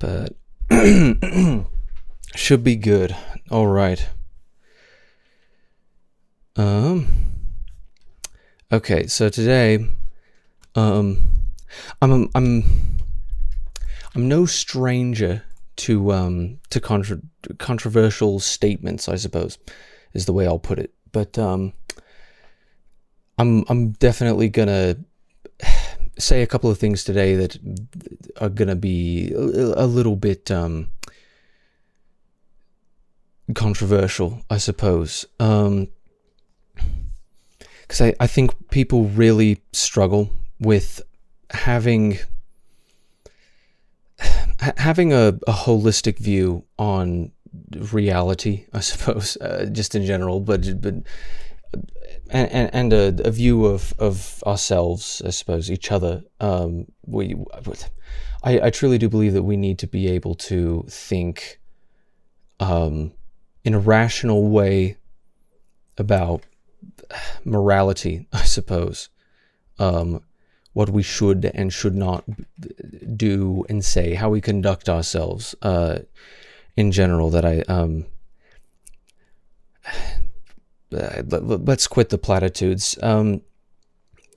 but should be good. All right. Okay, so today, I'm no stranger to controversial statements, I suppose, is the way I'll put it. But I'm definitely gonna say a couple of things today that are gonna be a little bit controversial, I suppose. Because I think people really struggle with having a holistic view on reality, I suppose, just in general, but and a view of ourselves, I suppose, each other. I truly do believe that we need to be able to think in a rational way about morality, I suppose. What we should and should not do and say, how we conduct ourselves in general. Let's quit the platitudes.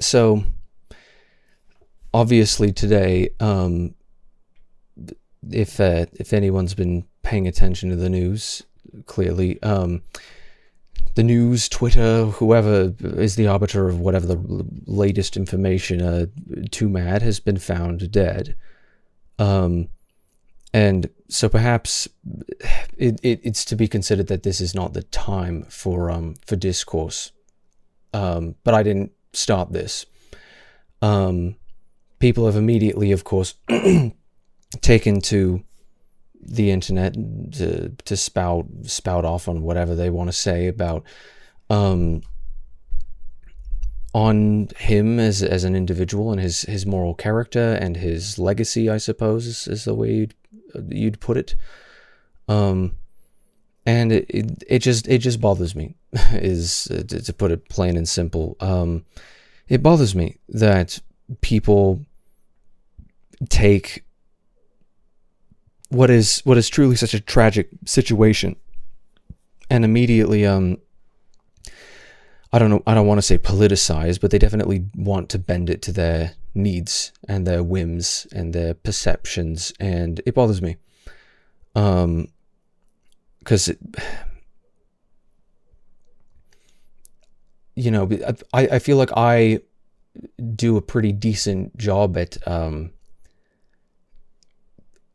So obviously today, if anyone's been paying attention to the news, clearly, the news, Twitter, whoever is the arbiter of whatever the latest information, Tumad has been found dead. And so perhaps it's to be considered that this is not the time for discourse. But I didn't start this. People have immediately, of course, taken to the internet to spout off on whatever they want to say about on him as an individual and his moral character and his legacy, I suppose is the way you'd put it. And it just bothers me, is to put it plain and simple. It bothers me that people take what is truly such a tragic situation and immediately I don't want to say politicize, but they definitely want to bend it to their needs and their whims and their perceptions, and it bothers me. Because I feel like I do a pretty decent job at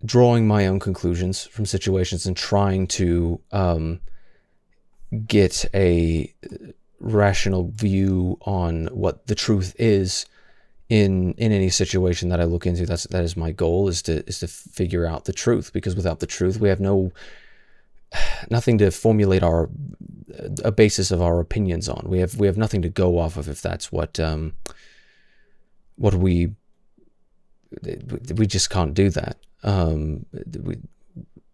drawing my own conclusions from situations and trying to get a rational view on what the truth is in any situation that I look into. That is my goal, is to figure out the truth, because without the truth we have nothing to formulate a basis of our opinions on. We have nothing to go off of if that's what we just can't do that.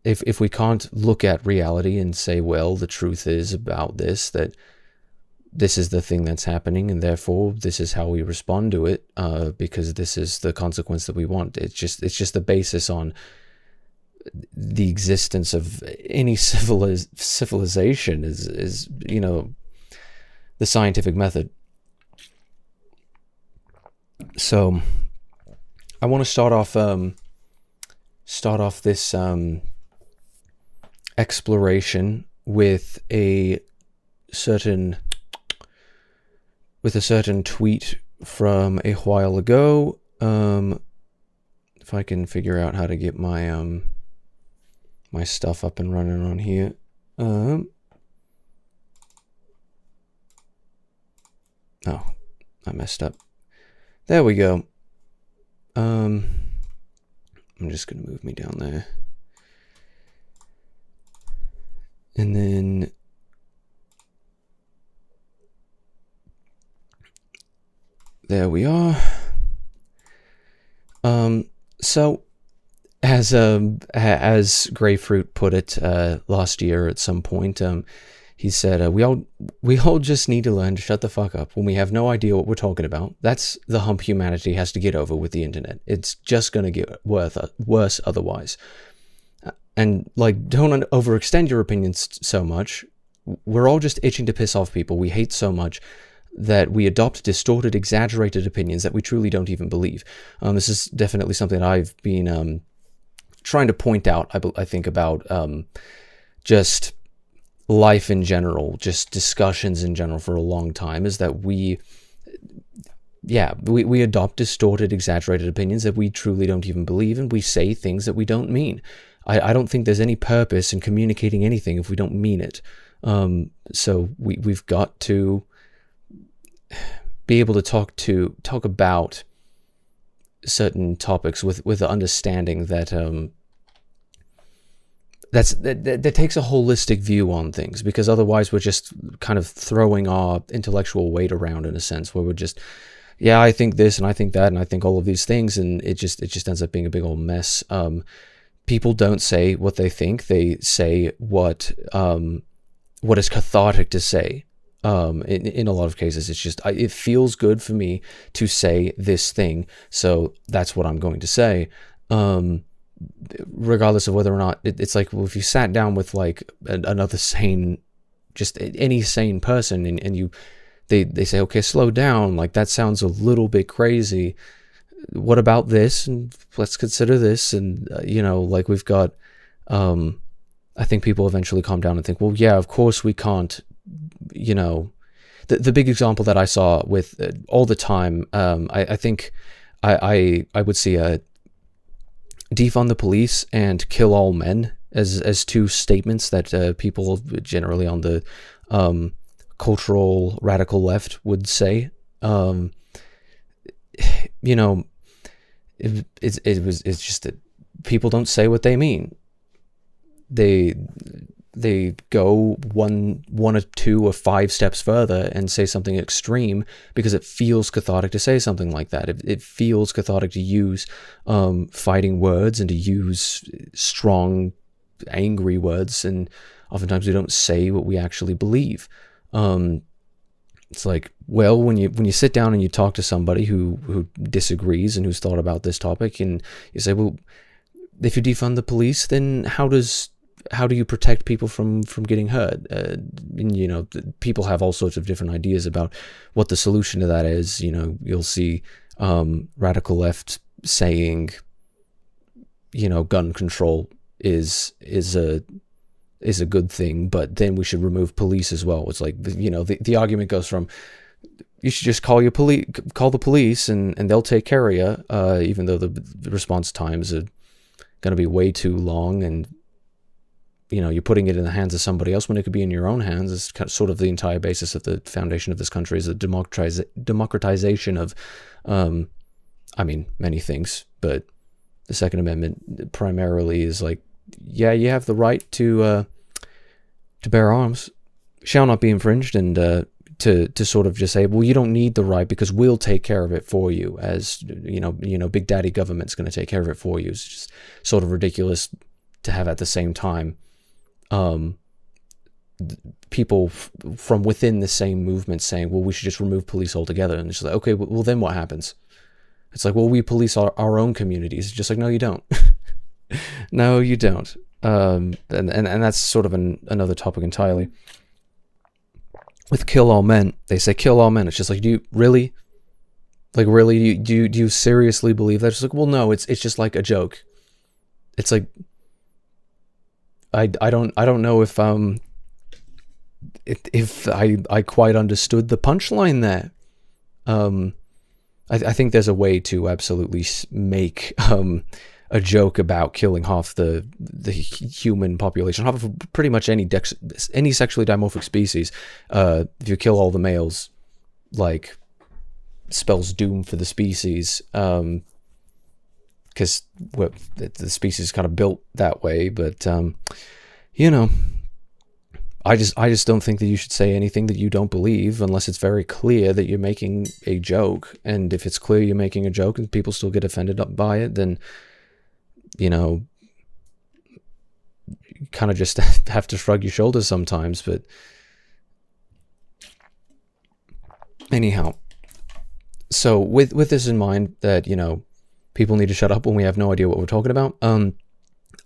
If we can't look at reality and say, well, the truth is about this, that this is the thing that's happening, and therefore this is how we respond to it, because this is the consequence that we want. It's just the basis on the existence of any civilization is the scientific method. So I want to start off this exploration with a certain tweet from a while ago. If I can figure out how to get my my stuff up and running on here. Oh, I messed up. There we go. I'm just gonna move me down there. And then there we are. So as Grapefruit put it last year at some point, He said, we all just need to learn to shut the fuck up when we have no idea what we're talking about. That's the hump humanity has to get over with the internet. It's just going to get worse otherwise. And like, don't overextend your opinions so much. We're all just itching to piss off people we hate so much that we adopt distorted, exaggerated opinions that we truly don't even believe. This is definitely something that I've been trying to point out, I think, about just life in general, just discussions in general for a long time, is that we adopt distorted, exaggerated opinions that we truly don't even believe, and we say things that we don't mean. I don't think there's any purpose in communicating anything if we don't mean it. So we've got to be able to talk about certain topics with the understanding that that takes a holistic view on things, because otherwise we're just kind of throwing our intellectual weight around in a sense, where we're just, yeah, I think this and I think that and I think all of these things, and it just ends up being a big old mess. People don't say what they think; they say what is cathartic to say. In a lot of cases, it's just, it feels good for me to say this thing, so that's what I'm going to say. Regardless of whether or not, it's like, well, if you sat down with like another sane, just any sane person, and they say, okay, slow down, like that sounds a little bit crazy. What about this? And let's consider this. And like we've got, I think people eventually calm down and think, well, yeah, of course we can't. The big example that I saw with all the time, I think I would see a defund the police and kill all men as two statements that people generally on the cultural radical left would say. It's just that people don't say what they mean. They go one or two or five steps further and say something extreme because it feels cathartic to say something like that. It feels cathartic to use fighting words and to use strong, angry words, and oftentimes we don't say what we actually believe. It's like, well, when you sit down and you talk to somebody who disagrees and who's thought about this topic, and you say, well, if you defund the police, then how do you protect people from getting hurt? People have all sorts of different ideas about what the solution to that is. You'll see radical left saying, gun control is a good thing, but then we should remove police as well. It's like, the argument goes from, you should just call the police and they'll take care of you, even though the response times are going to be way too long, and you're putting it in the hands of somebody else when it could be in your own hands. It's sort of the entire basis of the foundation of this country, is the democratization of, many things, but the Second Amendment primarily is like, yeah, you have the right to bear arms, shall not be infringed, and to sort of just say, well, you don't need the right because we'll take care of it for you, as big daddy government's going to take care of it for you. It's just sort of ridiculous to have at the same time people from within the same movement saying, well, we should just remove police altogether. And it's like, okay, well then what happens? It's like, well, we police our own communities. It's just like, no, you don't. No, you don't. And that's sort of another topic entirely. With kill all men, they say kill all men. It's just like, do you really? Like, really? Do you seriously believe that? It's like, well, no, it's just like a joke. It's like, I don't know if I quite understood the punchline there. I think there's a way to absolutely make a joke about killing half the human population, half of pretty much any sexually dimorphic species. If you kill all the males, like, spells doom for the species, because the species is kind of built that way. But I just don't think that you should say anything that you don't believe unless it's very clear that you're making a joke. And if it's clear you're making a joke and people still get offended by it, then you kind of just have to shrug your shoulders sometimes. But anyhow, so with this in mind, that, you know, people need to shut up when we have no idea what we're talking about,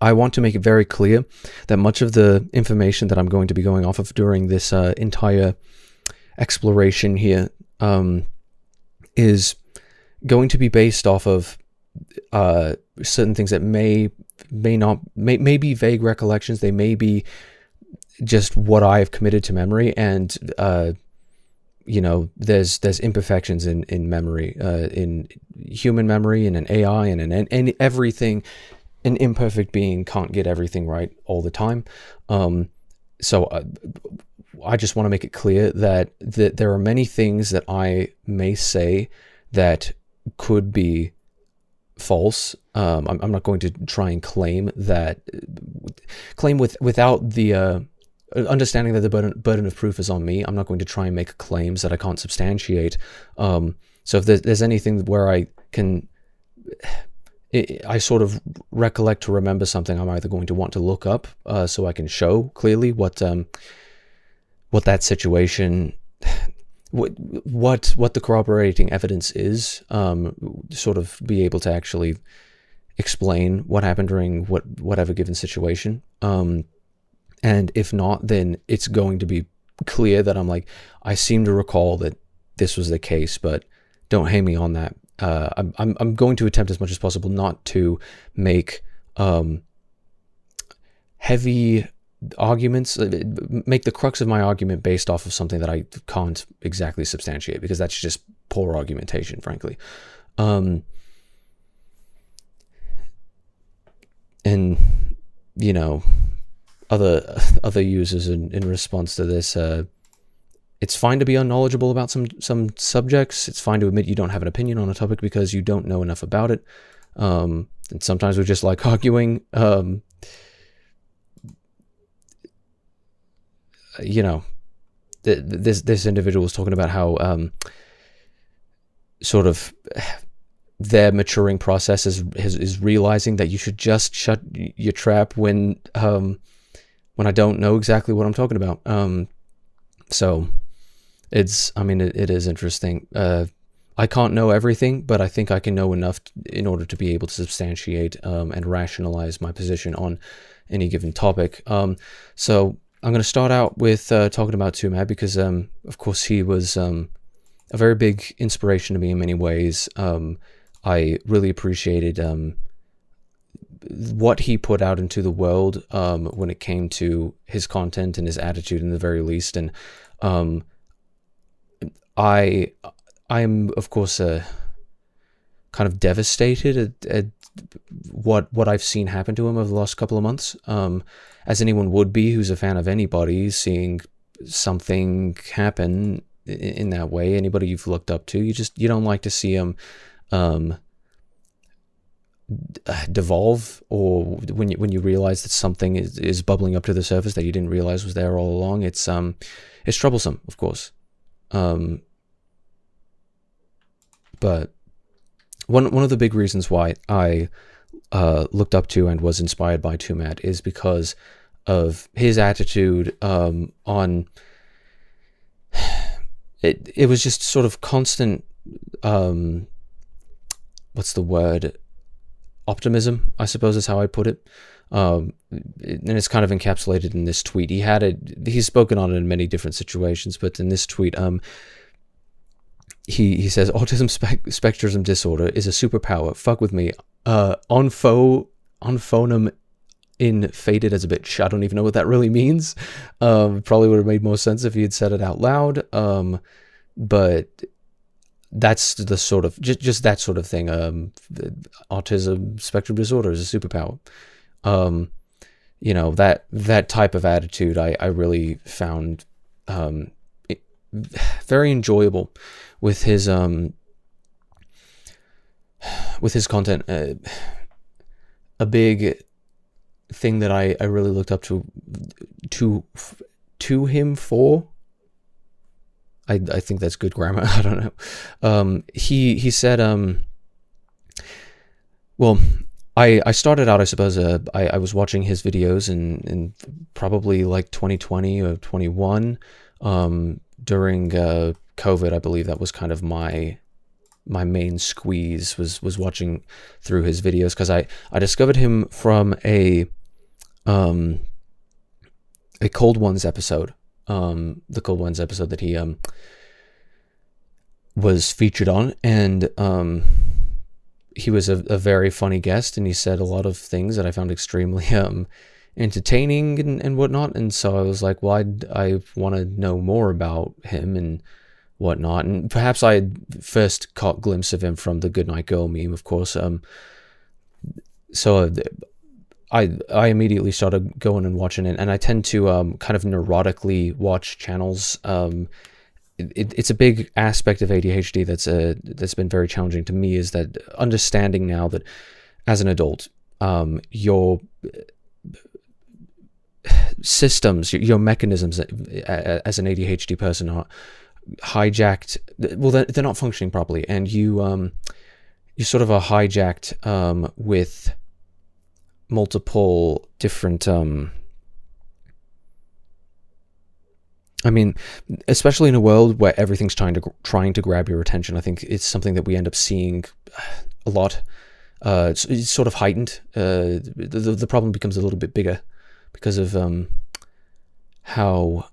I want to make it very clear that much of the information that I'm going to be going off of during this entire exploration here is going to be based off of certain things that may be vague recollections. They may be just what I've committed to memory, and you know, there's imperfections in memory, in human memory, and in AI, and in everything. An imperfect being can't get everything right all the time. So I just want to make it clear that there are many things that I may say that could be false. I'm not going to try and claim without the understanding that the burden of proof is on me. I'm not going to try and make claims that I can't substantiate. So if there's anything where I can, I sort of recollect to remember something, I'm either going to want to look up so I can show clearly what that situation, what the corroborating evidence is, sort of be able to actually explain what happened during whatever given situation. And if not, then it's going to be clear that I'm like, I seem to recall that this was the case, but don't hang me on that. I'm going to attempt as much as possible not to make heavy arguments, make the crux of my argument based off of something that I can't exactly substantiate, because that's just poor argumentation, frankly. And, you know, other users in response to this, it's fine to be unknowledgeable about some subjects. It's fine to admit you don't have an opinion on a topic because you don't know enough about it. And sometimes we just like arguing. You know, this individual was talking about how sort of their maturing process is realizing that you should just shut your trap when I don't know exactly what I'm talking about. So it is interesting. I can't know everything, but I think I can know enough in order to be able to substantiate and rationalize my position on any given topic. So I'm going to start out with talking about Tumad, because of course he was a very big inspiration to me in many ways. I really appreciated what he put out into the world when it came to his content and his attitude, in the very least. And I'm of course kind of devastated at what I've seen happen to him over the last couple of months, as anyone would be who's a fan of anybody. Seeing something happen in that way, anybody you've looked up to, you don't like to see him devolve, or when you realize that something is bubbling up to the surface that you didn't realize was there all along. It's troublesome, of course. But one of the big reasons why I looked up to and was inspired by Tumad is because of his attitude on it. It was just sort of constant, what's the word? Optimism, I suppose is how I put it. And it's kind of encapsulated in this tweet. He's spoken on it in many different situations, but in this tweet, he says, autism spectrum disorder is a superpower. Fuck with me. On phonum in faded as a bitch. I don't even know what that really means. Probably would have made more sense if he had said it out loud. But that's the sort of just that sort of thing. Autism spectrum disorder is a superpower. You know, that type of attitude I really found very enjoyable with his content. A big thing that I really looked up to him for. I think that's good grammar. I don't know. He said, well, I started out, I suppose, I was watching his videos in probably like 2020 or 21, during COVID, I believe that was kind of my main squeeze, was watching through his videos, because I discovered him from a Cold Ones episode, the Cold Ones episode that he was featured on, and he was a very funny guest, and he said a lot of things that I found extremely entertaining and whatnot. And so I was like, well, I want to know more about him and whatnot. And perhaps I had first caught a glimpse of him from the Goodnight Girl meme, of course. So I immediately started going and watching it, and I tend to kind of neurotically watch channels. It's a big aspect of ADHD that's been very challenging to me, is that understanding now that as an adult, your systems, your mechanisms as an ADHD person are hijacked. Well, they're not functioning properly, and you sort of are hijacked with multiple different I mean, especially in a world where everything's trying to grab your attention. I think it's something that we end up seeing a lot. It's sort of heightened. The problem becomes a little bit bigger because of how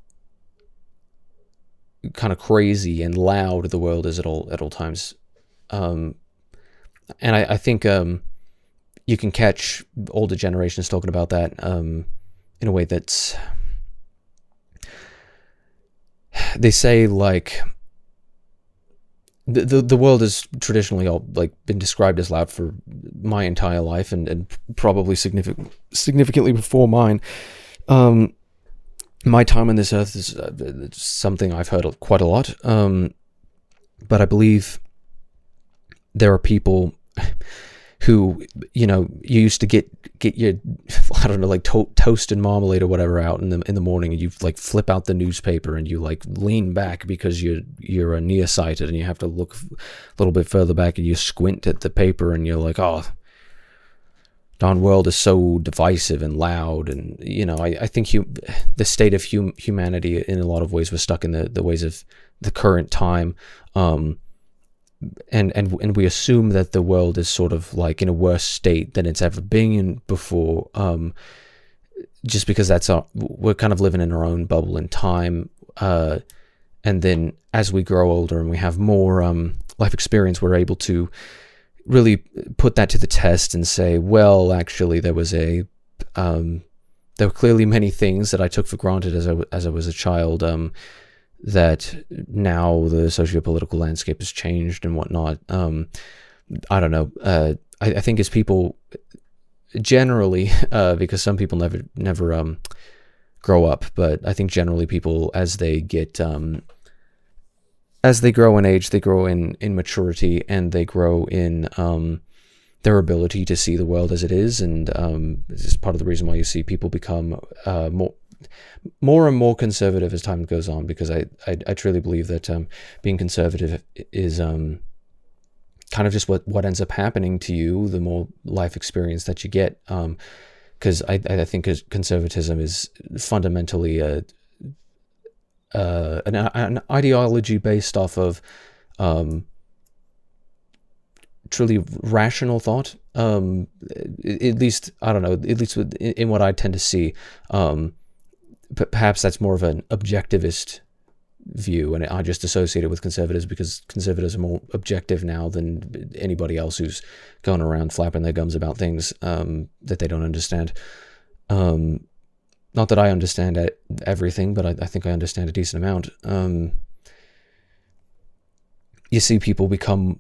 kind of crazy and loud the world is at all times. And I think you can catch older generations talking about that in a way that's, they say, like, the world has traditionally all like been described as loud for my entire life, and probably significantly before mine. My time on this earth is something I've heard quite a lot, but I believe there are people who, you know, you used to get your, I don't know, like toast and marmalade or whatever out in the morning, and you like flip out the newspaper and you like lean back because you're nearsighted and you have to look a little bit further back, and you squint at the paper and you're like, oh, darn world is so divisive and loud. And, you know, I think the state of humanity in a lot of ways was stuck in the ways of the current time. And we assume that the world is sort of like in a worse state than it's ever been in before, just because we're kind of living in our own bubble in time. And then as we grow older and we have more life experience, we're able to really put that to the test and say, well, actually, there were clearly many things that I took for granted as I was a child, that now the socio-political landscape has changed and whatnot. I don't know. I think as people generally, because some people never grow up, but I think generally people, as they grow in age, they grow in maturity, and they grow in their ability to see the world as it is. And this is part of the reason why you see people become more and more conservative as time goes on, because I truly believe that being conservative is kind of just what ends up happening to you the more life experience that you get, because I think conservatism is fundamentally an ideology based off of truly rational thought, at least, I don't know, at least in what I tend to see. But perhaps that's more of an objectivist view, and I just associate it with conservatives because conservatives are more objective now than anybody else who's going around flapping their gums about things that they don't understand. Not that I understand everything, but I think I understand a decent amount. You see people become,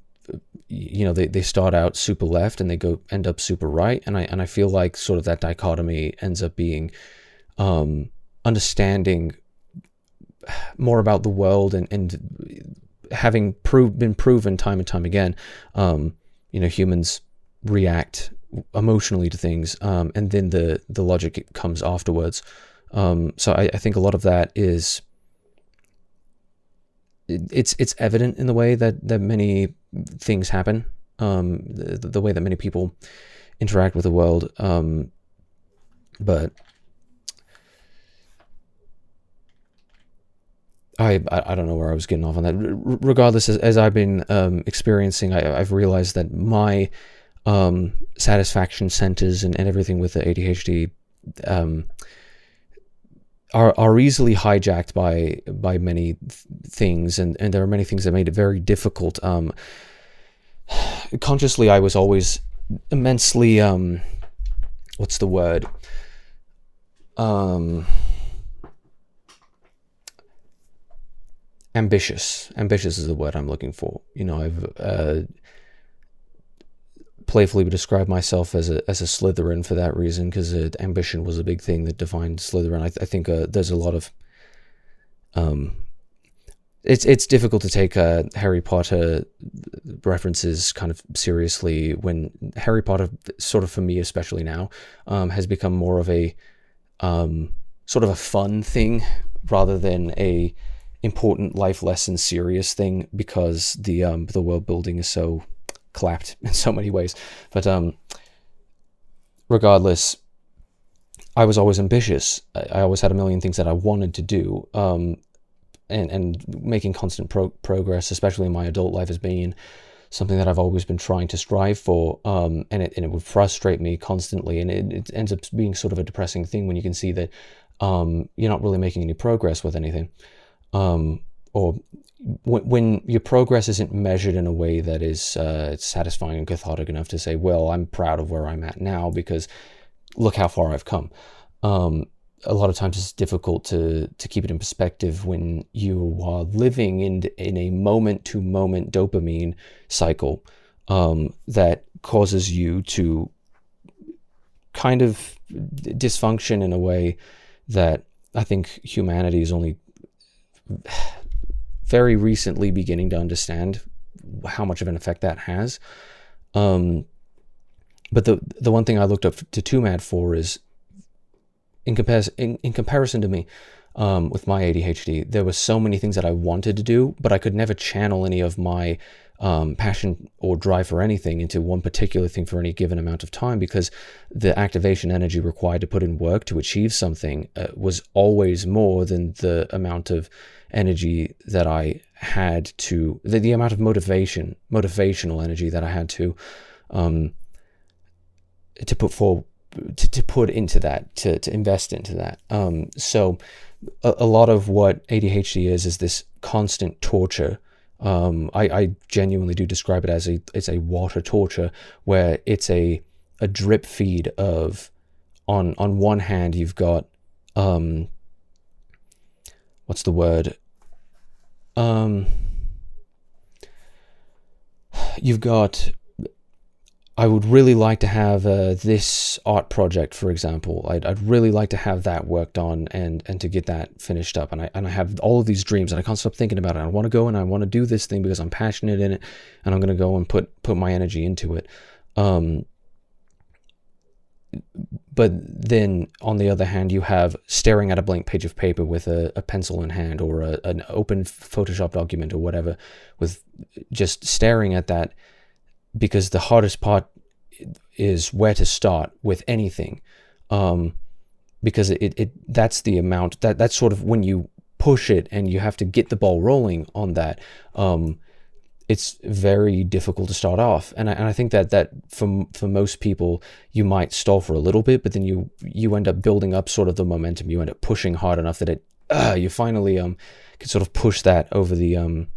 you know, they start out super left and they end up super right, and I feel like sort of that dichotomy ends up being understanding more about the world and having been proven time and time again. You know, humans react emotionally to things, and then the logic comes afterwards. So I think a lot of that is it's evident in the way that many things happen, the way that many people interact with the world, but I don't know where I was getting off on that. Regardless, as I've been experiencing, I've realized that my satisfaction centers and everything with the ADHD are easily hijacked by many things, and there are many things that made it very difficult. Consciously, I was always immensely what's the word? Ambitious. Ambitious is the word I'm looking for. I've playfully described myself as a Slytherin for that reason, because ambition was a big thing that defined Slytherin. I think there's a lot of it's difficult to take Harry Potter references kind of seriously when Harry Potter, sort of for me especially now, has become more of a sort of a fun thing rather than a important life lesson serious thing, because the world building is so clapped in so many ways. But regardless, I was always ambitious. I always had a million things that I wanted to do, and making constant progress, especially in my adult life, has been something that I've always been trying to strive for, and it would frustrate me constantly, and it ends up being sort of a depressing thing when you can see that you're not really making any progress with anything, or when your progress isn't measured in a way that is satisfying and cathartic enough to say, well, I'm proud of where I'm at now because look how far I've come. A lot of times it's difficult to keep it in perspective when you are living in a moment-to-moment dopamine cycle that causes you to kind of dysfunction in a way that I think humanity is only very recently beginning to understand how much of an effect that has. But the one thing I looked up to TwoMad for is, in comparison to me, with my ADHD, there were so many things that I wanted to do, but I could never channel any of my passion or drive for anything into one particular thing for any given amount of time, because the activation energy required to put in work to achieve something was always more than the amount of energy that I had to, the amount of motivational energy that I had to put forward, to put into that, to invest into that. So a lot of what ADHD is this constant torture. I genuinely do describe it as it's a water torture, where it's a drip feed of, on one hand you've got what's the word? You've got, I would really like to have this art project, for example. I'd really like to have that worked on and to get that finished up. And I have all of these dreams, and I can't stop thinking about it. I want to go and I want to do this thing because I'm passionate in it, and I'm going to go and put my energy into it. But then, on the other hand, you have staring at a blank page of paper with a pencil in hand, or an open Photoshop document or whatever, with just staring at that, because the hardest part is where to start with anything, because that's the amount, that's sort of when you push it and you have to get the ball rolling on that. It's very difficult to start off, and I think that for most people, you might stall for a little bit, but then you end up building up sort of the momentum. You end up pushing hard enough that you finally can sort of push that over the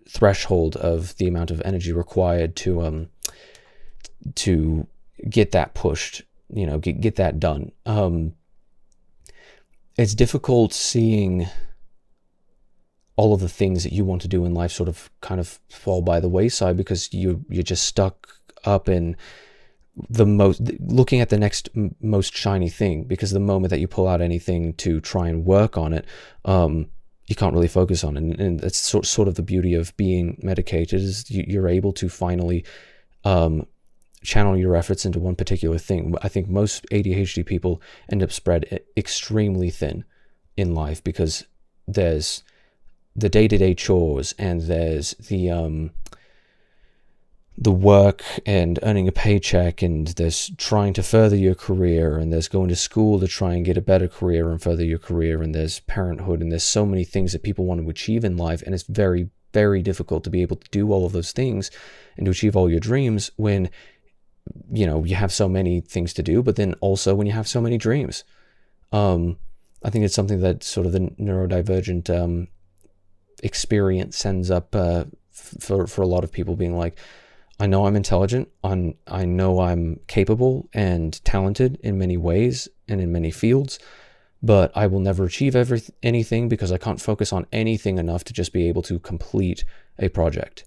threshold of the amount of energy required to get that pushed, get that done. It's difficult seeing all of the things that you want to do in life sort of kind of fall by the wayside, because you're just stuck up in looking at the next most shiny thing, because the moment that you pull out anything to try and work on it, you can't really focus on it. And that's sort of the beauty of being medicated, is you're able to finally channel your efforts into one particular thing. I think most ADHD people end up spread extremely thin in life, because there's the day-to-day chores, and there's the the work and earning a paycheck, and there's trying to further your career, and there's going to school to try and get a better career and further your career, and there's parenthood, and there's so many things that people want to achieve in life, and it's very, very difficult to be able to do all of those things and to achieve all your dreams when, you know, you have so many things to do, but then also when you have so many dreams. I think it's something that sort of the neurodivergent experience ends up for a lot of people being like, I know I'm intelligent, I know I'm capable and talented in many ways and in many fields, but I will never achieve anything because I can't focus on anything enough to just be able to complete a project.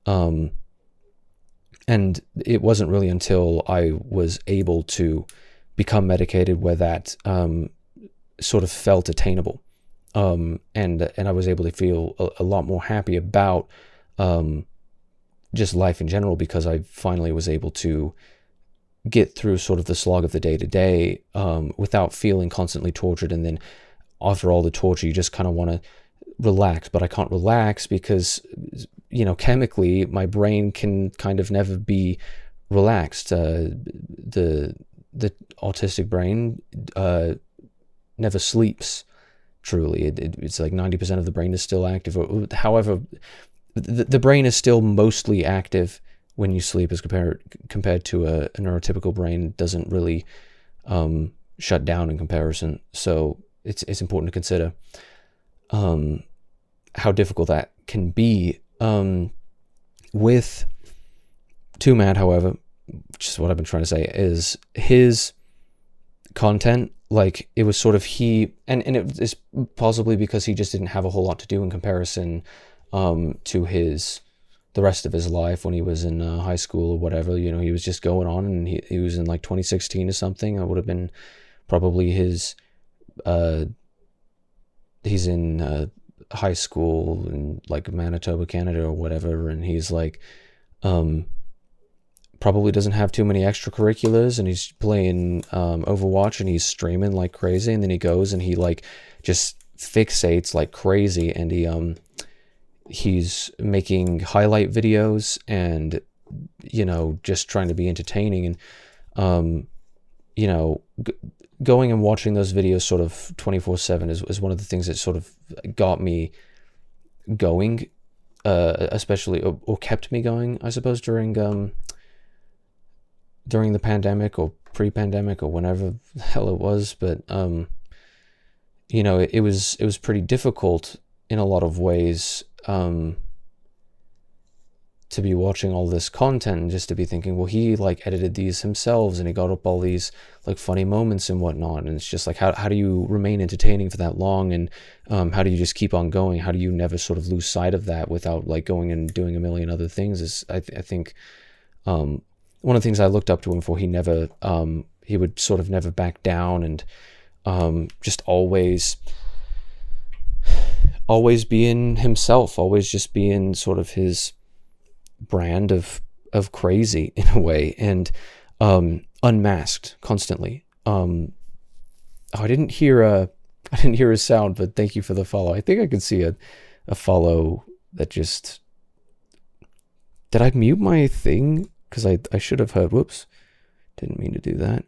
And it wasn't really until I was able to become medicated where that sort of felt attainable. And I was able to feel a lot more happy about just life in general, because I finally was able to get through sort of the slog of the day-to-day without feeling constantly tortured. And then after all the torture, you just kind of want to relax, but I can't relax because, you know, chemically my brain can kind of never be relaxed. The autistic brain never sleeps truly. It's like 90% of the brain is still active. However, the brain is still mostly active when you sleep as compared to a neurotypical brain. It doesn't really shut down in comparison. So it's important to consider how difficult that can be. With Matt, however, which is what I've been trying to say, is his content, like, it was sort of and it is possibly because he just didn't have a whole lot to do in comparison to the rest of his life when he was in high school or whatever. You know, he was just going on, and he was in like 2016 or something. It would have been probably his he's in high school in like Manitoba, Canada or whatever, and he's like probably doesn't have too many extracurriculars, and he's playing Overwatch, and he's streaming like crazy, and then he goes and he like just fixates like crazy, and he's making highlight videos and, you know, just trying to be entertaining. And you know, going and watching those videos sort of 24/7 is one of the things that sort of got me going, especially or kept me going, I suppose, during the pandemic or pre-pandemic or whenever the hell it was. But you know, it was pretty difficult in a lot of ways to be watching all this content and just to be thinking, well, he like edited these himself and he got up all these like funny moments and whatnot, and it's just like, how do you remain entertaining for that long, and how do you just keep on going? How do you never sort of lose sight of that without like going and doing a million other things? Is I think one of the things I looked up to him for. He never he would sort of never back down, and just always being himself, always just being sort of his brand of crazy in a way, and unmasked constantly. I didn't hear a sound, but thank you for the follow. I think I could see a follow that just... Did I mute my thing? Because I should have heard... Whoops. Didn't mean to do that.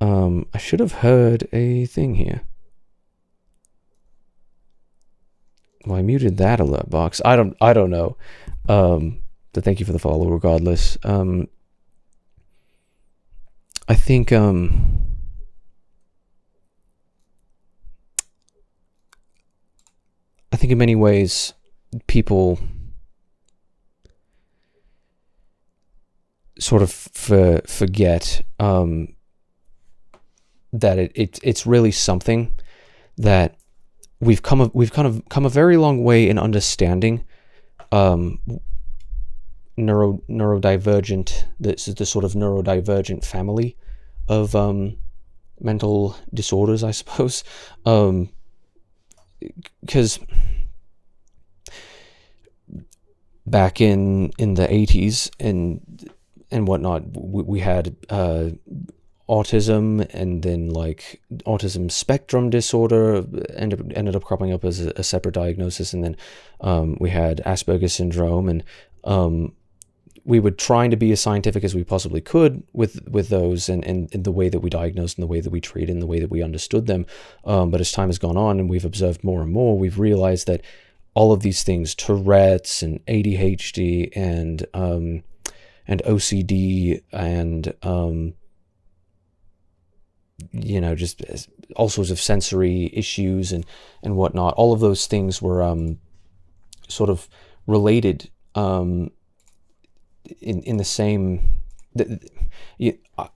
I should have heard a thing here. Well, I muted that alert box. I don't know. But thank you for the follow regardless. I think in many ways people sort of forget that it's really something that we've kind of come a very long way in understanding neurodivergent. This is the sort of neurodivergent family of mental disorders, I suppose, because back in the 80s and whatnot, we had autism, and then like autism spectrum disorder ended up cropping up as a separate diagnosis, and then we had Asperger's syndrome, and we were trying to be as scientific as we possibly could with those, and the way that we diagnosed and the way that we treated and the way that we understood them. But as time has gone on and we've observed more and more, we've realized that all of these things, Tourette's and ADHD and OCD and just all sorts of sensory issues and whatnot, all of those things were sort of related in the same,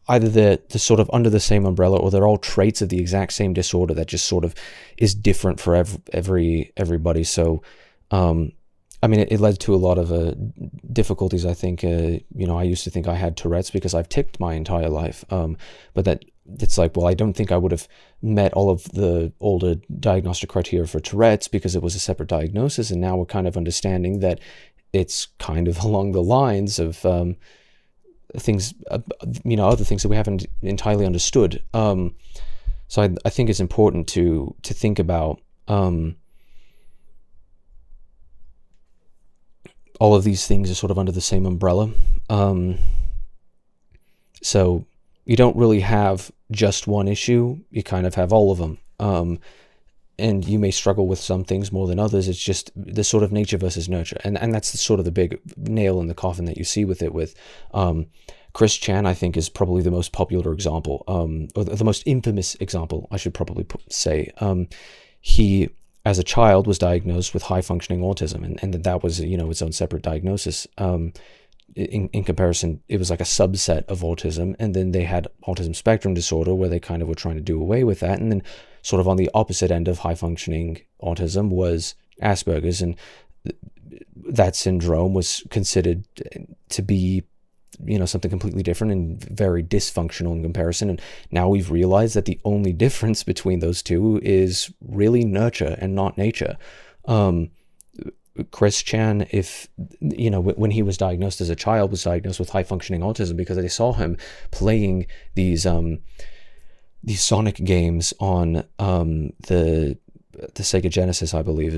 either they're sort of under the same umbrella, or they're all traits of the exact same disorder that just sort of is different for everybody. So it led to a lot of difficulties. I think I used to think I had Tourette's because I've ticked my entire life, but that it's like, well, I don't think I would have met all of the older diagnostic criteria for Tourette's because it was a separate diagnosis, and now we're kind of understanding that it's kind of along the lines of things, other things that we haven't entirely understood. So I think it's important to think about all of these things are sort of under the same umbrella. So you don't really have just one issue, you kind of have all of them. And you may struggle with some things more than others. It's just the sort of nature versus nurture. And that's sort of the big nail in the coffin that you see with it. With Chris Chan, I think, is probably the most popular example, or the most infamous example, I should probably say. He, as a child, was diagnosed with high-functioning autism, and that was, its own separate diagnosis. In comparison, it was like a subset of autism, and then they had autism spectrum disorder, where they kind of were trying to do away with that, and then sort of on the opposite end of high-functioning autism was Asperger's, and that syndrome was considered to be, something completely different and very dysfunctional in comparison. And now we've realized that the only difference between those two is really nurture and not nature. Chris Chan, when he was diagnosed as a child, was diagnosed with high-functioning autism because they saw him playing these Sonic games on the Sega Genesis, I believe,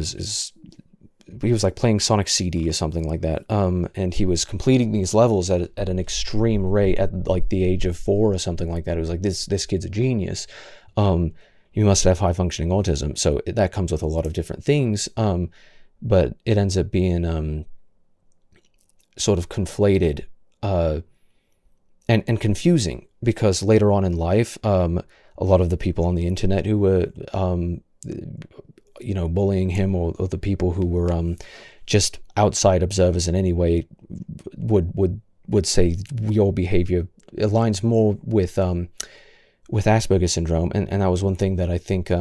he was like playing Sonic CD or something like that, and he was completing these levels at an extreme rate at like the age of 4 or something like that. It was like, this kid's a genius. You must have high-functioning autism. So that comes with a lot of different things, but it ends up being sort of conflated and confusing, because later on in life, a lot of the people on the internet who were bullying him, or the people who were just outside observers in any way, would say your behavior aligns more with Asperger's syndrome, and that was one thing that I think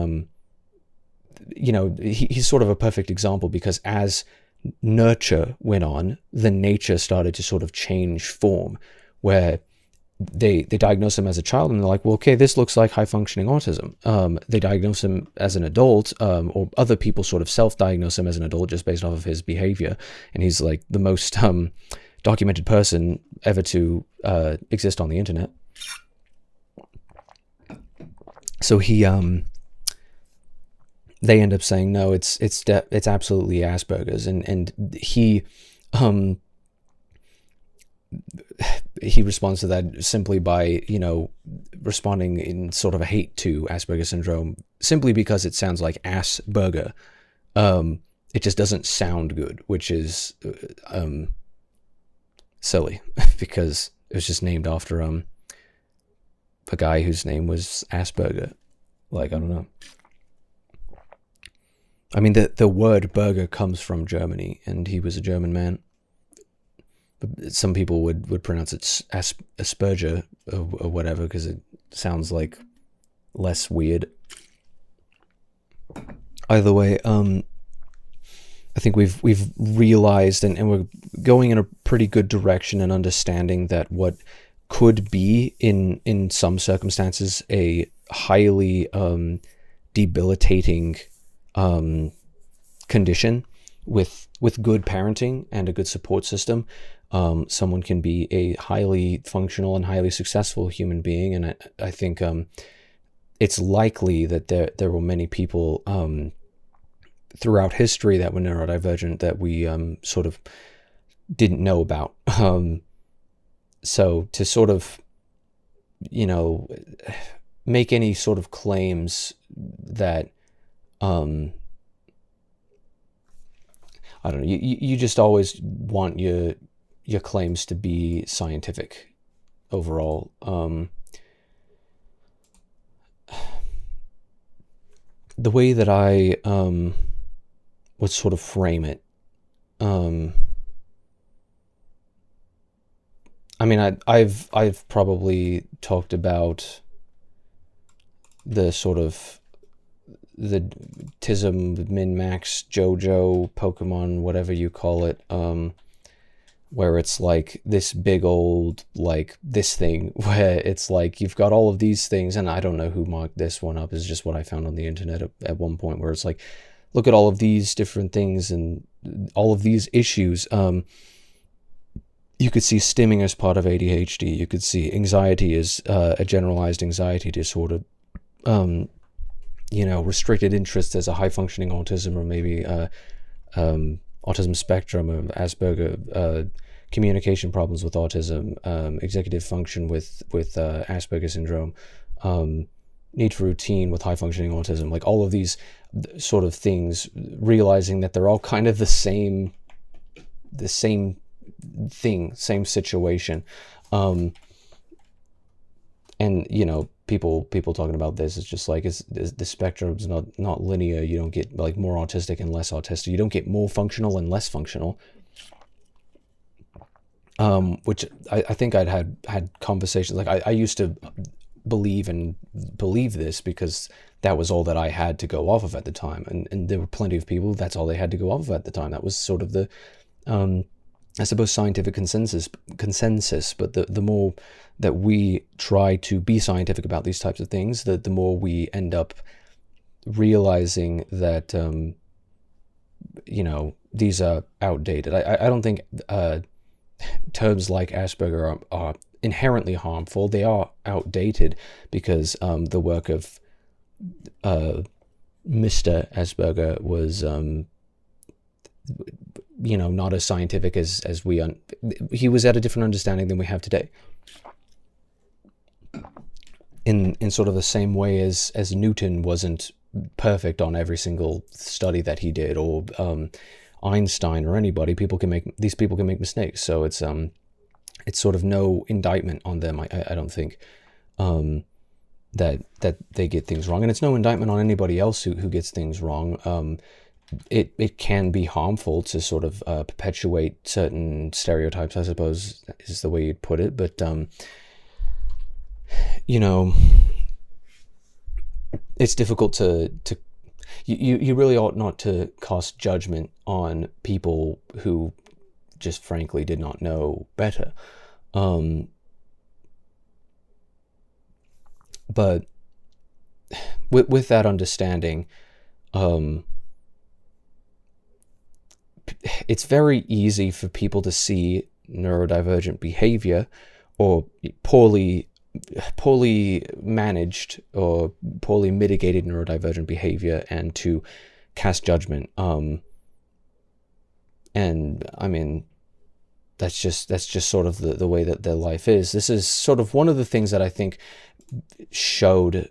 he's sort of a perfect example, because as nurture went on, the nature started to sort of change form, where they diagnose him as a child and they're like, well, okay, this looks like high-functioning autism. They diagnose him as an adult, or other people sort of self-diagnose him as an adult just based off of his behavior, and he's like the most documented person ever to exist on the internet. So they end up saying, no, it's absolutely Asperger's, and he responds to that simply by, responding in sort of a hate to Asperger's syndrome, simply because it sounds like Asperger. It just doesn't sound good, which is silly, because it was just named after a guy whose name was Asperger. Like, I don't know. I mean, the word burger comes from Germany, and he was a German man. Some people would pronounce it Asperger or whatever, because it sounds like less weird. Either way, I think we've realized, and we're going in a pretty good direction in understanding that what could be in some circumstances a highly debilitating condition, with good parenting and a good support system, someone can be a highly functional and highly successful human being. And I think it's likely that there were many people throughout history that were neurodivergent that we sort of didn't know about. So to sort of, you know, make any sort of claims that, I don't know, you just always want your claims to be scientific overall. The way that I would sort of frame it, I mean, I've probably talked about the sort of the Tism, Min-Max, JoJo, Pokemon, whatever you call it, where it's like this big old, like, this thing, where it's like you've got all of these things, and I don't know who marked this one up, it's just what I found on the internet at one point, where it's like, look at all of these different things and all of these issues. You could see stimming as part of ADHD. You could see anxiety as a generalized anxiety disorder. You know, restricted interest as a high-functioning autism, or maybe autism spectrum, or Asperger, communication problems with autism, executive function with Asperger syndrome, need for routine with high-functioning autism. Like, all of these sort of things, realizing that they're all kind of the same thing, same situation. And, you know, people talking about this, it's just like, the spectrum's not linear. You don't get like more autistic and less autistic. You don't get more functional and less functional. Which I think I'd had conversations, like, I used to believe this because that was all that I had to go off of at the time, and there were plenty of people that's all they had to go off of at the time. That was sort of the I suppose scientific consensus, but the more that we try to be scientific about these types of things, the more we end up realizing that, you know, these are outdated. I don't think terms like Asperger are inherently harmful. They are outdated because the work of Mr. Asperger was, you know, not as scientific as he was at a different understanding than we have today. In sort of the same way as Newton wasn't perfect on every single study that he did, or Einstein, or anybody. These people can make mistakes. So it's sort of no indictment on them. I don't think that they get things wrong, and it's no indictment on anybody else who gets things wrong. It can be harmful to sort of perpetuate certain stereotypes, I suppose is the way you'd put it. But you know, it's difficult to you really ought not to cast judgment on people who just frankly did not know better. But with that understanding, it's very easy for people to see neurodivergent behavior, or poorly managed or poorly mitigated neurodivergent behavior, and to cast judgment. And I mean, that's just sort of the way that their life is. This is sort of one of the things that I think showed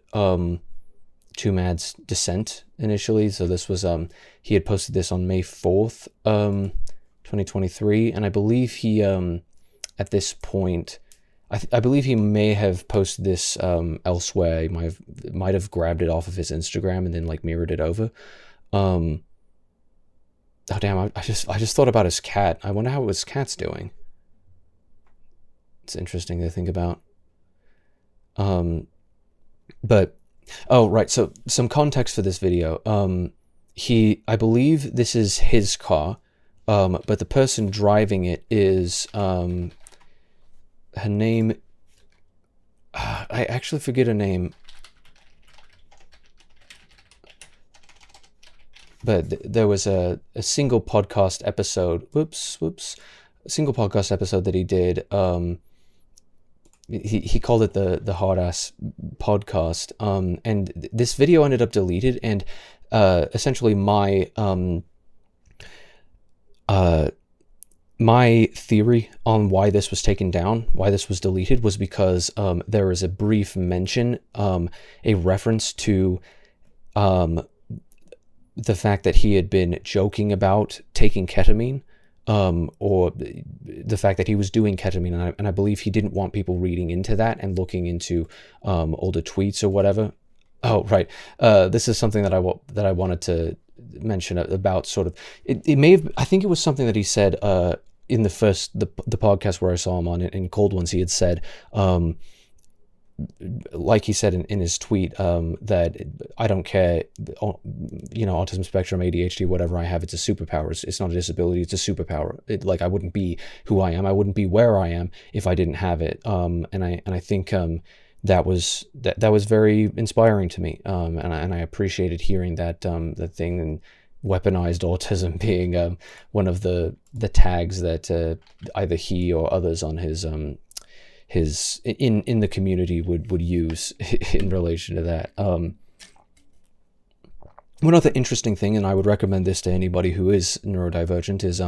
Tumad's dissent initially. So this was he had posted this on May 4th, 2023, and I believe he at this point, I believe he may have posted this elsewhere. He might have grabbed it off of his Instagram and then like mirrored it over. Oh damn! I just thought about his cat. I wonder how his cat's doing. It's interesting to think about. But oh right, so some context for this video. I believe this is his car, but the person driving it is her name. I actually forget her name. But there was a single podcast episode. Whoops. A single podcast episode that he did. He called it the Hard Ass Podcast. And this video ended up deleted. And essentially my My theory on why this was taken down, why this was deleted, was because there is a brief mention, a reference to the fact that he had been joking about taking ketamine, or the fact that he was doing ketamine, and I believe he didn't want people reading into that and looking into older tweets or whatever. Oh, right. This is something that I wanted to mention about sort of. It may have. I think it was something that he said in the podcast where I saw him on it in Cold Ones. He had said, like he said in his tweet, that I don't care, autism spectrum, ADHD, whatever I have, it's a superpower. It's not a disability, it's a superpower. Like, I wouldn't be who I am, I wouldn't be where I am if I didn't have it. And I think that was very inspiring to me. And I appreciated hearing that thing, and weaponized autism being one of the tags that either he or others on his in the community would use in relation to that. One other interesting thing, and I would recommend this to anybody who is neurodivergent, is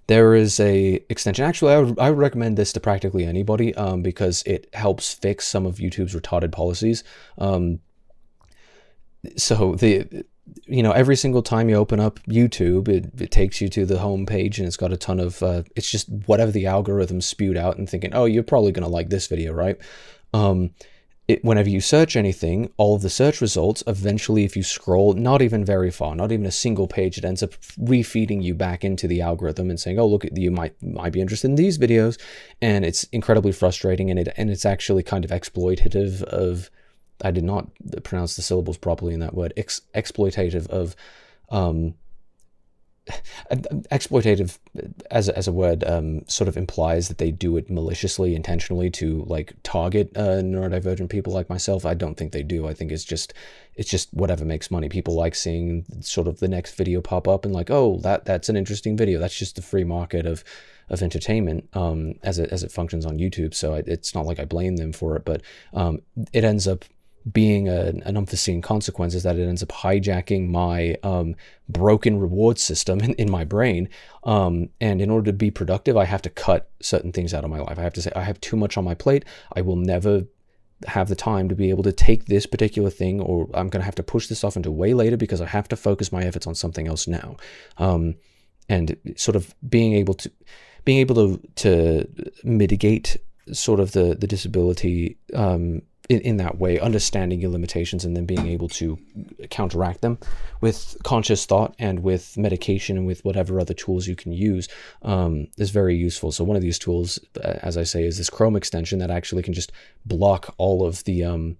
there is a extension. Actually, I would recommend this to practically anybody, because it helps fix some of YouTube's retarded policies. So every single time you open up YouTube, it takes you to the home page, and it's got a ton of, it's just whatever the algorithm spewed out and thinking, oh, you're probably going to like this video, right? Whenever you search anything, all of the search results, eventually, if you scroll not even very far, not even a single page, it ends up refeeding you back into the algorithm and saying, oh, look, you might be interested in these videos. And it's incredibly frustrating, and it's actually kind of exploitative of, I did not pronounce the syllables properly in that word, exploitative of, exploitative as a word sort of implies that they do it maliciously, intentionally, to like target neurodivergent people like myself. I don't think they do. I think it's just whatever makes money. People like seeing sort of the next video pop up and like, oh, that's an interesting video. That's just the free market of entertainment as it functions on YouTube. So it's not like I blame them for it, but it ends up being an unforeseen consequence is that it ends up hijacking my broken reward system in my brain. And in order to be productive, I have to cut certain things out of my life. I have to say, I have too much on my plate. I will never have the time to be able to take this particular thing, or I'm going to have to push this off into way later because I have to focus my efforts on something else now. And sort of being able to mitigate sort of the disability in that way, understanding your limitations and then being able to counteract them with conscious thought and with medication and with whatever other tools you can use is very useful. So one of these tools, as I say, is this Chrome extension that actually can just block all of the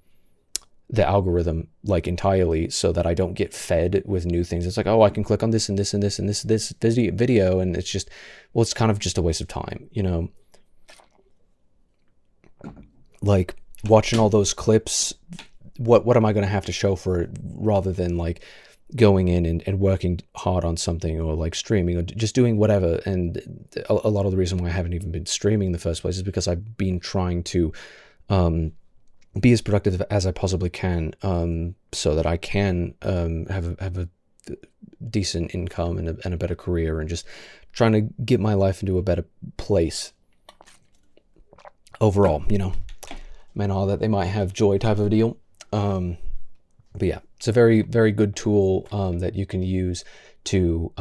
algorithm like entirely, so that I don't get fed with new things. It's like, oh, I can click on this and this and this and this video, and it's just, well, it's kind of just a waste of time, like watching all those clips. What am I going to have to show for it, rather than like going in and working hard on something, or like streaming, or just doing whatever. And a lot of the reason why I haven't even been streaming in the first place is because I've been trying to be as productive as I possibly can, so that I can have a decent income and a better career, and just trying to get my life into a better place overall, and all that they might have joy type of deal. But yeah, it's a very, very good tool that you can use to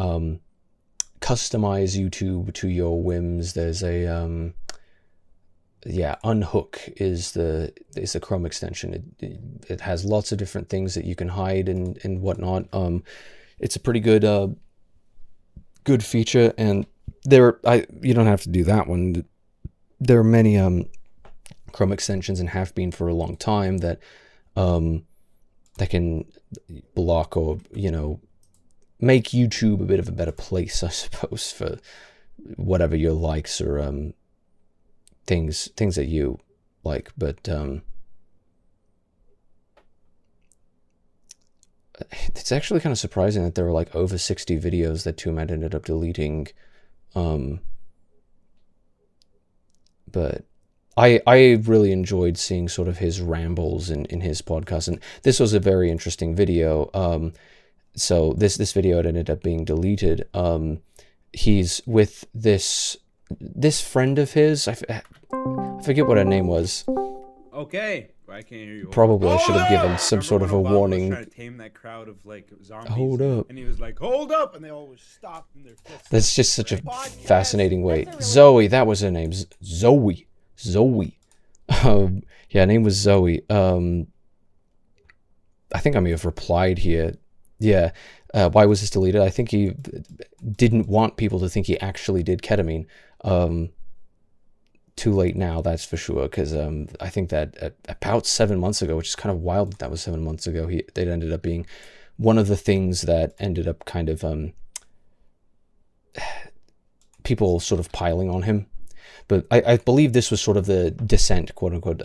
customize YouTube to your whims. There's a Unhook is the Chrome extension. It has lots of different things that you can hide and whatnot. It's a pretty good feature, and you don't have to do that one. There are many Chrome extensions, and have been for a long time, that that can block or make YouTube a bit of a better place, I suppose, for whatever your likes or things that you like. But it's actually kind of surprising that there were like over 60 videos that Tumat ended up deleting. But I really enjoyed seeing sort of his rambles in his podcast, and this was a very interesting video. So this video had ended up being deleted. he's with this friend of his. I forget what her name was. Okay. I can't hear you. Probably I should have given some sort of a warning. Was trying to tame that crowd of like zombies. Hold up. And he was like, "Hold up!" And they always stopped in their footsteps. That's just such a fascinating way. Zoe, that was her name. Zoe. Yeah, her name was Zoe. I think I may have replied here. Yeah. Why was this deleted? I think he didn't want people to think he actually did ketamine. Too late now, that's for sure, because I think that about 7 months ago, which is kind of wild that was 7 months ago, that ended up being one of the things that ended up kind of people sort of piling on him. But I believe this was sort of the descent, quote unquote,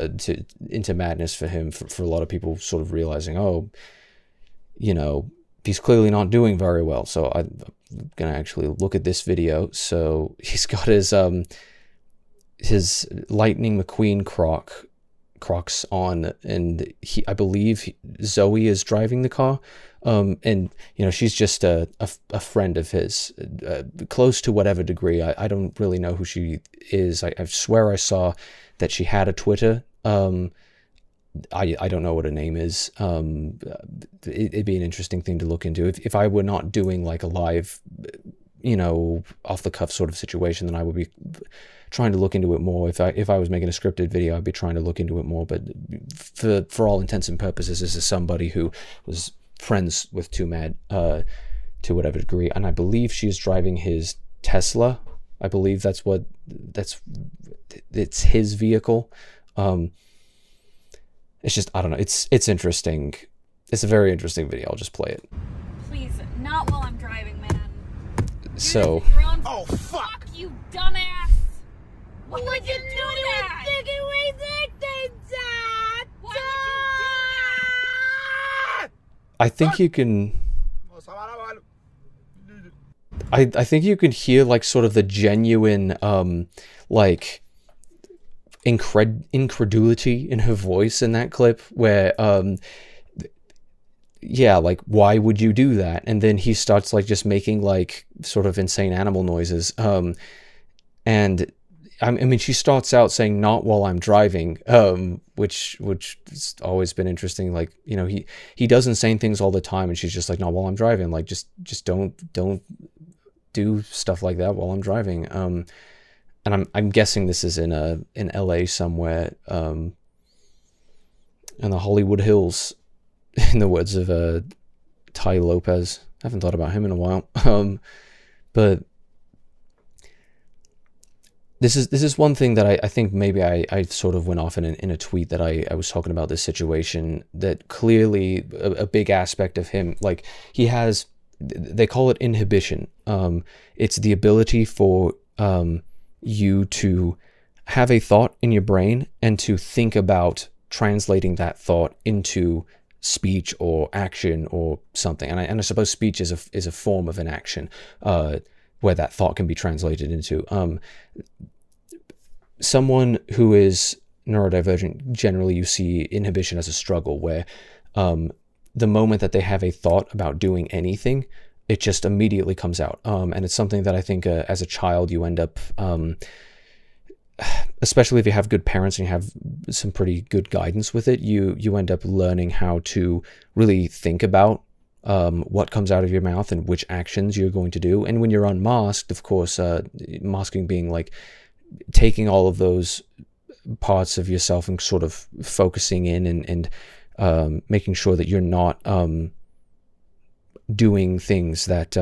into madness for him, for a lot of people sort of realizing, oh, you know, he's clearly not doing very well. So I'm going to actually look at this video. So he's got his Lightning McQueen Crocs on, and I believe Zoe is driving the car, and you know, she's just a friend of his, close to whatever degree. I don't really know who she is. I swear I saw that she had a Twitter. I don't know what her name is. It'd be an interesting thing to look into. If I were not doing like a live, you know, off the cuff sort of situation, then I would be trying to look into it more. If I was making a scripted video, I'd be trying to look into it more. But for all intents and purposes, this is somebody who was friends with Too Mad to whatever degree, and I believe she's driving his Tesla. I believe it's his vehicle. It's just, I don't know. It's interesting. It's a very interesting video. I'll just play it. Please, not while I'm driving, man. So. Oh fuck you, dumbass! Why would you do that? Why would you do that? I think you can. I think you can hear like sort of the genuine like incredulity in her voice in that clip, where yeah, like, why would you do that? And then he starts like just making like sort of insane animal noises, and I mean, she starts out saying "not while I'm driving," which has always been interesting. Like, you know, he does insane things all the time, and she's just like, "Not while I'm driving." Like, just don't do stuff like that while I'm driving. And I'm guessing this is in LA somewhere, in the Hollywood Hills, in the words of Ty Lopez. I haven't thought about him in a while, but. This is one thing that I think maybe I sort of went off in a tweet that I was talking about this situation, that clearly a big aspect of him, like, he has, they call it inhibition. It's the ability for you to have a thought in your brain and to think about translating that thought into speech or action or something. And I suppose speech is a form of an action, where that thought can be translated into. Someone who is neurodivergent, generally you see inhibition as a struggle, where the moment that they have a thought about doing anything, it just immediately comes out. And it's something that I think as a child you end up, especially if you have good parents and you have some pretty good guidance with it, you end up learning how to really think about what comes out of your mouth and which actions you're going to do. And when you're unmasked, of course, masking being like taking all of those parts of yourself and sort of focusing in and making sure that you're not doing things that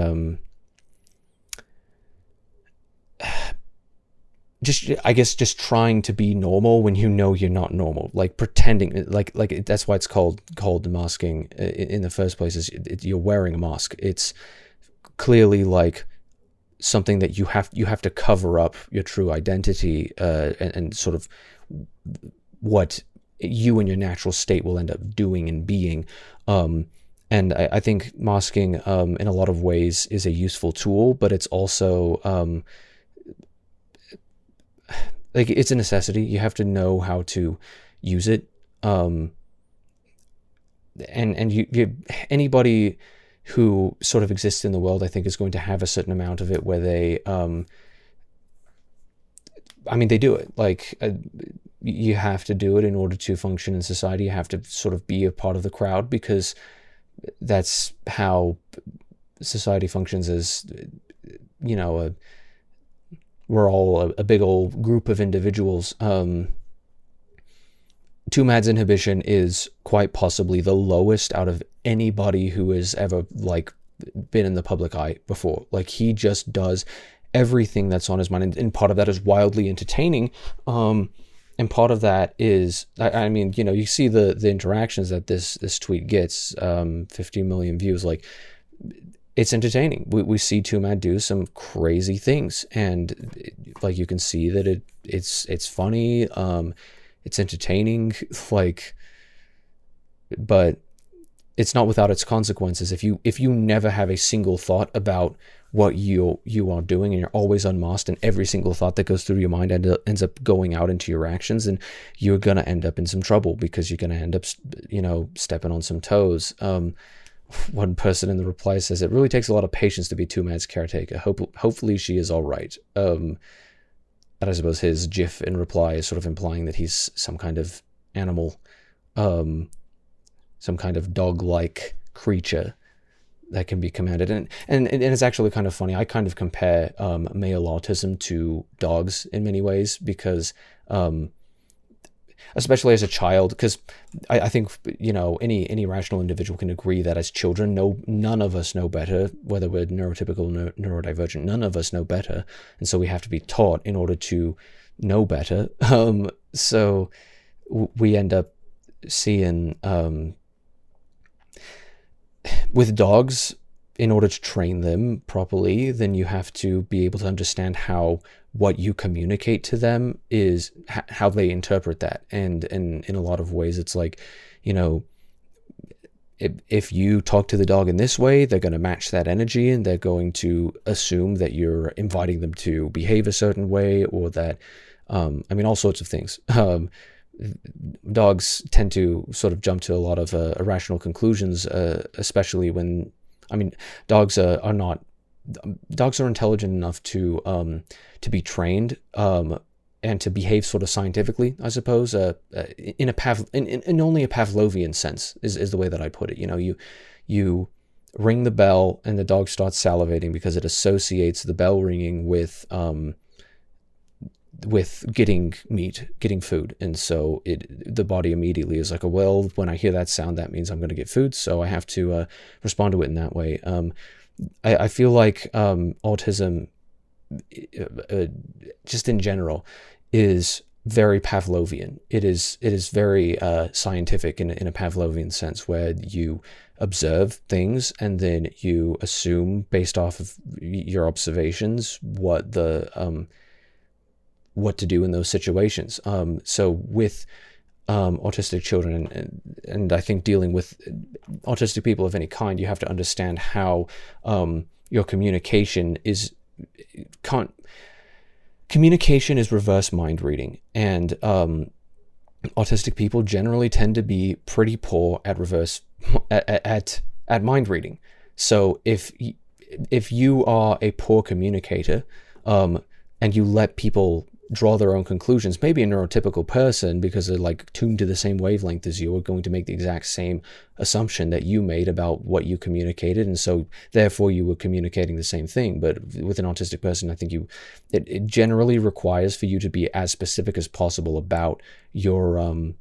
just trying to be normal when you know you're not normal, like pretending, like that's why it's called masking in the first place. Is you're wearing a mask. It's clearly like something that you have to cover up your true identity, and sort of what you in your natural state will end up doing and being. And I think masking in a lot of ways is a useful tool, but it's also like, it's a necessity. You have to know how to use it. And you anybody who sort of exists in the world, I think, is going to have a certain amount of it where they, I mean, they do it. Like, you have to do it in order to function in society. You have to sort of be a part of the crowd, because that's how society functions. As you know, we're all a big old group of individuals. 2MAD's inhibition is quite possibly the lowest out of anybody who has ever like been in the public eye before. Like, he just does everything that's on his mind, and part of that is wildly entertaining. And part of that is, I mean, you know, you see the interactions that this tweet gets, 50 million views. Like, it's entertaining. We see 2MAD do some crazy things, and like, you can see that it's funny, it's entertaining, like, but it's not without its consequences. If you never have a single thought about what you are doing, and you're always unmasked, and every single thought that goes through your mind ends up going out into your actions, and you're gonna end up in some trouble, because you're gonna end up, you know, stepping on some toes. One person in the reply says, it really takes a lot of patience to be 2MAD's caretaker. Hopefully she is all right. And I suppose his gif in reply is sort of implying that he's some kind of animal, some kind of dog-like creature that can be commanded. And it's actually kind of funny. I kind of compare male autism to dogs in many ways, because especially as a child, because I think, you know, any rational individual can agree that as children, none of us know better, whether we're neurotypical or neurodivergent. None of us know better, and so we have to be taught in order to know better. So we end up seeing, with dogs, in order to train them properly, then you have to be able to understand how what you communicate to them is how they interpret that. And in a lot of ways, it's like, you know, if you talk to the dog in this way, they're going to match that energy, and they're going to assume that you're inviting them to behave a certain way, or that, I mean, all sorts of things. Dogs tend to sort of jump to a lot of irrational conclusions, especially when, I mean, dogs are intelligent enough to be trained, and to behave sort of scientifically, I suppose, in only a Pavlovian sense is the way that I put it. You know, you ring the bell and the dog starts salivating because it associates the bell ringing with getting meat, getting food. And so the body immediately is like, oh, well, when I hear that sound, that means I'm going to get food. So I have to respond to it in that way. I feel like autism, just in general, is very Pavlovian. It is very scientific in a Pavlovian sense, where you observe things and then you assume based off of your observations what to do in those situations. So with autistic children, and I think dealing with autistic people of any kind, you have to understand how your communication is reverse mind reading, and autistic people generally tend to be pretty poor at mind reading. So if you are a poor communicator, and you let people draw their own conclusions, maybe a neurotypical person, because they're like tuned to the same wavelength as you, are going to make the exact same assumption that you made about what you communicated, and so therefore you were communicating the same thing. But with an autistic person, I think it generally requires for you to be as specific as possible about your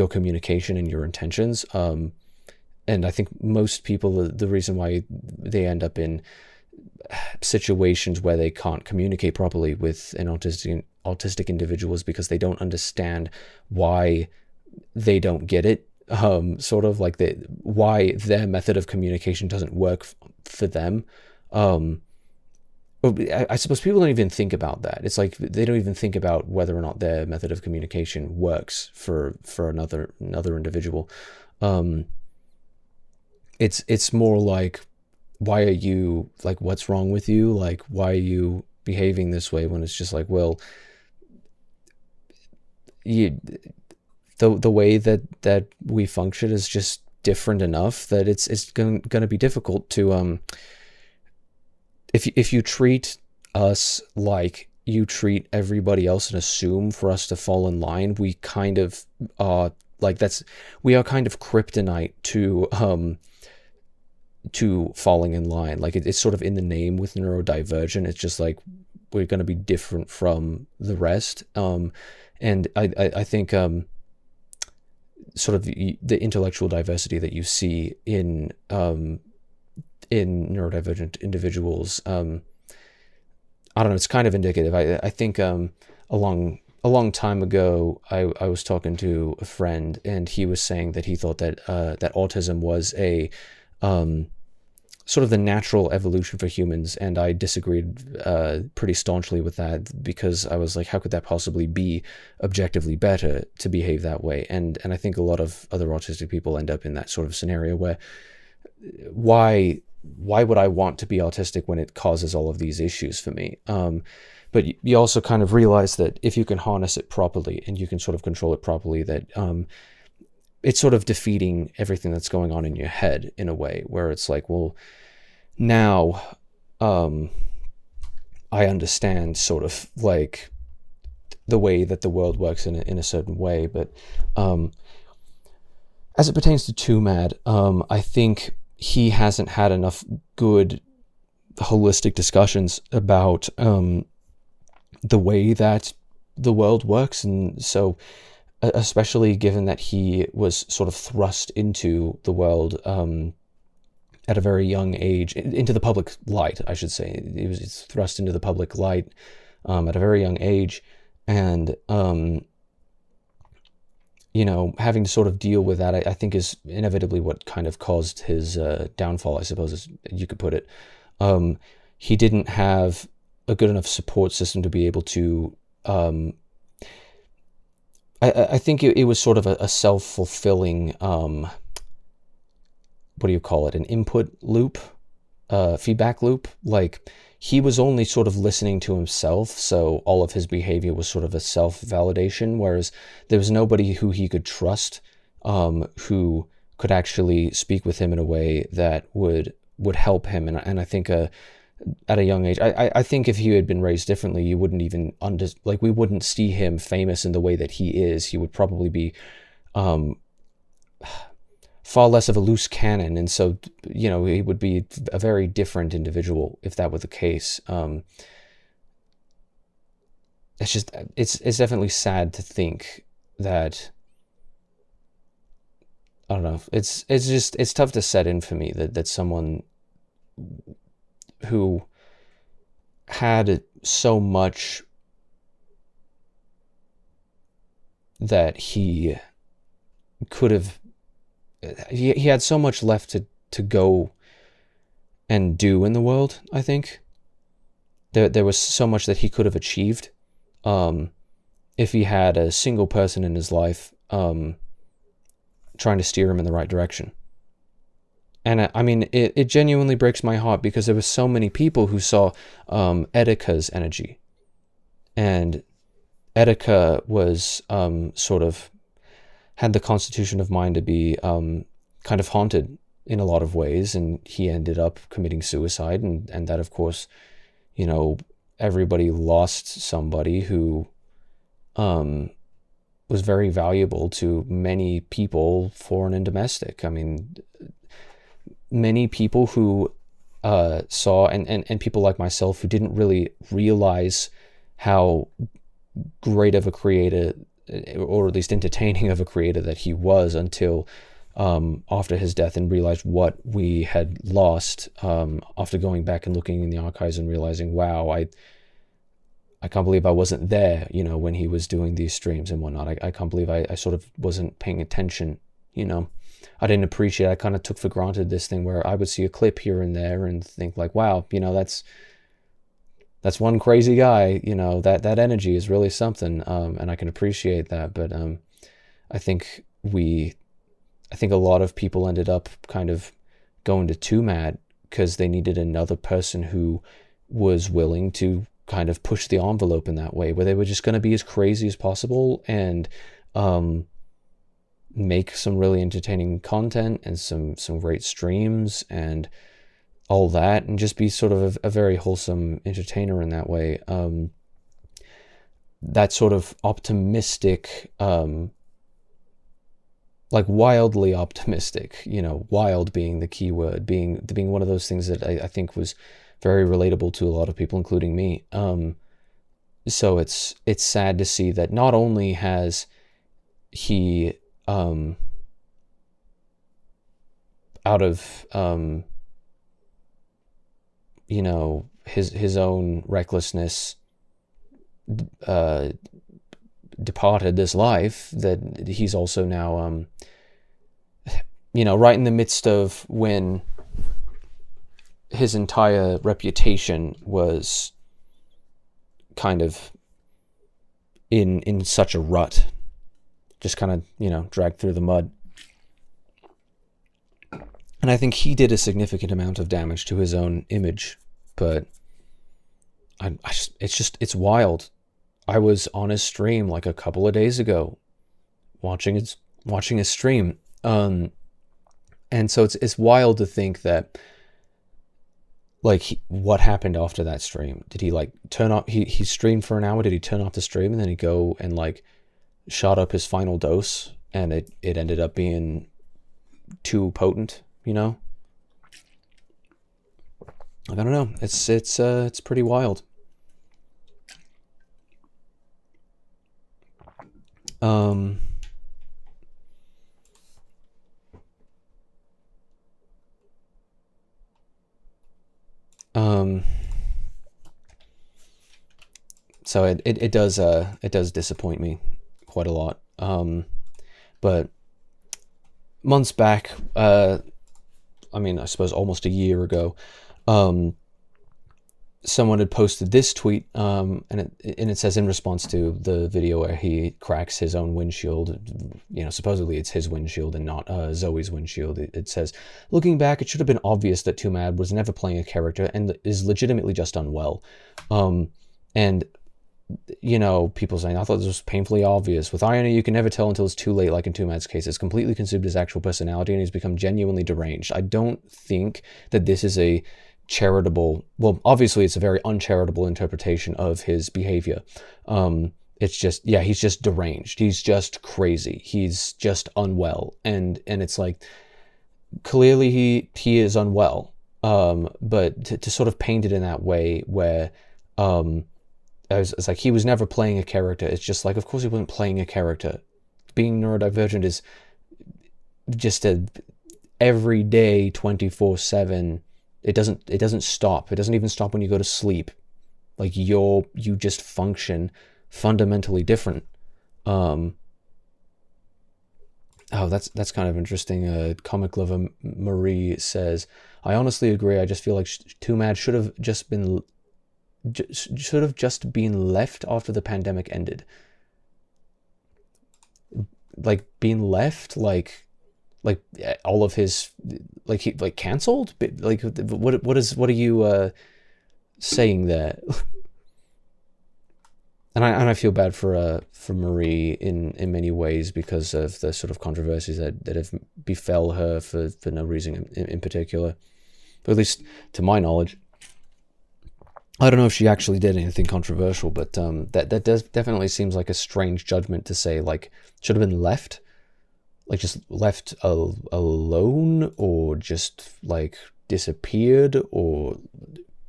communication and your intentions. And I think most people, the reason why they end up in situations where they can't communicate properly with an autistic individual is because they don't understand why they don't get it, sort of like why their method of communication doesn't work for them. I suppose people don't even think about that. It's like they don't even think about whether or not their method of communication works for another individual. It's more like, why are you, like, what's wrong with you? Like, why are you behaving this way? When it's just like, well, the way that we function is just different enough that it's going to be difficult to if you treat us like you treat everybody else and assume for us to fall in line, we kind of we are kind of kryptonite to falling in line. Like it's sort of in the name with neurodivergent. It's just like we're going to be different from the rest. And I think sort of the intellectual diversity that you see in neurodivergent individuals, I don't know, it's kind of indicative. I think a long time ago, I was talking to a friend, and he was saying that he thought that that autism was a sort of the natural evolution for humans, and I disagreed pretty staunchly with that, because I was like, how could that possibly be objectively better to behave that way? And I think a lot of other autistic people end up in that sort of scenario where why would I want to be autistic when it causes all of these issues for me? But you also kind of realize that if you can harness it properly and you can sort of control it properly, that it's sort of defeating everything that's going on in your head in a way where it's like, well, now I understand sort of like the way that the world works in a certain way. But as it pertains to Tumad, I think he hasn't had enough good holistic discussions about the way that the world works. And so especially given that he was sort of thrust into the world at a very young age, into the public light, I should say. He was thrust into the public light at a very young age, and you know, having to sort of deal with that, I think is inevitably what kind of caused his downfall, I suppose, as you could put it. He didn't have a good enough support system to be able to I think it was sort of a self-fulfilling, what do you call it, an input loop, feedback loop. Like, he was only sort of listening to himself, so all of his behavior was sort of a self-validation, whereas there was nobody who he could trust, who could actually speak with him in a way that would help him. And I think at a young age, I think if he had been raised differently, you wouldn't even we wouldn't see him famous in the way that he is. He would probably be far less of a loose cannon, and so, you know, he would be a very different individual if that were the case. It's definitely sad to think that, I don't know, it's tough to set in for me that someone who had so much that he could have, he had so much left to go and do in the world. I think there was so much that he could have achieved if he had a single person in his life trying to steer him in the right direction. And I mean, it genuinely breaks my heart, because there were so many people who saw Edeka's energy. And Edeka was sort of had the constitution of mind to be kind of haunted in a lot of ways, and he ended up committing suicide. And that, of course, you know, everybody lost somebody who was very valuable to many people, foreign and domestic. I mean, many people who saw, and people like myself who didn't really realize how great of a creator, or at least entertaining of a creator, that he was until after his death, and realized what we had lost after going back and looking in the archives and realizing, wow, I can't believe I wasn't there, you know, when he was doing these streams and whatnot. I can't believe I sort of wasn't paying attention, you know. I didn't appreciate, I kind of took for granted this thing where I would see a clip here and there and think like, wow, you know, that's one crazy guy, you know, that energy is really something, and I can appreciate that. But I think a lot of people ended up kind of going to Tumad because they needed another person who was willing to kind of push the envelope in that way, where they were just going to be as crazy as possible and make some really entertaining content and some great streams and all that, and just be sort of a very wholesome entertainer in that way. That sort of optimistic, like wildly optimistic, wild being the key word, being one of those things that I think was very relatable to a lot of people, including me. So it's sad to see that not only has he, out of, his own recklessness, departed this life, that he's also now, right in the midst of when his entire reputation was kind of in such a rut, just kind of, dragged through the mud. And I think he did a significant amount of damage to his own image, but it's wild. I was on his stream like a couple of days ago, watching his stream, and so it's wild to think that, like, what happened after that stream? Did he like turn off? He streamed for an hour. Did he turn off the stream and then he go and like shot up his final dose, and it ended up being too potent? I don't know. It's pretty wild. So it does disappoint me quite a lot. But months back, I suppose almost a year ago, someone had posted this tweet, and it says, in response to the video where he cracks his own windshield, supposedly it's his windshield and not Zoe's windshield. It says, looking back, it should have been obvious that Too Mad was never playing a character and is legitimately just unwell. And people saying, I thought this was painfully obvious. With irony, you can never tell until it's too late, like in Too Mad's case. It's completely consumed his actual personality and he's become genuinely deranged. I don't think that this is a charitable, well, obviously it's a very uncharitable interpretation of his behavior. It's just, he's just deranged. He's just crazy. He's just unwell. And it's like, clearly he is unwell. But to sort of paint it in that way where, it's like he was never playing a character. It's just like, of course he wasn't playing a character. Being neurodivergent is just a everyday 24/7. It doesn't stop. It doesn't even stop when you go to sleep. Like you just function fundamentally different. Oh, that's kind of interesting. Comic lover Marie says, I honestly agree. I just feel like Too Mad should have just been left after the pandemic ended. Like being left, like all of his, like he like canceled. Like what are you saying there? And I feel bad for Marie in many ways because of the sort of controversies that have befell her for no reason in particular, or at least to my knowledge. I don't know if she actually did anything controversial, but that definitely seems like a strange judgment to say, like, should have been left, like just left alone, or just like disappeared, or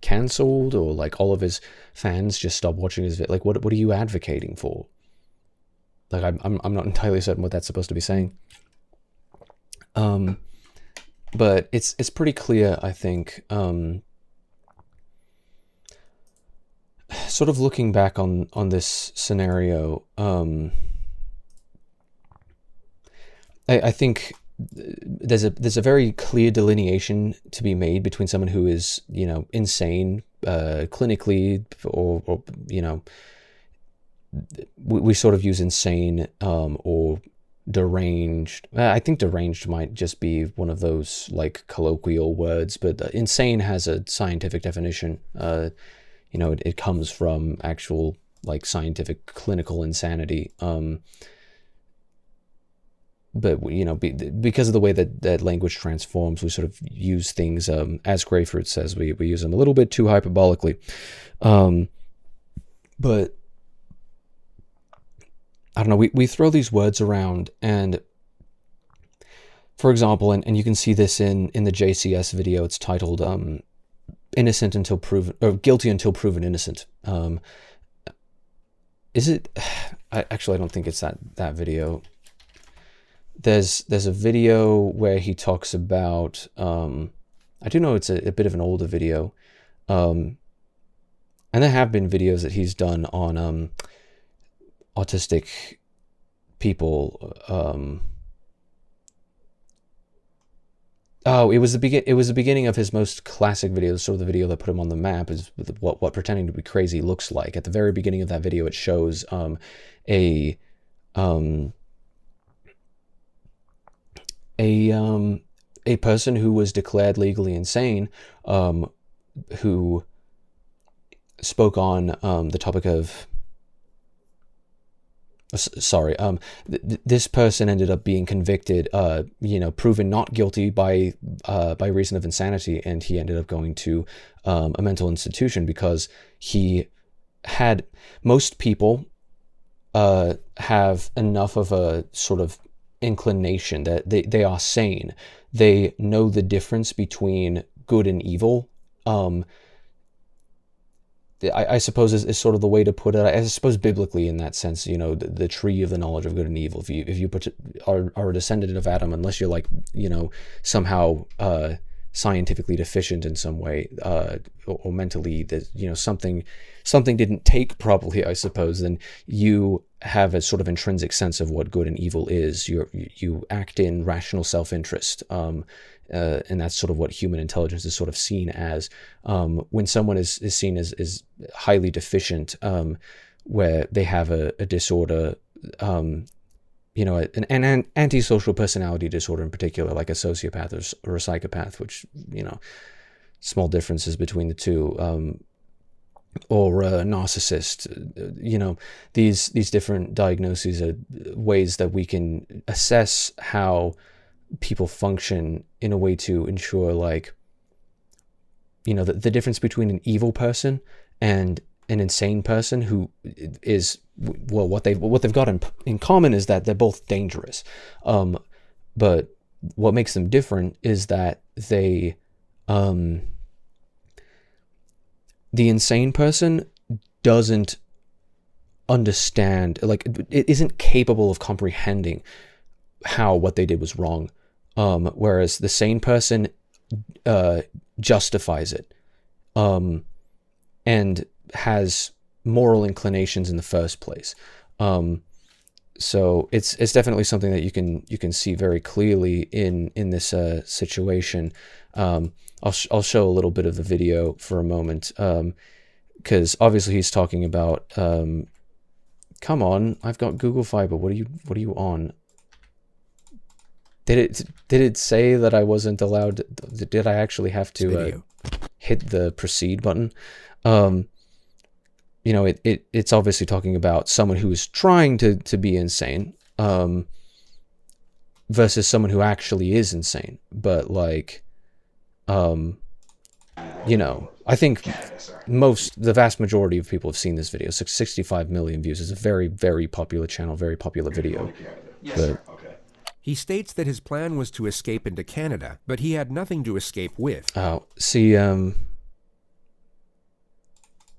cancelled, or like all of his fans just stopped watching his like what are you advocating for? Like I'm not entirely certain what that's supposed to be saying. But it's pretty clear, I think. Sort of looking back on this scenario, I think there's a very clear delineation to be made between someone who is, insane, clinically, or we sort of use insane, or deranged. I think deranged might just be one of those like colloquial words, but insane has a scientific definition. It comes from actual like scientific clinical insanity. you know, because of the way that language transforms, we sort of use things, as Grapefruit says, we use them a little bit too hyperbolically. But I don't know, we throw these words around, and for example, and you can see this in the JCS video, it's titled innocent until proven, or guilty until proven innocent. Is it? I don't think it's that video. There's a video where he talks about, I do know it's a bit of an older video, and there have been videos that he's done on autistic people. Oh, it was the beginning of his most classic video, sort of the video that put him on the map, is what pretending to be crazy looks like. At the very beginning of that video, it shows a person who was declared legally insane, who spoke on the topic of, sorry, this person ended up being convicted, proven not guilty by reason of insanity, and he ended up going to a mental institution because he had, most people have enough of a sort of inclination that they are sane. They know the difference between good and evil. I suppose is sort of the way to put it. I suppose biblically, in that sense, you know, the tree of the knowledge of good and evil. If you are a descendant of Adam, unless you're like, you know, somehow scientifically deficient in some way, or mentally, that, you know, something didn't take properly, I suppose, then you have a sort of intrinsic sense of what good and evil is. You act in rational self-interest. And that's sort of what human intelligence is sort of seen as. When someone is seen as highly deficient, where they have a disorder, you know, an antisocial personality disorder in particular, like a sociopath or a psychopath, which, you know, small differences between the two, or a narcissist. You know, these different diagnoses are ways that we can assess how people function in a way to ensure, like, you know, the difference between an evil person and an insane person who is, well, what they've got in common is that they're both dangerous. But what makes them different is that the insane person doesn't understand, like, it isn't capable of comprehending how what they did was wrong. Whereas the sane person justifies it, and has moral inclinations in the first place. So it's definitely something that you can see very clearly in this situation. I'll show a little bit of the video for a moment, because obviously he's talking about. Come on, I've got Google Fiber. What are you on? Did it say that I wasn't allowed? Did I actually have to hit the proceed button? You know, it's obviously talking about someone who is trying to be insane, versus someone who actually is insane. But, like, you know, I think the vast majority of people have seen this video. 65 million views. It's a very, very popular channel, very popular video. Yes, but, sir. Okay. He states that his plan was to escape into Canada, but he had nothing to escape with. Oh, see,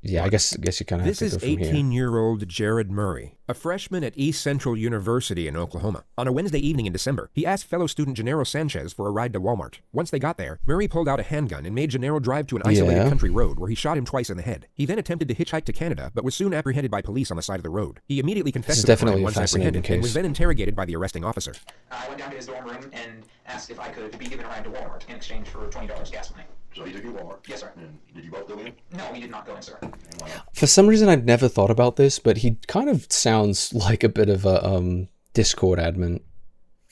yeah, I guess you kind of have to go from here. This is 18-year-old Jared Murray, a freshman at East Central University in Oklahoma. On a Wednesday evening in December, he asked fellow student Gennaro Sanchez for a ride to Walmart. Once they got there, Murray pulled out a handgun and made Gennaro drive to an isolated country road where he shot him twice in the head. He then attempted to hitchhike to Canada, but was soon apprehended by police on the side of the road. He immediately confessed to the crime once apprehended and was then interrogated by the arresting officer. I went down to his dorm room and asked if I could be given a ride to Walmart in exchange for $20 gas money. So he took you to Walmart? Yes, sir. And did you both go in? No, we did not go in, sir. For some reason, I'd never thought about this, but he kind of sounds like a bit of a Discord admin,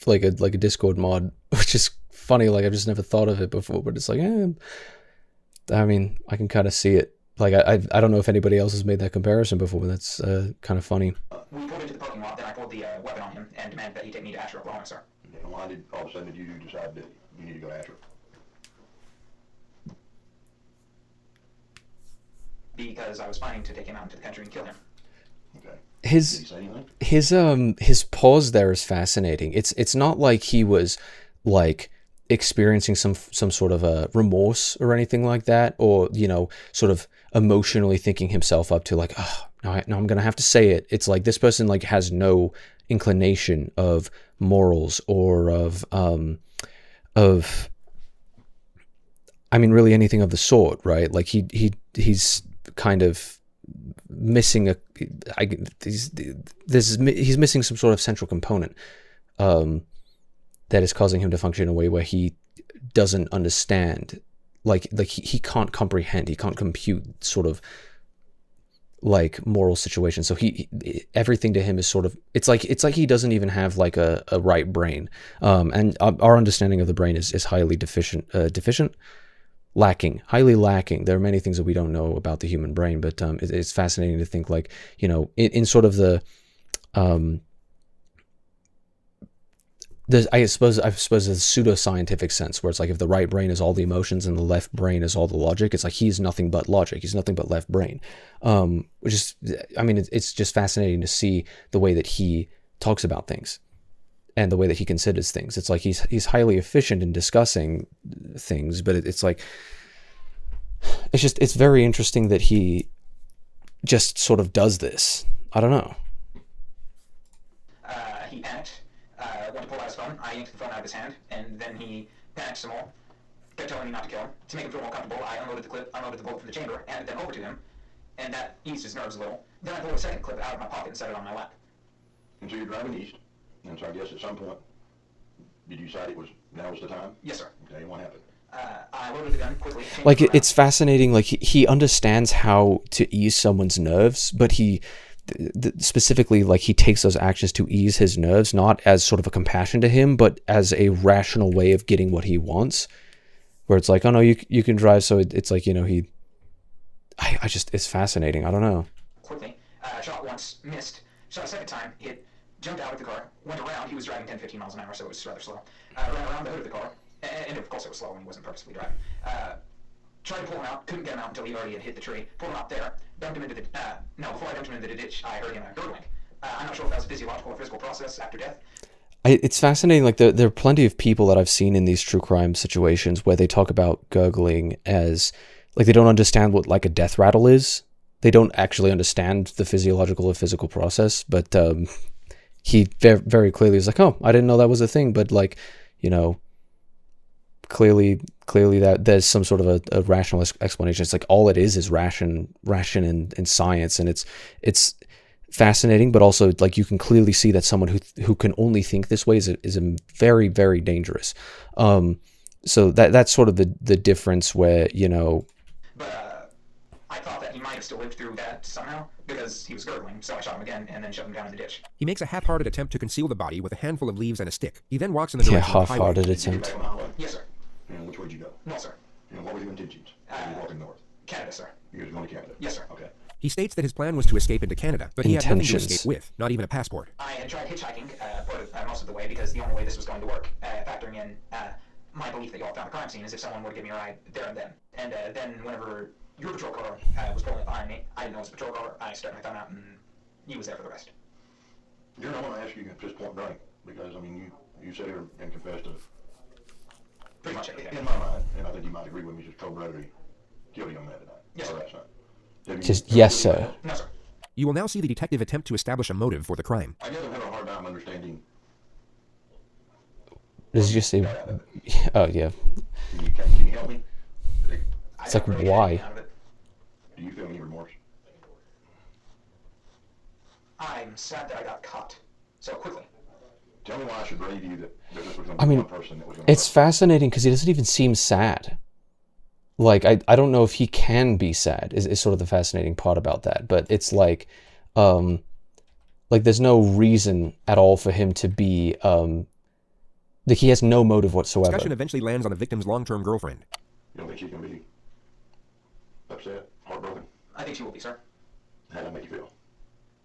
like a Discord mod, which is funny. Like, I've just never thought of it before, but it's like, I mean, I can kind of see it. Like, I don't know if anybody else has made that comparison before, but that's kind of funny. We pulled into the parking lot, then I pulled the weapon on him and demanded that he take me to Asheville, Oklahoma, sir. And why did all of a sudden did you decide that you need to go after her? Because I was planning to take him out into the country and kill him. Okay. Did he say anything? His pause there is fascinating. It's not like he was like experiencing some sort of a remorse or anything like that, or sort of emotionally thinking himself up to like, oh, now I'm gonna have to say it. It's like this person like has no inclination of morals or of I mean really anything of the sort, right? Like he's kind of missing he's missing some sort of central component that is causing him to function in a way where he doesn't understand, like he can't comprehend, he can't compute sort of like moral situations. So he everything to him is sort of it's like he doesn't even have like a right brain, and our understanding of the brain is highly highly lacking. There are many things that we don't know about the human brain, but it's fascinating to think like, in sort of the I suppose a pseudoscientific sense where it's like if the right brain is all the emotions and the left brain is all the logic, it's like he's nothing but logic. He's nothing but left brain. Which is, I mean, it's just fascinating to see the way that he talks about things and the way that he considers things. It's like he's highly efficient in discussing things, but it's like it's very interesting that he just sort of does this. I don't know. He panicked, went to pull out his phone. I yanked the phone out of his hand, and then he panicked some more. Kept telling me not to kill him. To make him feel more comfortable, I unloaded the bullet from the chamber, handed them over to him, and that eased his nerves a little. Then I pulled a second clip out of my pocket and set it on my lap. And so you're driving east, and so I guess at some point, did you decide now was the time? Yes, sir. Okay, what happened? I loaded the gun quickly. Like it's fascinating. Like he understands how to ease someone's nerves, but specifically like he takes those actions to ease his nerves, not as sort of a compassion to him, but as a rational way of getting what he wants. Where it's like, oh no, you can drive. So it's like it's fascinating. I don't know. Quickly, shot once, missed. Shot a second time, hit, jumped out of the car, went around. He was driving 10, 15 miles an hour, so it was rather slow. Ran around the hood of the car, and of course it was slow when he wasn't purposefully driving. Tried to pull him out, couldn't get him out until he already had hit the tree. Pulled him out there, dumped him into the, before I dumped him into the ditch, I heard him gurgling. I'm not sure if that was a physiological or physical process after death. It's fascinating. Like there are plenty of people that I've seen in these true crime situations where they talk about gurgling as like they don't understand what like a death rattle is. They don't actually understand the physiological or physical process, but he very, very clearly is like, oh, I didn't know that was a thing, but like, clearly that there's some sort of a rational explanation. It's like all it is ration in science, and it's fascinating, but also like you can clearly see that someone who can only think this way is very, very dangerous. So that's sort of the difference where But I thought that he might have still lived through that somehow because he was gurgling, so I shot him again and then shoved him down in the ditch. He makes a half-hearted attempt to conceal the body with a handful of leaves and a stick. He then walks in the direction of the highway. half-hearted attempt. Yes, sir. And which way did you go? No, sir. And what were your intentions? You were walking north. Canada, sir. You were going to Canada? Yes, sir. Okay. He states that his plan was to escape into Canada, but he had nothing to Intentions. escape with, not even a passport. I had tried hitchhiking most of the way because the only way this was going to work, factoring in my belief that y'all found the crime scene, is if someone would give me a ride there and then. And then whenever your patrol car was pulling up behind me, I didn't know it was a patrol car. I stuck my thumb out and he was there for the rest. I want to ask you at this point blank, because, I mean, you said here and confessed to, Pretty much everything. in my mind, and I think you might agree with me, just cold-bloodedly guilty on that tonight. Yes, sir. All right, son. Have you- Just yes, sir. No, sir. You will now see the detective attempt to establish a motive for the crime. I guess I'm having a hard time understanding. Does it just say? Oh yeah. Can you help me? It's like why? Do you feel any remorse? I'm sad that I got caught so quickly. Tell me why I should believe you that this was going to I be mean, one person that was going to. It's fascinating because he doesn't even seem sad. Like I don't know if he can be sad is sort of the fascinating part about that, but it's like there's no reason at all for him to be like he has no motive whatsoever. Discussion eventually lands on the victim's long-term girlfriend. You don't think she's going to be upset, heartbroken? I think she will be, sir. How'd that make you feel?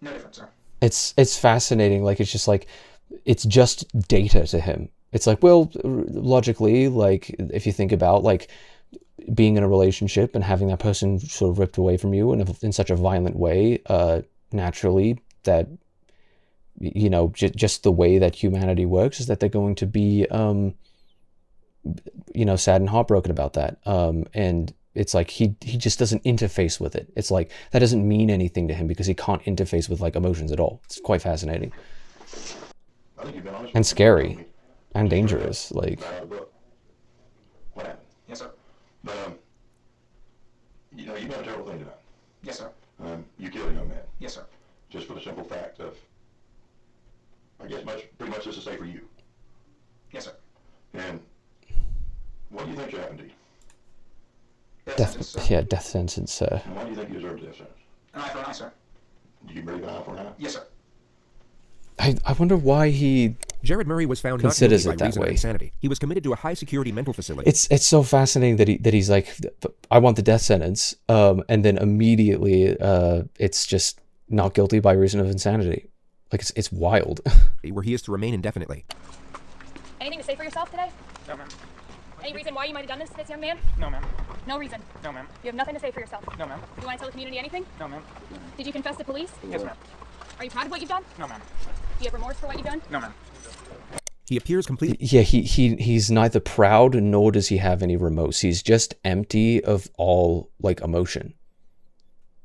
No different, sir. It's fascinating. Like it's just data to him. It's like, well, logically, like, if you think about, like, being in a relationship and having that person sort of ripped away from you in such a violent way, naturally, that, you know, just the way that humanity works is that they're going to be, you know, sad and heartbroken about that. And it's like he just doesn't interface with it. It's like that doesn't mean anything to him because he can't interface with like emotions at all. It's quite fascinating I think you've been honest and with me. scary and dangerous. Like, What happened? Yes, sir. But, you know, you've done a terrible thing tonight. Yes, sir. You killed a young man. Yes, sir. Just for the simple fact of, I guess pretty much this is safe for you. Yes, sir. And what do you think should happen to you? Death sentence, sir. death sentence. And why do you think you deserve a death sentence? An eye for an eye, sir. Do you believe an eye for an eye? Yes, sir. I wonder why he Jared Murray was found not considers guilty it by that reason of way. insanity. He was committed to a high-security mental facility. It's so fascinating that he's like, I want the death sentence, and then immediately it's just not guilty by reason of insanity. Like, it's wild. where he is to remain indefinitely. Anything to say for yourself today? No, ma'am. Any reason why you might have done this to this young man? No, ma'am. No reason. No, ma'am. You have nothing to say for yourself. No, ma'am. You want to tell the community anything? No, ma'am. Did you confess to police? Yes, ma'am. Are you proud of what you've done? No, ma'am. Do you have remorse for what you've done? No, ma'am. He appears completely Yeah, he's neither proud nor does he have any remorse. He's just empty of all like emotion.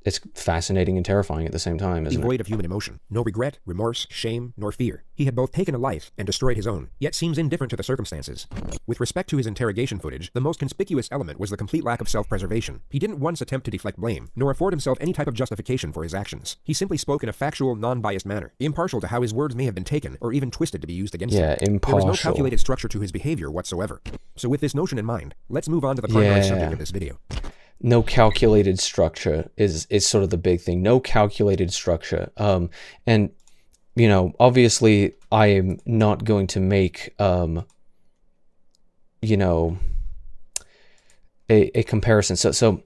It's fascinating and terrifying at the same time, isn't it? devoid of human emotion. No regret, remorse, shame, nor fear. He had both taken a life and destroyed his own, yet seems indifferent to the circumstances. With respect to his interrogation footage, the most conspicuous element was the complete lack of self-preservation. He didn't once attempt to deflect blame, nor afford himself any type of justification for his actions. He simply spoke in a factual, non-biased manner, impartial to how his words may have been taken, or even twisted to be used against him. Yeah, There was no impartial. calculated structure to his behavior whatsoever. So with this notion in mind, let's move on to the primary Yeah. subject of this video. No calculated structure is sort of the big thing. No calculated structure. And you know, obviously, I am not going to make you know, a comparison. So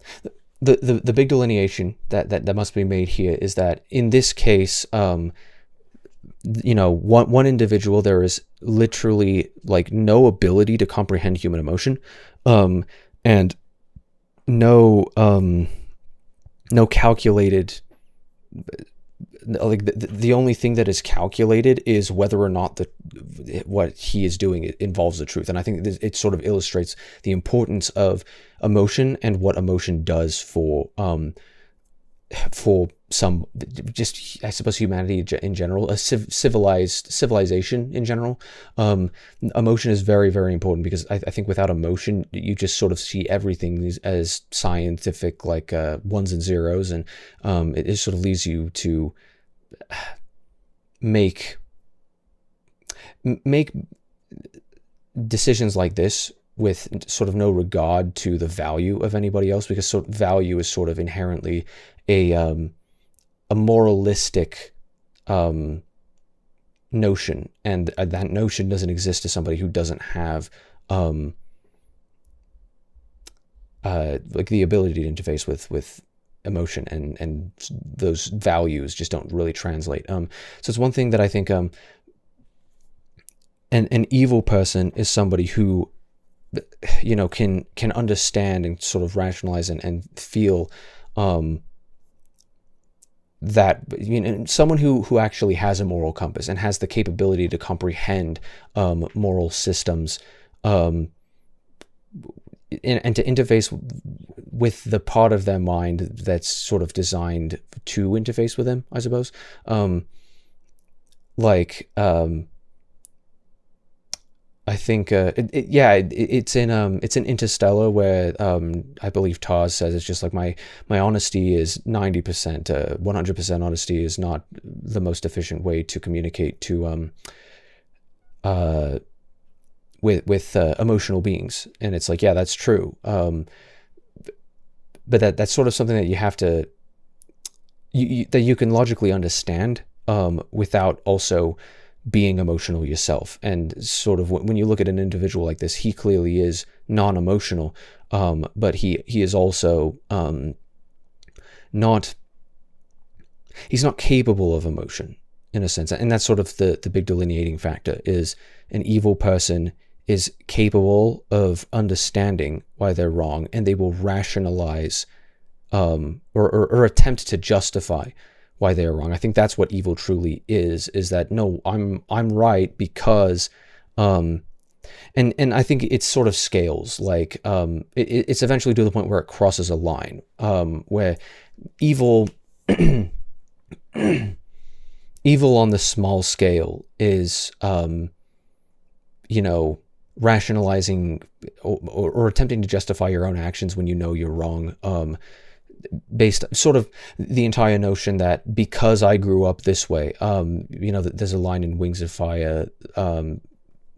the big delineation that must be made here is that in this case, you know, one individual, there is literally like no ability to comprehend human emotion, and no calculated, like the only thing that is calculated is whether or not what he is doing involves the truth. And I think it sort of illustrates the importance of emotion and what emotion does for some, just I suppose humanity in general, a civilization in general. Emotion is very, very important because I think without emotion, you just sort of see everything as scientific, like ones and zeros, and it sort of leads you to make decisions like this with sort of no regard to the value of anybody else, because value is sort of inherently a moralistic notion, and that notion doesn't exist to somebody who doesn't have like the ability to interface with emotion, and those values just don't really translate. So it's one thing that I think an evil person is somebody who, you know, can understand and sort of rationalize and feel that, you know, someone who actually has a moral compass and has the capability to comprehend moral systems, and to interface with the part of their mind that's sort of designed to interface with them, I suppose. I think it's in Interstellar, where I believe TARS says it's just like my honesty is 90%. 100% honesty is not the most efficient way to communicate to with emotional beings. And it's like, yeah, that's true. But that's sort of something that you have to that you can logically understand without also being emotional yourself. And sort of when you look at an individual like this, he clearly is non-emotional, but he is also he's not capable of emotion in a sense. And that's sort of the big delineating factor, is an evil person is capable of understanding why they're wrong, and they will rationalize or attempt to justify why they're wrong. I think that's what evil truly is that, no, I'm right because and I think it's sort of scales, like it's eventually to the point where it crosses a line, where evil evil on the small scale is rationalizing or attempting to justify your own actions when you know you're wrong, based sort of the entire notion that because I grew up this way, there's a line in Wings of Fire,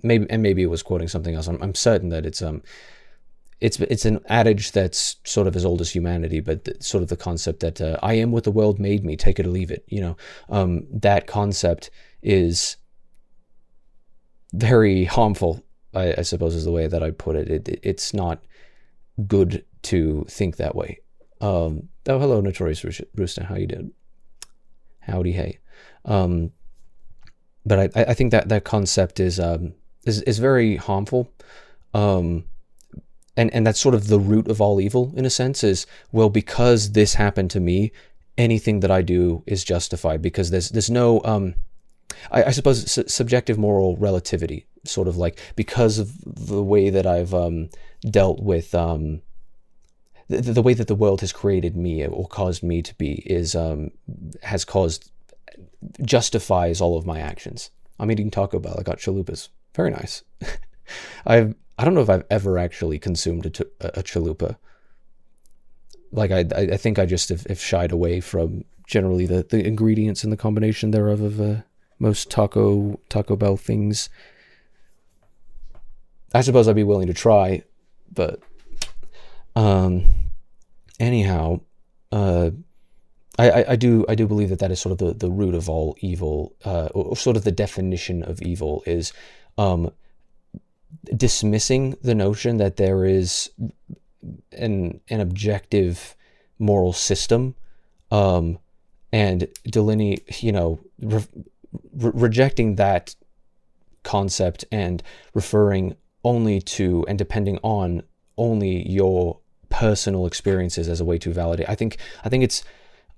maybe it was quoting something else. I'm certain that it's an adage that's sort of as old as humanity, but sort of the concept that I am what the world made me, take it or leave it. That concept is very harmful, I suppose is the way that I put it. It's not good to think that way. Oh, hello, Notorious Rooster. How you doing? Howdy, hey. But I think that concept is very harmful. And that's sort of the root of all evil, in a sense, is, well, because this happened to me, anything that I do is justified, because there's no, I suppose, subjective moral relativity, sort of like, because of the way that I've dealt with the way that the world has created me or caused me to be justifies all of my actions. I'm eating Taco Bell. I got chalupas. Very nice. I don't know if I've ever actually consumed a chalupa. Like, I think I just have shied away from generally the ingredients and the combination thereof of most Taco Bell things. I suppose I'd be willing to try, but anyhow, I do believe that is sort of the root of all evil, or sort of the definition of evil, is dismissing the notion that there is an objective moral system, and rejecting that concept and referring only to and depending on only your personal experiences as a way to validate. I think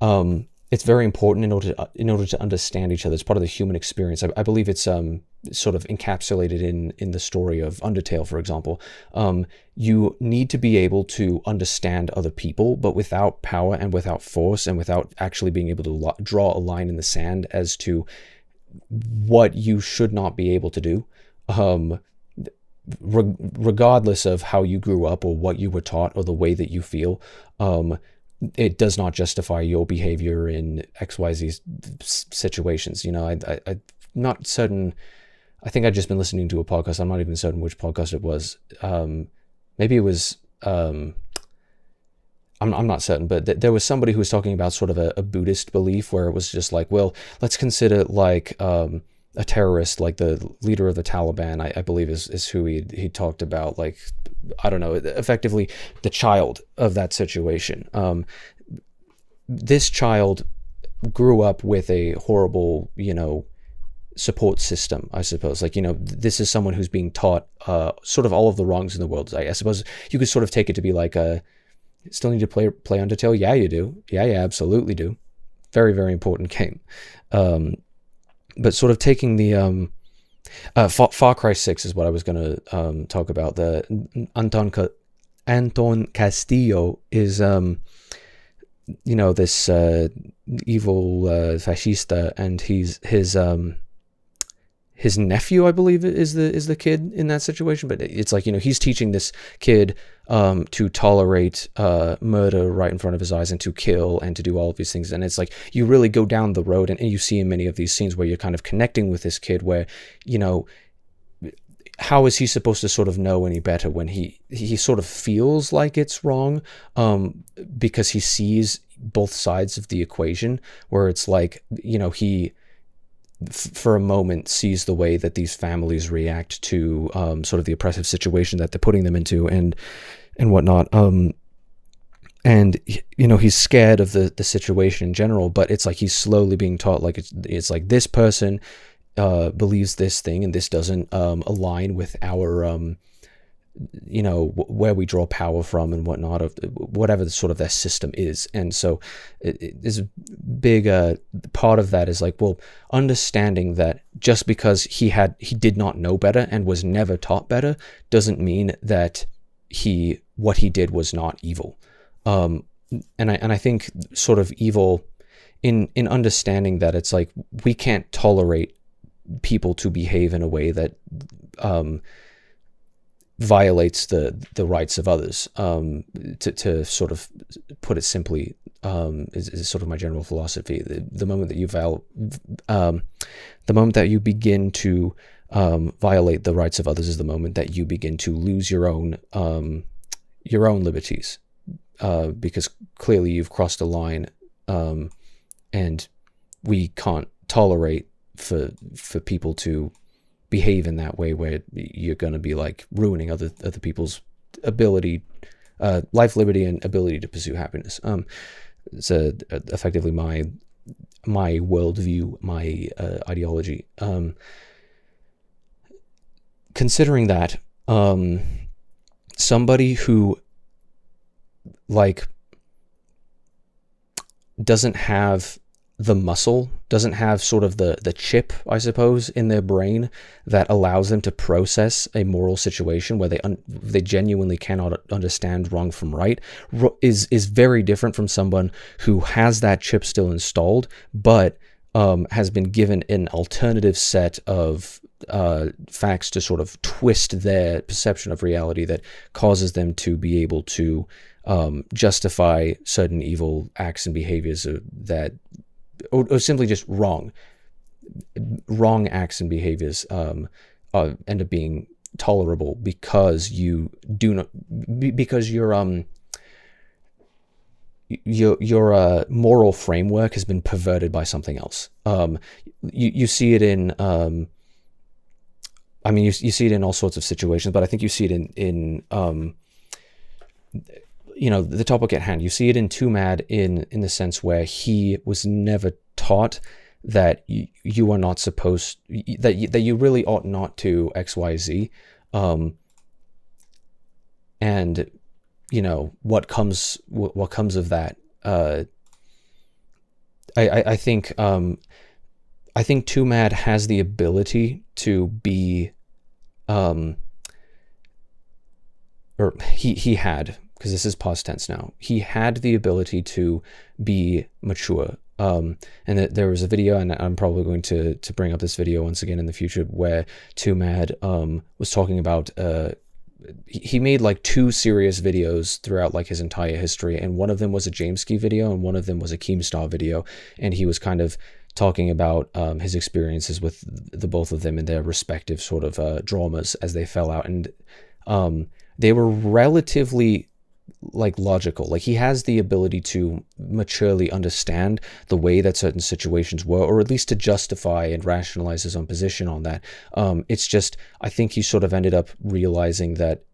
it's very important in order to understand each other. It's part of the human experience. I believe it's sort of encapsulated in the story of Undertale, for example. You need to be able to understand other people, but without power and without force and without actually being able to draw a line in the sand as to what you should not be able to do. Regardless of how you grew up or what you were taught or the way that you feel, it does not justify your behavior in XYZ situations. I'm not certain. I think I'd just been listening to a podcast. I'm not even certain which podcast it was. Maybe it was, I'm not certain, but there was somebody who was talking about sort of a Buddhist belief where it was just like, well, let's consider like, a terrorist, like the leader of the Taliban, I believe is who he talked about, like, I don't know, effectively the child of that situation. This child grew up with a horrible, support system, I suppose. Like, this is someone who's being taught sort of all of the wrongs in the world. I suppose you could sort of take it to be like, still need to play Undertale? Yeah, you do. Yeah, absolutely do. Very, very important game. But sort of taking the Far Cry 6 is what I was going to talk about. The Anton Castillo is this evil fascista, and his nephew, I believe, is the kid in that situation. But it's like, he's teaching this kid to tolerate murder right in front of his eyes and to kill and to do all of these things. And it's like, you really go down the road, and you see in many of these scenes where you're kind of connecting with this kid, where, how is he supposed to sort of know any better when he sort of feels like it's wrong, because he sees both sides of the equation, where it's like, he for a moment sees the way that these families react to sort of the oppressive situation that they're putting them into and whatnot. And and he's scared of the situation in general, but it's like he's slowly being taught, like it's like this person believes this thing, and this doesn't align with our where we draw power from and whatnot, of whatever the sort of their system is. And so there's a big part of that is like, well, understanding that just because he did not know better and was never taught better doesn't mean that what he did was not evil. And I think sort of evil in understanding that it's like we can't tolerate people to behave in a way that violates the rights of others. To sort of put it simply, is sort of my general philosophy. The moment that you begin to violate the rights of others is the moment that you begin to lose your own liberties, because clearly you've crossed a line, and we can't tolerate for people to behave in that way where you're going to be like ruining other people's ability, life, liberty, and ability to pursue happiness. It's effectively my worldview, my ideology. Considering that, somebody who like doesn't have the muscle, doesn't have sort of the chip, I suppose, in their brain that allows them to process a moral situation where they genuinely cannot understand wrong from right, is very different from someone who has that chip still installed, but has been given an alternative set of facts to sort of twist their perception of reality that causes them to be able to justify certain evil acts and behaviors that or simply just wrong acts and behaviors end up being tolerable because your moral framework has been perverted by something else. You see it in you see it in all sorts of situations, but I think you see it in the topic at hand. You see it in Too Mad in the sense where he was never taught that you are not supposed, that you really ought not to XYZ, and what comes of that. I think Too Mad has the ability to be, or he had, because this is past tense now, he had the ability to be mature. And there was a video, and I'm probably going to bring up this video once again in the future, where Too Mad was talking about, he made like 2 serious videos throughout like his entire history, and one of them was a Jameski video and one of them was a Keemstar video, and he was kind of talking about his experiences with the both of them and their respective sort of dramas as they fell out, and they were relatively like logical. Like he has the ability to maturely understand the way that certain situations were, or at least to justify and rationalize his own position on that. It's just, I think he sort of ended up realizing that,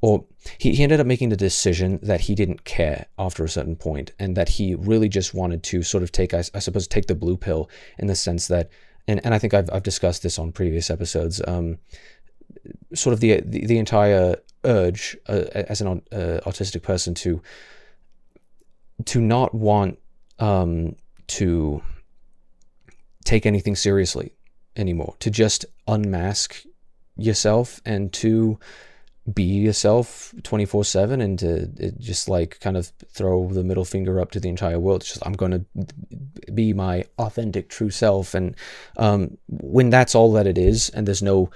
or he ended up making the decision that he didn't care after a certain point, and that he really just wanted to sort of take, I suppose, take the blue pill, in the sense that, and I think I've discussed this on previous episodes, sort of the entire urge as an autistic person to not want to take anything seriously anymore, to just unmask yourself and to be yourself 24/7, and to just like kind of throw the middle finger up to the entire world. It's just, I'm going to be my authentic true self. And when that's all that it is, and there's no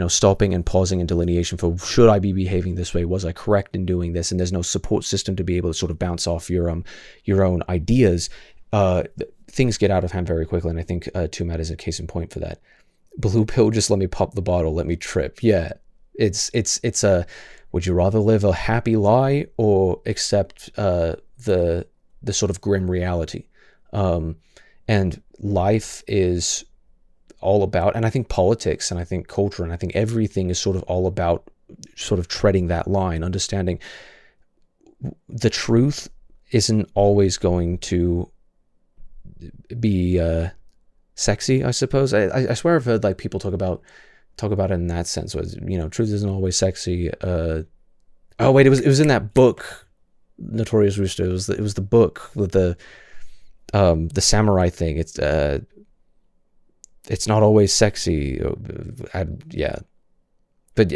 stopping and pausing and delineation for, should I be behaving this way? Was I correct in doing this? And there's no support system to be able to sort of bounce off your own ideas. Things get out of hand very quickly, and I think Too Mad is a case in point for that. Blue pill, just let me pop the bottle, let me trip. Yeah, it's a, would you rather live a happy lie or accept the sort of grim reality? And life is all about, and I think politics, and I think culture, and I think everything is sort of all about sort of treading that line, understanding the truth isn't always going to be sexy, I suppose. I swear I've heard like people talk about it in that sense, where, you know, truth isn't always sexy. Oh wait, it was in that book, Notorious Rooster. It was the book with the samurai thing. It's not always sexy. Yeah, but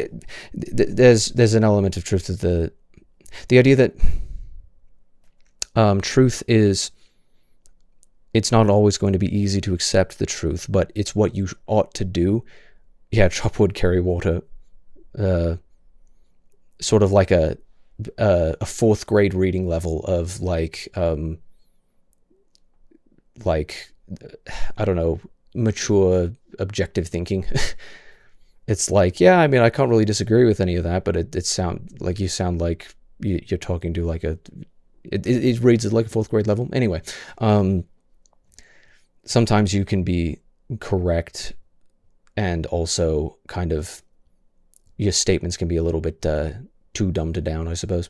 there's an element of truth to the idea that truth is, it's not always going to be easy to accept the truth, but it's what you ought to do. Yeah, chop wood, carry water. Sort of like a fourth grade reading level of like I don't know, mature objective thinking. It's like, yeah, I mean, I can't really disagree with any of that, but it sound like you're talking to like it reads at like a fourth grade level. Anyway, sometimes you can be correct, and also kind of your statements can be a little bit too dumbed down, I suppose.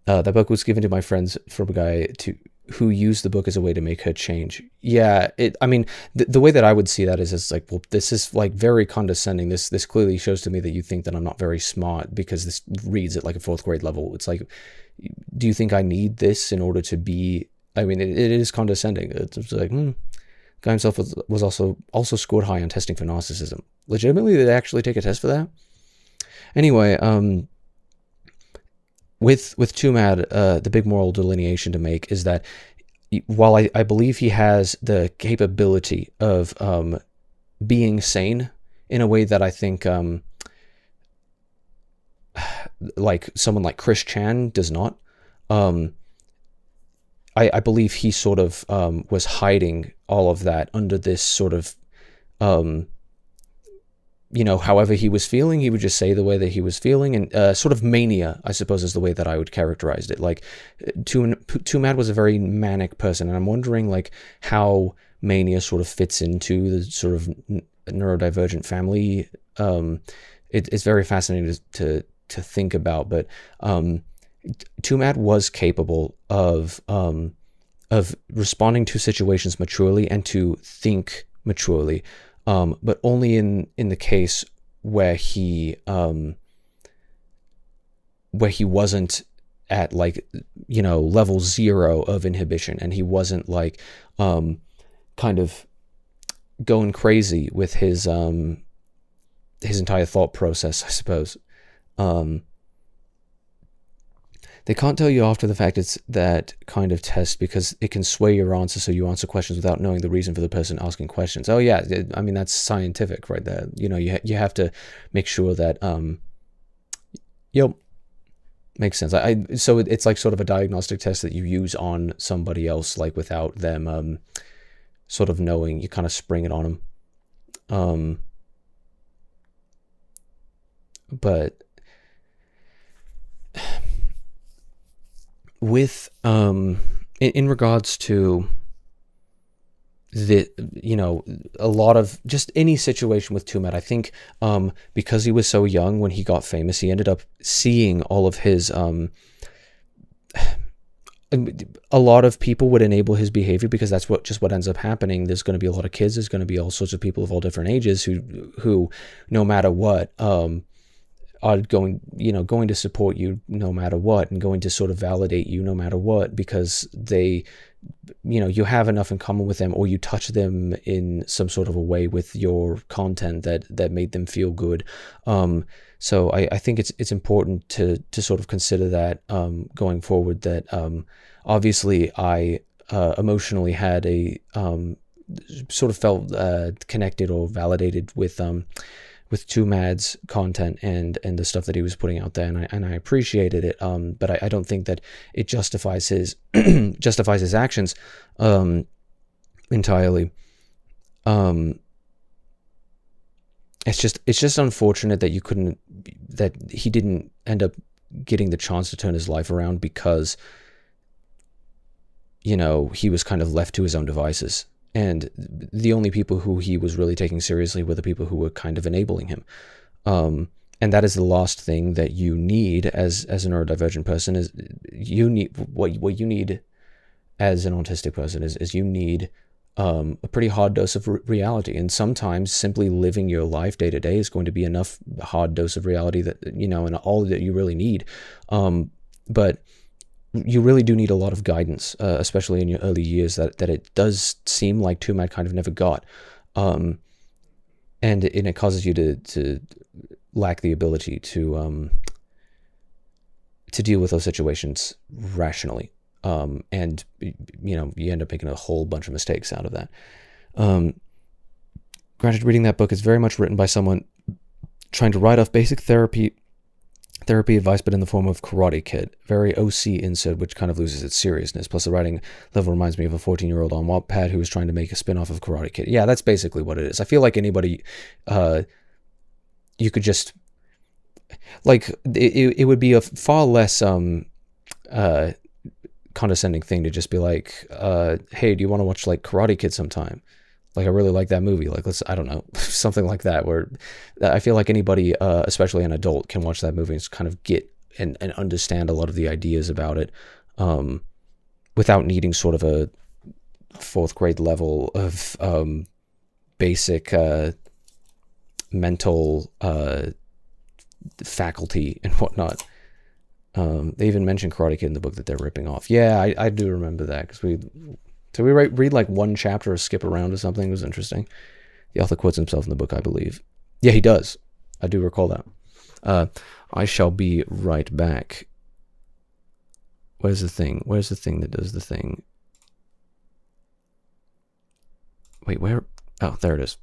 That book was given to my friends from a guy who used the book as a way to make her change. Yeah, I mean, the way that I would see that is, it's like, well, this is like very condescending. This clearly shows to me that you think that I'm not very smart because this reads at like a fourth grade level. It's like, do you think I need this in order to be? I mean, it is condescending. It's like, guy himself was also scored high on testing for narcissism. Legitimately, did they actually take a test for that? Anyway, with Too Mad, the big moral delineation to make is that while I believe he has the capability of being sane in a way that I think like someone like Chris Chan does not, I believe he sort of was hiding all of that under this sort of you know, however he was feeling, he would just say the way that he was feeling, and sort of mania, I suppose, is the way that I would characterize it. Like, Too Mad was a very manic person, and I'm wondering, like, how mania sort of fits into the sort of neurodivergent family. It's very fascinating to think about, but Too Mad was capable of responding to situations maturely and to think maturely. But only in the case where he wasn't at, like, you know, level 0 of inhibition, and he wasn't like kind of going crazy with his entire thought process, I suppose. They can't tell you after the fact it's that kind of test because it can sway your answer, so you answer questions without knowing the reason for the person asking questions. Oh yeah, I mean, that's scientific right there. You know, you have to make sure that makes sense. So it's like sort of a diagnostic test that you use on somebody else, like without them sort of knowing. You kind of spring it on them. But with in regards to the, you know, a lot of just any situation with Too Mad, I think because he was so young when he got famous, he ended up seeing all of his a lot of people would enable his behavior because that's what ends up happening. There's going to be a lot of kids, there's going to be all sorts of people of all different ages who no matter what are going to support you no matter what, and going to sort of validate you no matter what, because they, you know, you have enough in common with them, or you touch them in some sort of a way with your content that made them feel good. So I think it's important to sort of consider that going forward, that obviously I emotionally had a sort of felt connected or validated with Too Mad's content and the stuff that he was putting out there, and I appreciated it. But I don't think that it justifies his justifies his actions entirely. It's just unfortunate that he didn't end up getting the chance to turn his life around because, you know, he was kind of left to his own devices. And the only people who he was really taking seriously were the people who were kind of enabling him. and that is the last thing that you need as a neurodivergent person. Is you need what you need as an autistic person is you need a pretty hard dose of reality, and sometimes simply living your life day to day is going to be enough hard dose of reality that, you know, and all that you really need. But you really do need a lot of guidance, especially in your early years, that it does seem like Tumat kind of never got, and it causes you to lack the ability to deal with those situations rationally. And, you know, you end up making a whole bunch of mistakes out of that. Granted, reading that book is very much written by someone trying to write off basic therapy advice, but in the form of Karate Kid. Very OC insert, which kind of loses its seriousness. Plus, the writing level reminds me of a 14-year-old on Wattpad who was trying to make a spin-off of Karate Kid. Yeah, that's basically what it is. I feel like anybody, you could just, like, it would be a far less, condescending thing to just be like, hey, do you want to watch like Karate Kid sometime? Like, I really like that movie. Like, let's, I don't know, something like that, where I feel like anybody, especially an adult, can watch that movie and just kind of get and understand a lot of the ideas about it, without needing sort of a 4th grade level of basic mental faculty and whatnot. They even mentioned Karate Kid in the book that they're ripping off. Yeah, I do remember that, because we read like one chapter or skip around or something. It was interesting. The author quotes himself in the book, I believe. Yeah, he does. I do recall that. I shall be right back. Where's the thing? Where's the thing that does the thing? Wait, where? Oh, there it is.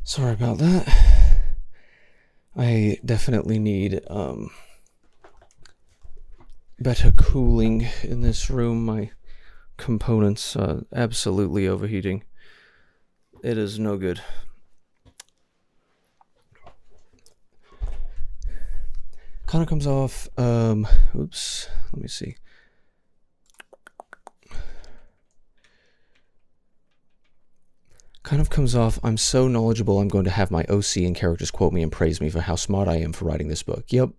Sorry about that. I definitely need better cooling in this room. My components are absolutely overheating. It is no good. Kind of comes off, oops, let me see. Kind of comes off, I'm so knowledgeable, I'm going to have my OC and characters quote me and praise me for how smart I am for writing this book. Yep.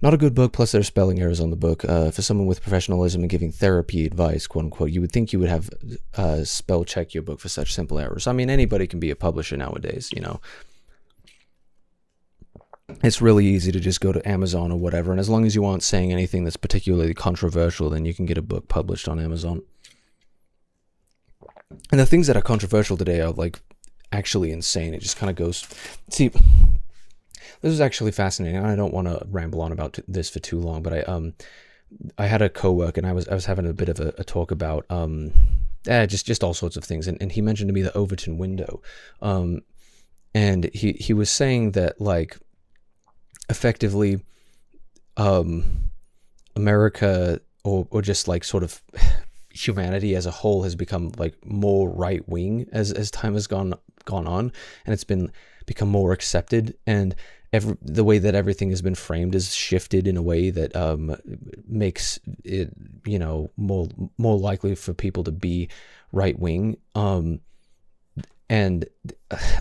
Not a good book, plus there's spelling errors on the book. For someone with professionalism and giving therapy advice, quote unquote, you would think you would have spell check your book for such simple errors. I mean, anybody can be a publisher nowadays, you know. It's really easy to just go to Amazon or whatever, and as long as you aren't saying anything that's particularly controversial, then you can get a book published on Amazon. And the things that are controversial today are, like, actually insane. It just kind of goes... See, this is actually fascinating. I don't want to ramble on about this for too long, but I had a coworker, and I was having a bit of a talk about just all sorts of things, and he mentioned to me the Overton window, and he was saying that, like, effectively, America or just like sort of humanity as a whole has become like more right wing as time has gone on, and it's become more accepted, and the way that everything has been framed is shifted in a way that makes it, you know, more likely for people to be right wing, and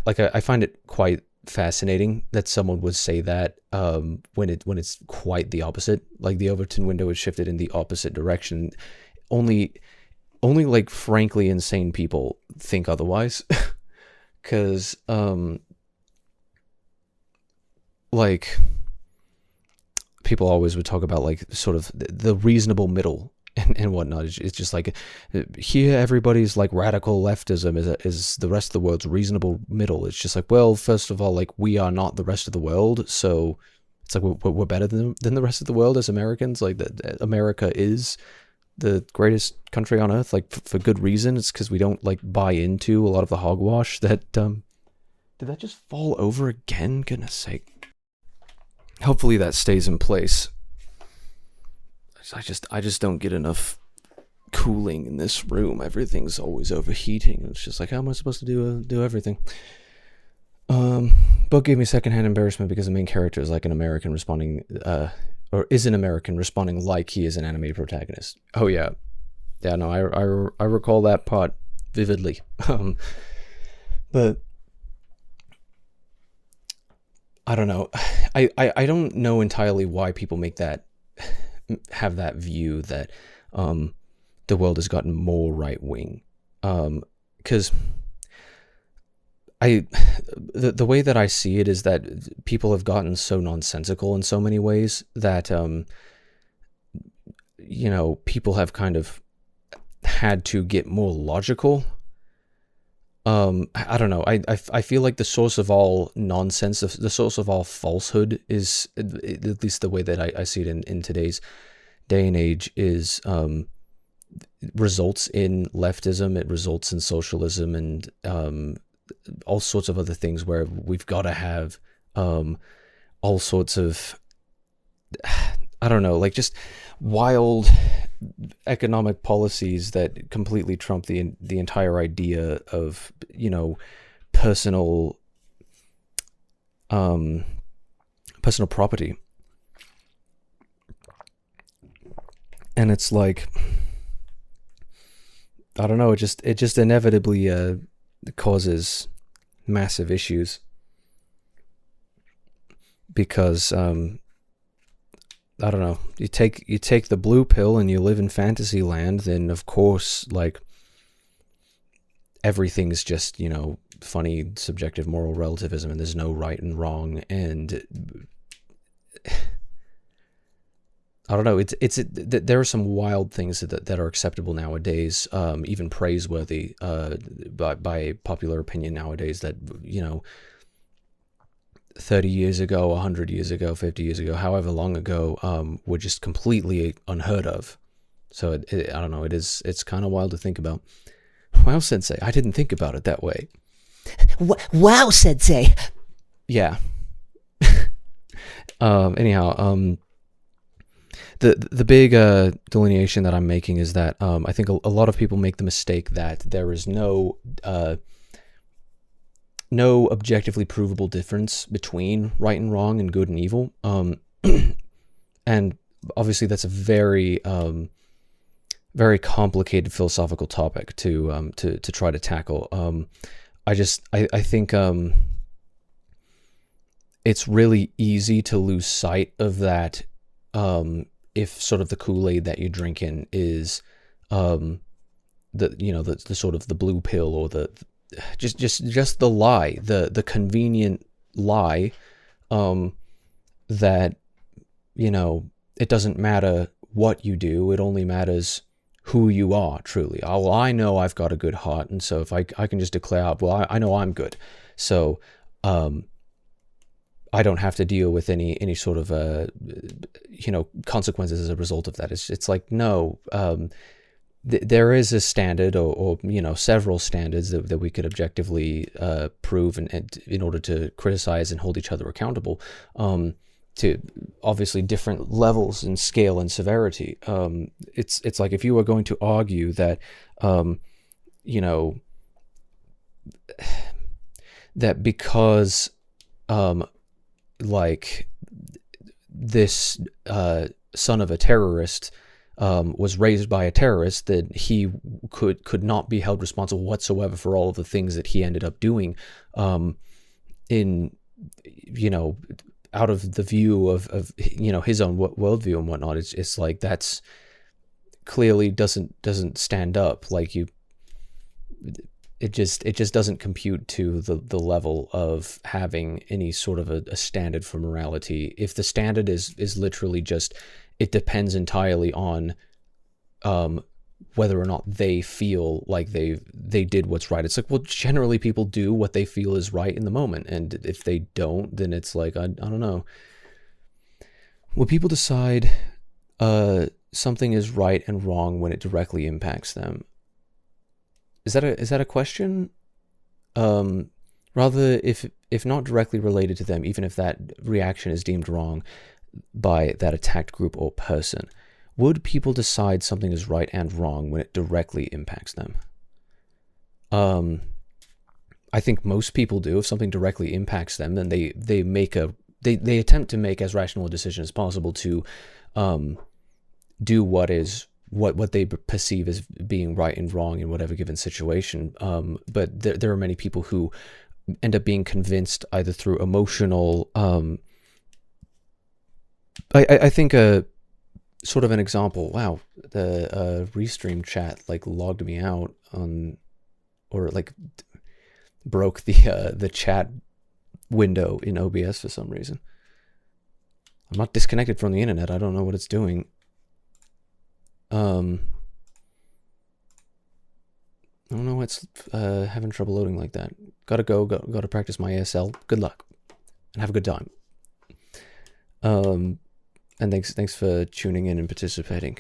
like I find it quite fascinating that someone would say that when it's quite the opposite. Like, the Overton window is shifted in the opposite direction. Only like frankly insane people think otherwise. Because like, people always would talk about like sort of the reasonable middle and whatnot. It's just like, here everybody's like radical leftism is the rest of the world's reasonable middle. It's just like, well, first of all, like, we are not the rest of the world, so it's like we're better than the rest of the world as Americans. Like, America is the greatest country on earth, like for good reason. It's because we don't like buy into a lot of the hogwash that did that just fall over again? Goodness sake. Hopefully that stays in place. I just don't get enough cooling in this room. Everything's always overheating. It's just like, how am I supposed to do everything? Book gave me secondhand embarrassment because the main character is like an American responding or is an American responding like he is an anime protagonist. Oh yeah. Yeah, no, I recall that part vividly. But I don't know. I don't know entirely why people have that view that the world has gotten more right wing. Because the way that I see it is that people have gotten so nonsensical in so many ways that people have kind of had to get more logical. I don't know. I feel like the source of all nonsense, the source of all falsehood is, at least the way that I see it in today's day and age, is results in leftism. It results in socialism and all sorts of other things where we've got to have all sorts of, I don't know, like just wild economic policies that completely trump the entire idea of, personal property. And it's like, I don't know, it just inevitably causes massive issues because I don't know, you take the blue pill and you live in fantasy land, then of course, like, everything's just, funny subjective moral relativism and there's no right and wrong, and I don't know, there are some wild things that are acceptable nowadays, even praiseworthy by popular opinion nowadays, that 30 years ago, 100 years ago, 50 years ago, however long ago, were just completely unheard of. So I don't know, it's kind of wild to think about. Wow, Sensei, I didn't think about it that way. Wow, Sensei. Yeah. Anyhow, the big delineation that I'm making is that I think a lot of people make the mistake that there is no objectively provable difference between right and wrong and good and evil. And obviously that's a very very complicated philosophical topic to try to tackle. I think it's really easy to lose sight of that if sort of the Kool-Aid that you're drinking is the sort of the blue pill, or the just the lie, the convenient lie, that it doesn't matter what you do, it only matters who you are truly. Well, I know I've got a good heart, and so if I can just declare, well, I know I'm good, so I don't have to deal with any sort of consequences as a result of that. It's like, no, there is a standard or several standards that we could objectively prove and in order to criticize and hold each other accountable, to obviously different levels in scale and severity. It's like if you were going to argue that that because like this son of a terrorist was raised by a terrorist, that he could not be held responsible whatsoever for all of the things that he ended up doing, in out of the view of his own worldview and whatnot. It's like that's clearly doesn't stand up. Like it just doesn't compute to the level of having any sort of a standard for morality. If the standard is literally just, it depends entirely on whether or not they feel like they did what's right. It's like, well, generally people do what they feel is right in the moment, and if they don't, then it's like, I don't know. Will people decide something is right and wrong when it directly impacts them? Is that a question? Rather, if not directly related to them, even if that reaction is deemed wrong by that attacked group or person, would people decide something is right and wrong when it directly impacts them? I think most people do. If something directly impacts them, then they make a they attempt to make as rational a decision as possible to do what they perceive as being right and wrong in whatever given situation. But there are many people who end up being convinced either through emotional. I think sort of an example. Wow, the Restream chat like logged me out on, or like broke the chat window in OBS for some reason. I'm not disconnected from the internet. I don't know what it's doing. I don't know what's having trouble loading like that. Gotta practice my ASL. Good luck and have a good time. And thanks for tuning in and participating.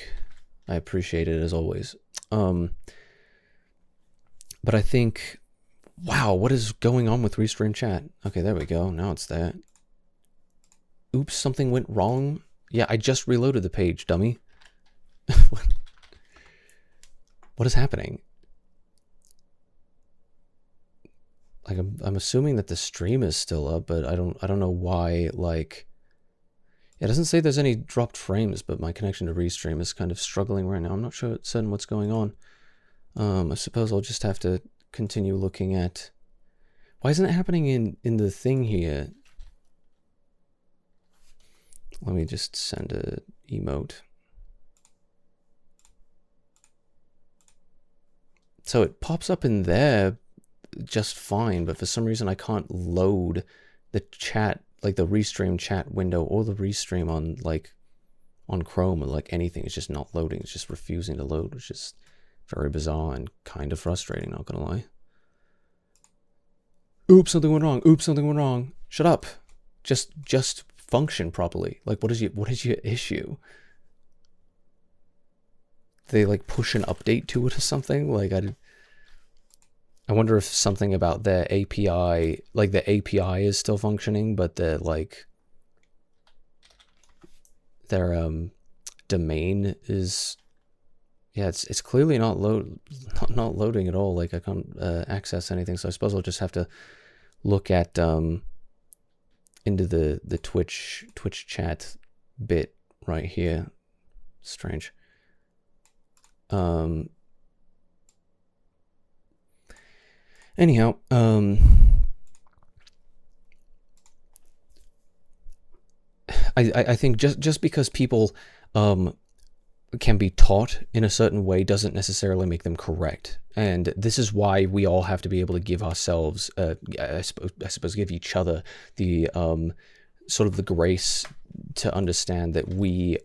I appreciate it as always. But I think, wow, what is going on with Restream chat? Okay, there we go. Now it's there. Oops, something went wrong. Yeah, I just reloaded the page, dummy. What is happening? Like I'm assuming that the stream is still up, but I don't know why. Like, it doesn't say there's any dropped frames, but my connection to Restream is kind of struggling right now. I'm not sure certain what's going on. I suppose I'll just have to continue looking at. Why isn't it happening in the thing here? Let me just send a emote. So it pops up in there just fine, but for some reason I can't load the chat, like the Restream chat window or the Restream on Chrome or like anything. It's just not loading. It's just refusing to load, which is very bizarre and kind of frustrating, not gonna lie. Oops, something went wrong. Oops, something went wrong. Shut up. Just function properly. Like, what is your issue? They like push an update to it or something? Like, I wonder if something about their API, like the API is still functioning, but their domain is, yeah, it's clearly not loading at all. Like I can't access anything. So I suppose I'll just have to look at into the Twitch chat bit right here. Strange. Anyhow, I think just because people can be taught in a certain way doesn't necessarily make them correct. And this is why we all have to be able to give ourselves, I suppose give each other the sort of the grace to understand that we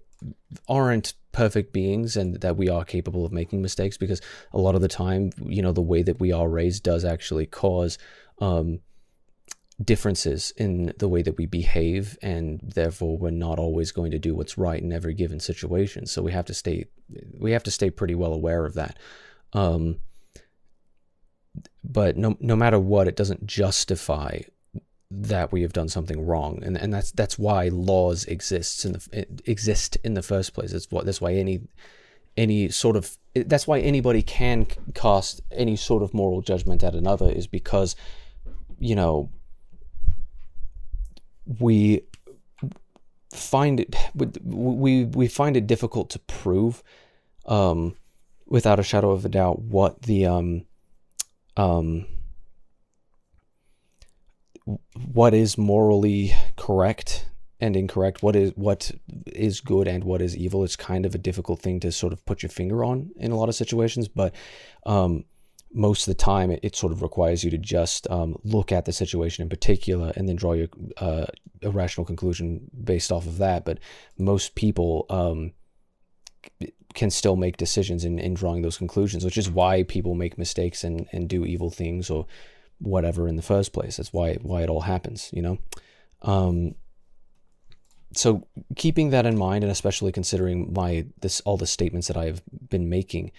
aren't perfect beings and that we are capable of making mistakes, because a lot of the time, you know, the way that we are raised does actually cause differences in the way that we behave, and therefore we're not always going to do what's right in every given situation. So we have to stay pretty well aware of that. But no matter what, it doesn't justify that we have done something wrong, and that's why laws exist in the first place. That's why that's why anybody can cast any sort of moral judgment at another, is because, you know, we find it difficult to prove without a shadow of a doubt what the what is morally correct and incorrect, what is good and what is evil. It's kind of a difficult thing to sort of put your finger on in a lot of situations, but most of the time it sort of requires you to just look at the situation in particular and then draw your a rational conclusion based off of that. But most people can still make decisions in drawing those conclusions, which is why people make mistakes and do evil things or whatever in the first place. That's why it all happens, you know. So keeping that in mind, and especially considering all the statements that I have been making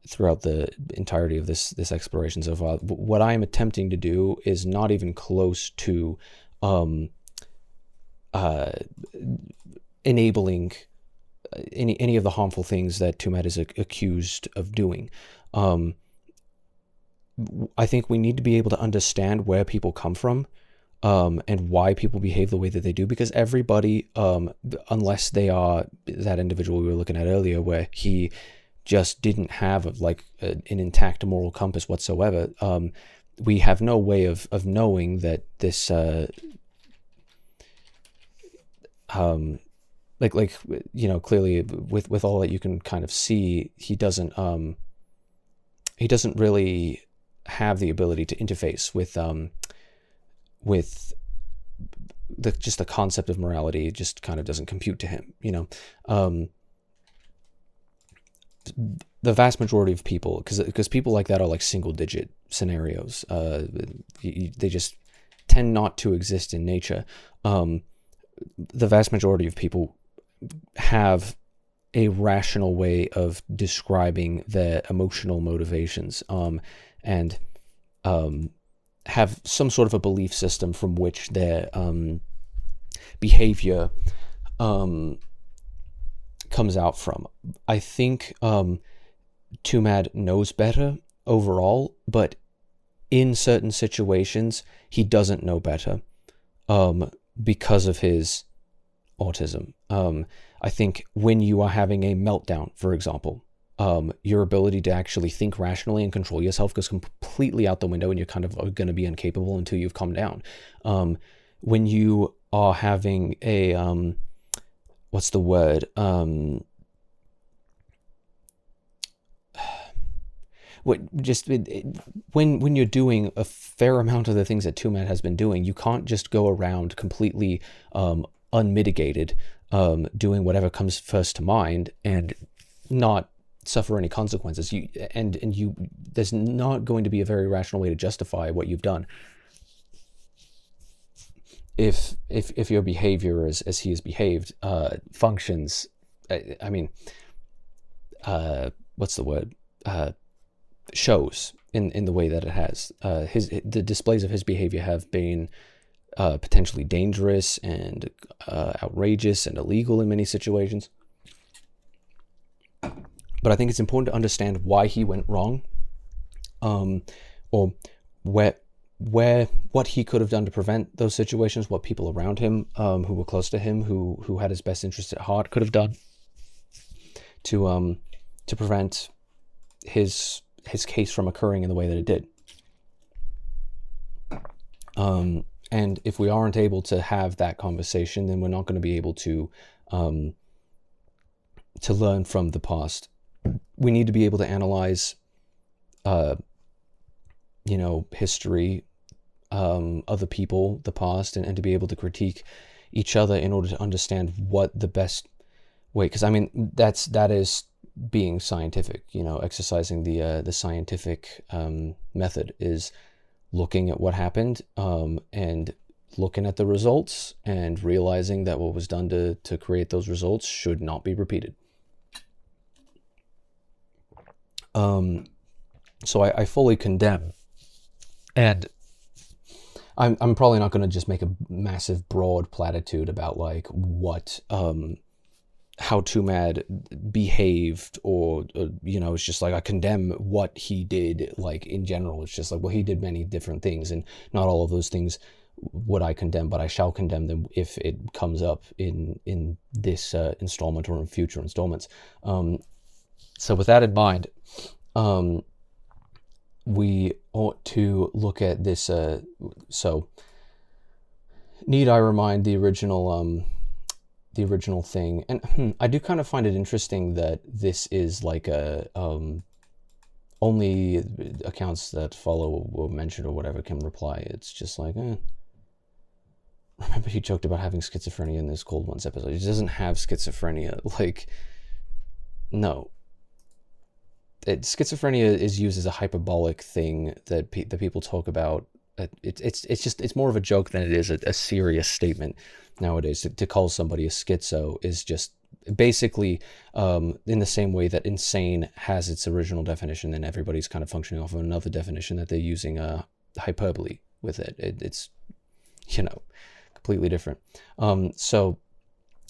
throughout the entirety of this exploration so far, what I am attempting to do is not even close to enabling any of the harmful things that Tumat is accused of doing. I think we need to be able to understand where people come from, and why people behave the way that they do, because everybody, unless they are that individual we were looking at earlier, where he just didn't have like an intact moral compass whatsoever, we have no way of knowing that this like you know, clearly with all that you can kind of see, he doesn't really have the ability to interface with just the concept of morality. It just kind of doesn't compute to him, you know. The vast majority of people, because people like that are like single digit scenarios, they just tend not to exist in nature. The vast majority of people have a rational way of describing their emotional motivations, and have some sort of a belief system from which their behavior comes out from. I think Tumad knows better overall, but in certain situations he doesn't know better because of his autism. I think when you are having a meltdown, for example, your ability to actually think rationally and control yourself goes completely out the window, and you're kind of going to be incapable until you've calmed down. When you are having a what's the word? When you're doing a fair amount of the things that Tumad has been doing, you can't just go around completely unmitigated, doing whatever comes first to mind and not suffer any consequences. There's not going to be a very rational way to justify what you've done if your behavior as he has behaved functions. I mean, what's the word? Shows in the way that it has. The displays of his behavior have been potentially dangerous and outrageous and illegal in many situations. But I think it's important to understand why he went wrong, or what he could have done to prevent those situations, what people around him who were close to him, who had his best interest at heart, could have done to prevent his case from occurring in the way that it did. And if we aren't able to have that conversation, then we're not going to be able to learn from the past. We need to be able to analyze, history, other people, the past, and to be able to critique each other in order to understand what the best way. Because I mean, that is being scientific. You know, exercising the scientific method is looking at what happened, and looking at the results and realizing that what was done to create those results should not be repeated. So I fully condemn, and I'm probably not going to just make a massive broad platitude about like what how Tumad behaved, or it's just like I condemn what he did. Like in general, it's just like, well, he did many different things, and not all of those things would I condemn, but I shall condemn them if it comes up in this installment or in future installments. So with that in mind, we ought to look at this. So, need I remind the original thing? And I do kind of find it interesting that this is like a only accounts that follow or mention or whatever can reply. It's just like, remember he joked about having schizophrenia in this Cold Ones episode. He doesn't have schizophrenia. Like, no. Schizophrenia is used as a hyperbolic thing that people talk about. It's more of a joke than it is a serious statement nowadays. To call somebody a schizo is just basically in the same way that insane has its original definition, then everybody's kind of functioning off of another definition that they're using hyperbole with it. It's completely different. So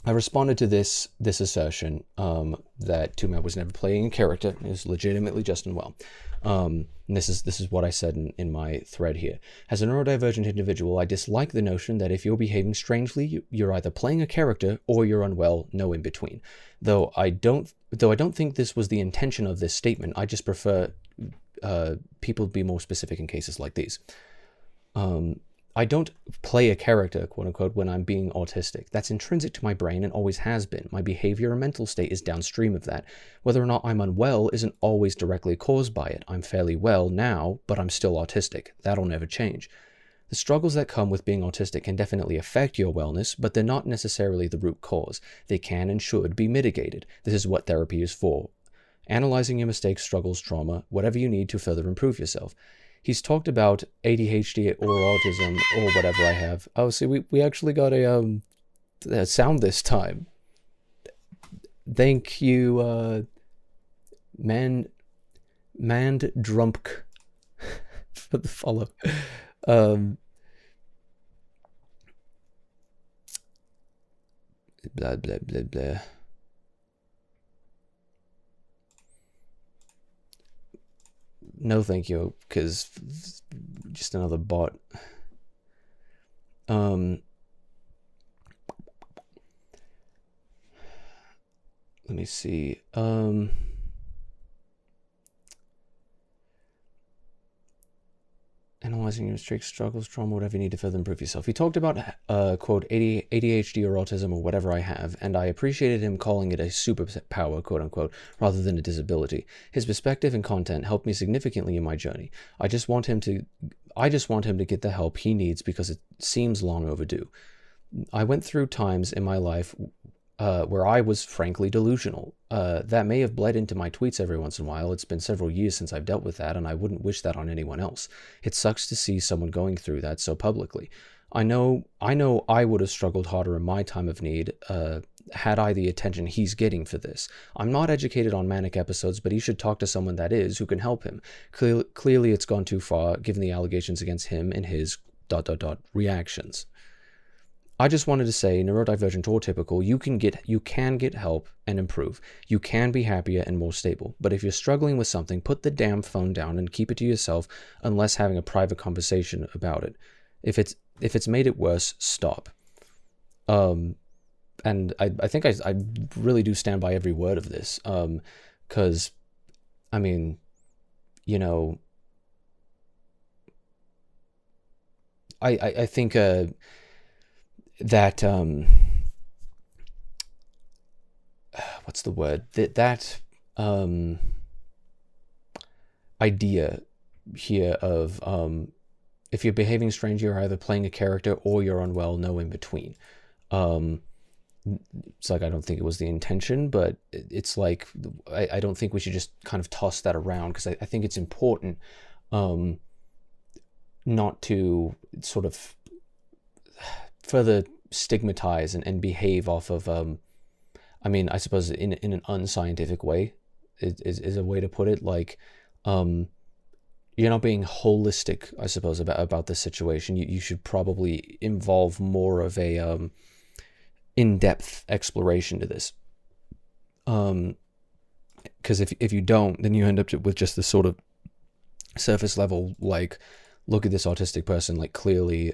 I responded to this assertion that Tumat was never playing a character, is legitimately just and well. And this is what I said in my thread here. As a neurodivergent individual, I dislike the notion that if you're behaving strangely, you're either playing a character or you're unwell, no in between. Though I don't think this was the intention of this statement. I just prefer people to be more specific in cases like these. I don't play a character, quote unquote, when I'm being autistic. That's intrinsic to my brain and always has been. My behavior and mental state is downstream of that. Whether or not I'm unwell isn't always directly caused by it. I'm fairly well now, but I'm still autistic. That'll never change. The struggles that come with being autistic can definitely affect your wellness, but they're not necessarily the root cause. They can and should be mitigated. This is what therapy is for. Analyzing your mistakes, struggles, trauma, whatever you need to further improve yourself. He's talked about ADHD or autism or whatever I have. Oh, see, we actually got a sound this time. Thank you, Mand Drumpk for the follow. Blah, blah, blah, blah. No, thank you, because just another bot. Let me see. Analyzing your mistakes, struggles, trauma, whatever you need to further improve yourself. He talked about, quote, ADHD or autism or whatever I have, and I appreciated him calling it a superpower, quote unquote, rather than a disability. His perspective and content helped me significantly in my journey. I just want him to get the help he needs because it seems long overdue. I went through times in my life where I was frankly delusional. That may have bled into my tweets every once in a while. It's been several years since I've dealt with that, and I wouldn't wish that on anyone else. It sucks to see someone going through that so publicly. I know I would have struggled harder in my time of need had I the attention he's getting for this. I'm not educated on manic episodes, but he should talk to someone that is, who can help him. Clearly it's gone too far, given the allegations against him and his ... reactions. I just wanted to say, neurodivergent or typical, you can get help and improve. You can be happier and more stable. But if you're struggling with something, put the damn phone down and keep it to yourself unless having a private conversation about it. If it's made it worse, stop. And I think I really do stand by every word of this. 'Cause I mean, you know, I think that what's the word, that idea here of if you're behaving strange, you're either playing a character or you're unwell, no in between. It's like, I don't think it was the intention, but it's like, I don't think we should just kind of toss that around, because I think it's important not to sort of further stigmatize and behave off of, I mean, I suppose in an unscientific way is a way to put it. Like, you're not being holistic, I suppose, about this situation. You should probably involve more of a in-depth exploration to this. Because if you don't, then you end up with just this sort of surface level, like, look at this autistic person, like, clearly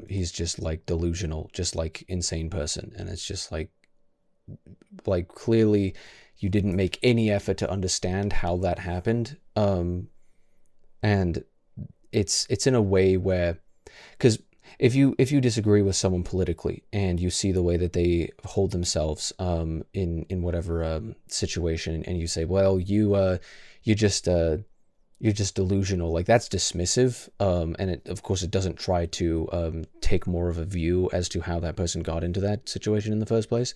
he's just like delusional, just like insane person. And it's just like clearly you didn't make any effort to understand how that happened. And it's in a way where, because if you disagree with someone politically and you see the way that they hold themselves in whatever situation, and you say, well, you're just delusional, like, that's dismissive, and it, of course, it doesn't try to take more of a view as to how that person got into that situation in the first place,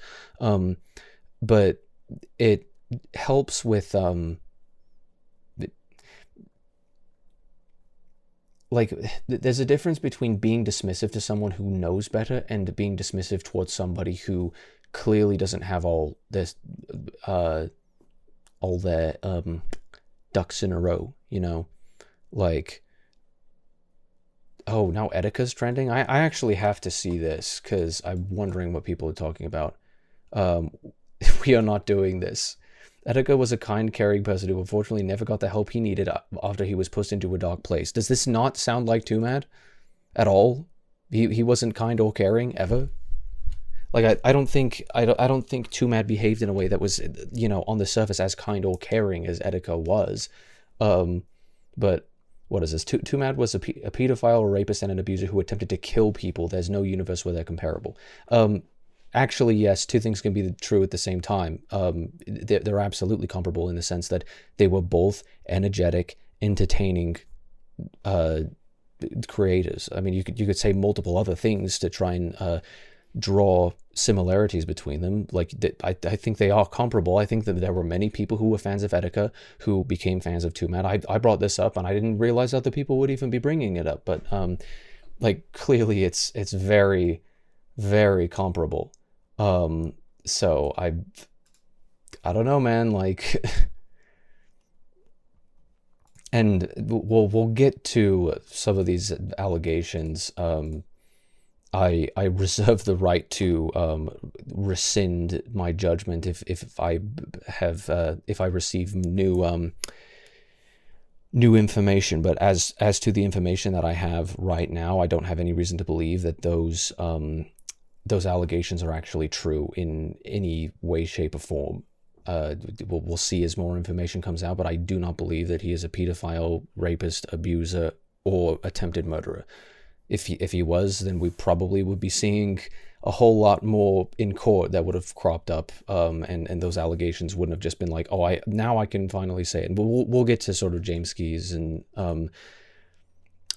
but it helps with like, there's a difference between being dismissive to someone who knows better and being dismissive towards somebody who clearly doesn't have all this all their ducks in a row, you know? Like, oh, now Etika's trending? I actually have to see this, because I'm wondering what people are talking about. We are not doing this. Edgar was a kind, caring person who unfortunately never got the help he needed after he was pushed into a dark place. Does this not sound like Tumad at all? He wasn't kind or caring ever. Like I don't think Tumad behaved in a way that was, you know, on the surface as kind or caring as Edgar was. But what is this? Tumad was a pedophile, a rapist, and an abuser who attempted to kill people. There's no universe where they're comparable. Actually, yes, two things can be true at the same time. They're absolutely comparable in the sense that they were both energetic, entertaining creators. I mean, you could say multiple other things to try and draw similarities between them. Like, I think they are comparable. I think that there were many people who were fans of Etika who became fans of Tumad. I brought this up, and I didn't realize other people would even be bringing it up. But like, clearly, it's very, very comparable. So I don't know, man, like, and we'll get to some of these allegations. I reserve the right to rescind my judgment if I receive new information. But as to the information that I have right now, I don't have any reason to believe that those allegations are actually true in any way, shape, or form. We'll see as more information comes out, but I do not believe that he is a pedophile, rapist, abuser, or attempted murderer. If he was, then we probably would be seeing a whole lot more in court that would have cropped up, and those allegations wouldn't have just been like, oh, now I can finally say it. And we'll get to sort of James Key's and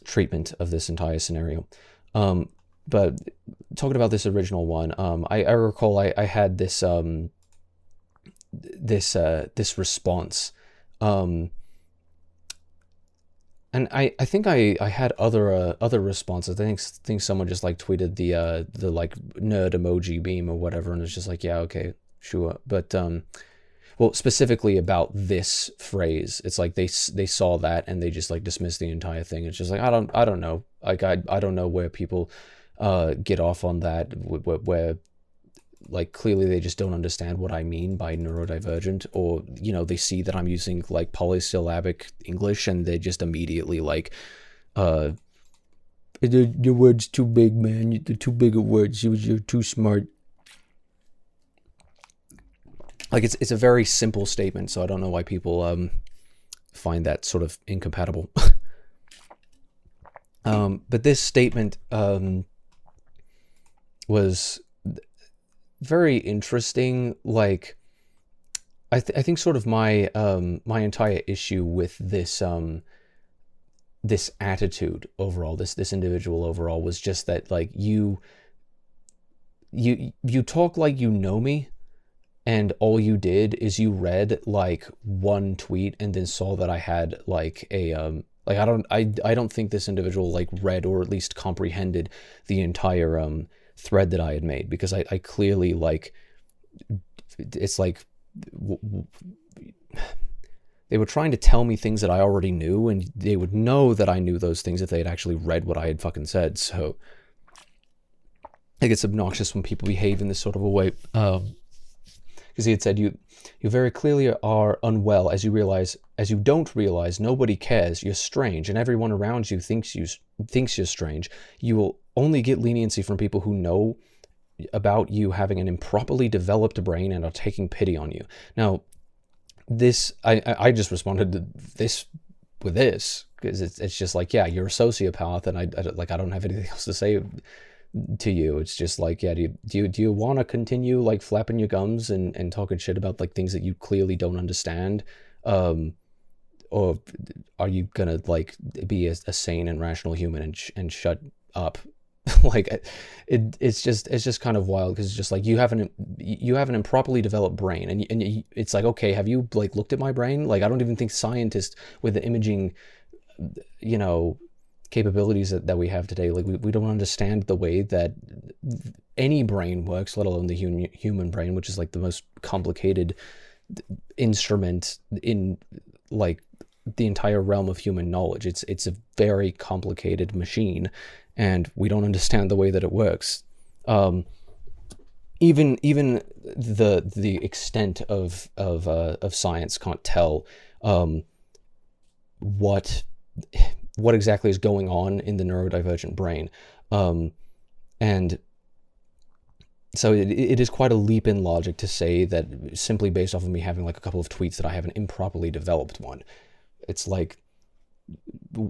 treatment of this entire scenario. But talking about this original one, I recall I had this this response, and I think I had other responses. I think someone just like tweeted the like nerd emoji beam or whatever, and it's just like, yeah, okay, sure. But well, specifically about this phrase, it's like they saw that and they just like dismissed the entire thing. It's just like, I don't know, like I don't know where people get off on that, where like clearly they just don't understand what I mean by neurodivergent, or, you know, they see that I'm using like polysyllabic English and they just immediately like, your word's too big, man. They're too big of words. You're too smart. Like it's a very simple statement, so I don't know why people find that sort of incompatible. But this statement was very interesting. Like, I think sort of my my entire issue with this this attitude overall, this individual overall, was just that, like, you talk like you know me, and all you did is you read like one tweet and then saw that I had like a like I don't think this individual like read or at least comprehended the entire thread that I had made, because I clearly, like, it's like they were trying to tell me things that I already knew, and they would know that I knew those things if they had actually read what I had fucking said. So I think it's obnoxious when people behave in this sort of a way. Because he had said, you very clearly are unwell, as you don't realize nobody cares. You're strange, and everyone around you thinks you're strange. You will only get leniency from people who know about you having an improperly developed brain and are taking pity on you. Now, this, I just responded to this with this, because it's just like, yeah, you're a sociopath, and I don't have anything else to say to you. It's just like, yeah, do you want to continue like flapping your gums and talking shit about like things that you clearly don't understand, or are you gonna like be a sane and rational human and shut up? Like, it's just kind of wild, because it's just like you have an improperly developed brain, and it's like, okay, have you like looked at my brain? Like, I don't even think scientists with the imaging, you know, capabilities that we have today, like we don't understand the way that any brain works, let alone the human brain, which is like the most complicated instrument in like the entire realm of human knowledge. It's a very complicated machine, and we don't understand the way that it works. even the extent of science can't tell what exactly is going on in the neurodivergent brain, and so it is quite a leap in logic to say that simply based off of me having like a couple of tweets that I have an improperly developed one. It's like,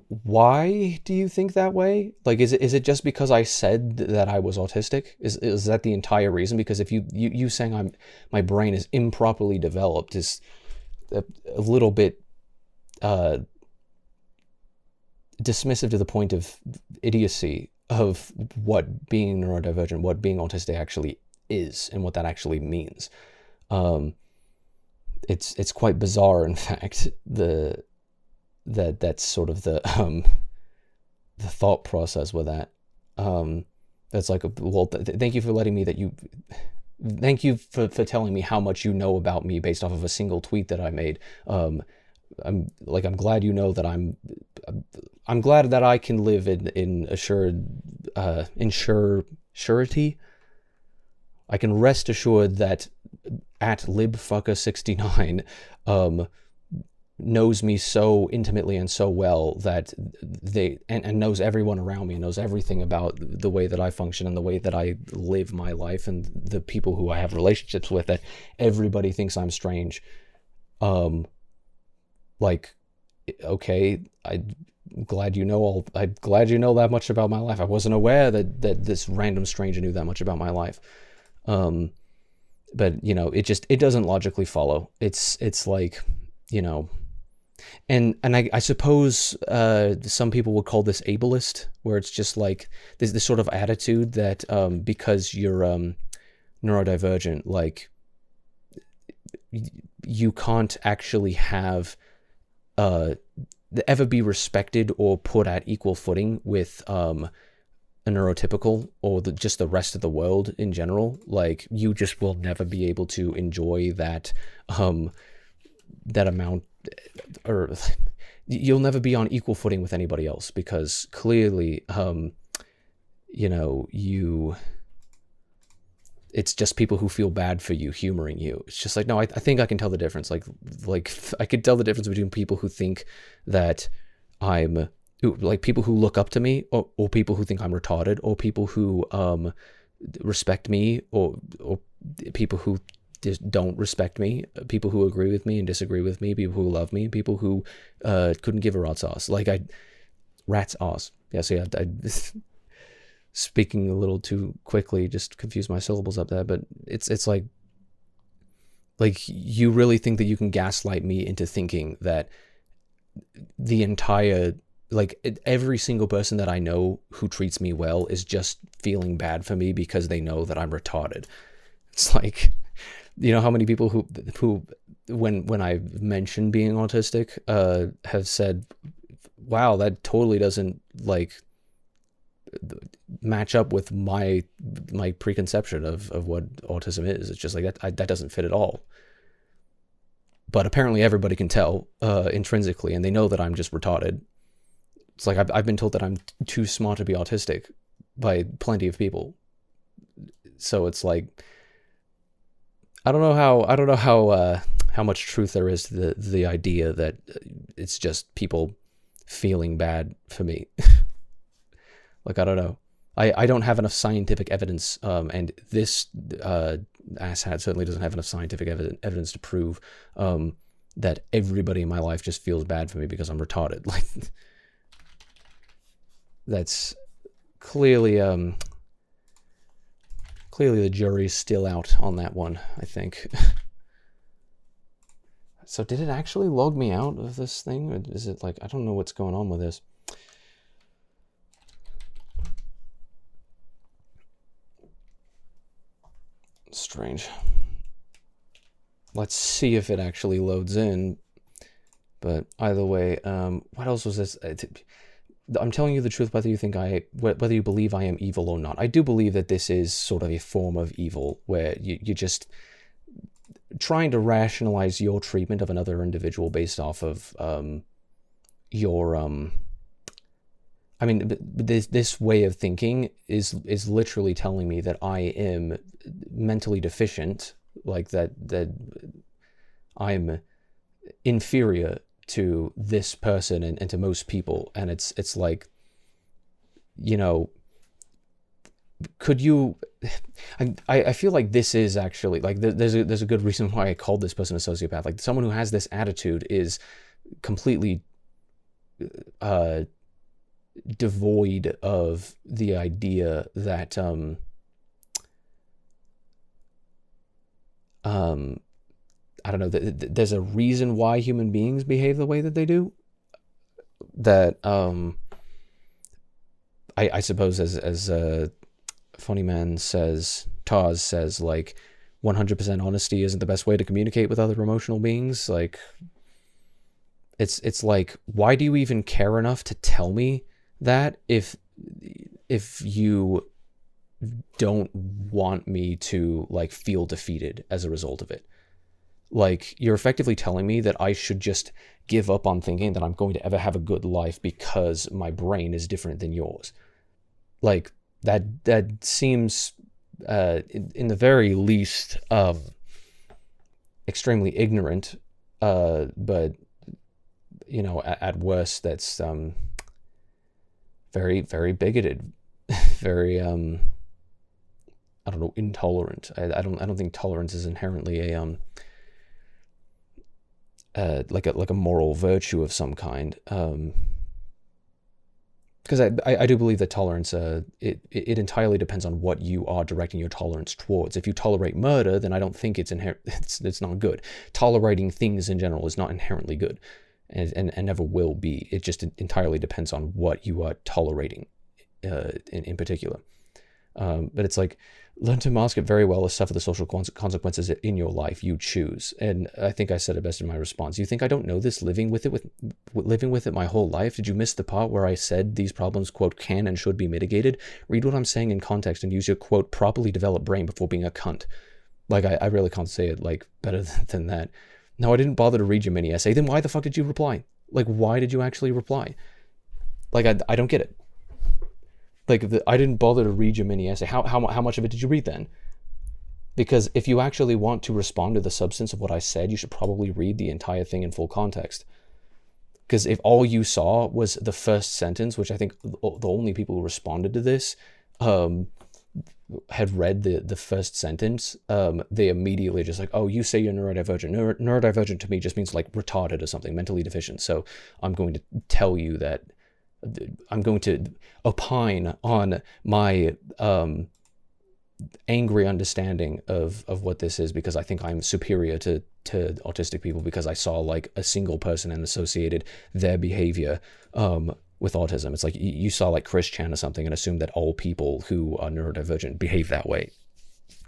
why do you think that way? Like, is it just because I said that I was autistic? Is that the entire reason? Because if you saying my brain is improperly developed is a little bit dismissive to the point of idiocy of what being neurodivergent, what being autistic actually is, and what that actually means. It's quite bizarre, in fact, that's sort of the thought process with that. That's like, thank you for letting me thank you for telling me how much you know about me based off of a single tweet that I made. I'm glad you know that I'm glad that I can live in surety. I can rest assured that at libfucker69 knows me so intimately and so well that and knows everyone around me and knows everything about the way that I function and the way that I live my life and the people who I have relationships with, that everybody thinks I'm strange. Like, okay, I'm glad you know that much about my life. I wasn't aware that this random stranger knew that much about my life. But you know, it doesn't logically follow. It's like, you know, and I suppose some people would call this ableist, where it's just like this sort of attitude that because you're neurodivergent, like you can't actually have ever be respected or put at equal footing with a neurotypical or just the rest of the world in general. Like, you just will never be able to enjoy that that amount, or you'll never be on equal footing with anybody else, because clearly you know, it's just people who feel bad for you humoring you. It's just like, no, I think I can tell the difference. Like I could tell the difference between people who think that like people who look up to me, or people who think I'm retarded, or people who respect me, or people who just don't respect me, people who agree with me and disagree with me, people who love me, people who couldn't give a rat's ass. Like, rat's ass. Yeah, so yeah, I speaking a little too quickly, just confused my syllables up there, but it's like you really think that you can gaslight me into thinking that the entire, like, every single person that I know who treats me well is just feeling bad for me because they know that I'm retarded. It's like, you know how many people who when I mentioned being autistic have said, wow, that totally doesn't like match up with my preconception of what autism is. It's just like that doesn't fit at all. But apparently everybody can tell intrinsically, and they know that I'm just retarded. It's like I've been told that I'm too smart to be autistic by plenty of people. So it's like, I don't know how much truth there is to the idea that it's just people feeling bad for me. Like, I don't know. I don't have enough scientific evidence, and this asshat certainly doesn't have enough scientific evidence to prove that everybody in my life just feels bad for me because I'm retarded. Like, that's clearly the jury's still out on that one, I think. So did it actually log me out of this thing? Or is it like, I don't know what's going on with this. Strange. Let's see if it actually loads in. But either way, what else was this? I'm telling you the truth, whether you believe I am evil or not. I do believe that this is sort of a form of evil, where you're just trying to rationalize your treatment of another individual based off of your I mean, this way of thinking is literally telling me that I am mentally deficient, like that I'm inferior to this person and to most people. And it's like, you know, could you, I feel like this is actually, like, there's a good reason why I called this person a sociopath. Like, someone who has this attitude is completely devoid of the idea that I don't know, there's a reason why human beings behave the way that they do, that I suppose, as Funny Man says, Taz says, like, 100% honesty isn't the best way to communicate with other emotional beings. Like, it's like, why do you even care enough to tell me that if you don't want me to, like, feel defeated as a result of it? Like, you're effectively telling me that I should just give up on thinking that I'm going to ever have a good life because my brain is different than yours. Like, that seems, in the very least, extremely ignorant, but, you know, at worst, that's very, very bigoted, very, I don't know, intolerant. I don't think tolerance is inherently a like a moral virtue of some kind, because I do believe that tolerance, it entirely depends on what you are directing your tolerance towards. If you tolerate murder, then I don't think it's not good. Tolerating things in general is not inherently good, and never will be. It just entirely depends on what you are tolerating, in particular. But it's like, learn to mask it very well, or suffer the social consequences in your life you choose. And I think I said it best in my response. You think I don't know this, living with it my whole life? Did you miss the part where I said these problems, quote, can and should be mitigated? Read what I'm saying in context and use your, quote, properly developed brain before being a cunt. Like, I really can't say it, like, better than that. No, I didn't bother to read your mini essay. Then why the fuck did you reply? Like, why did you actually reply? Like, I don't get it. Like, I didn't bother to read your mini essay. How much of it did you read then? Because if you actually want to respond to the substance of what I said, you should probably read the entire thing in full context. Because if all you saw was the first sentence, which I think the only people who responded to this had read the first sentence, they immediately just like, oh, you say you're neurodivergent. Neurodivergent to me just means, like, retarded or something, mentally deficient. So I'm going to tell you that I'm going to opine on my angry understanding of what this is, because I think I'm superior to autistic people, because I saw, like, a single person and associated their behavior with autism. It's like you saw, like, Chris Chan or something and assumed that all people who are neurodivergent behave that way.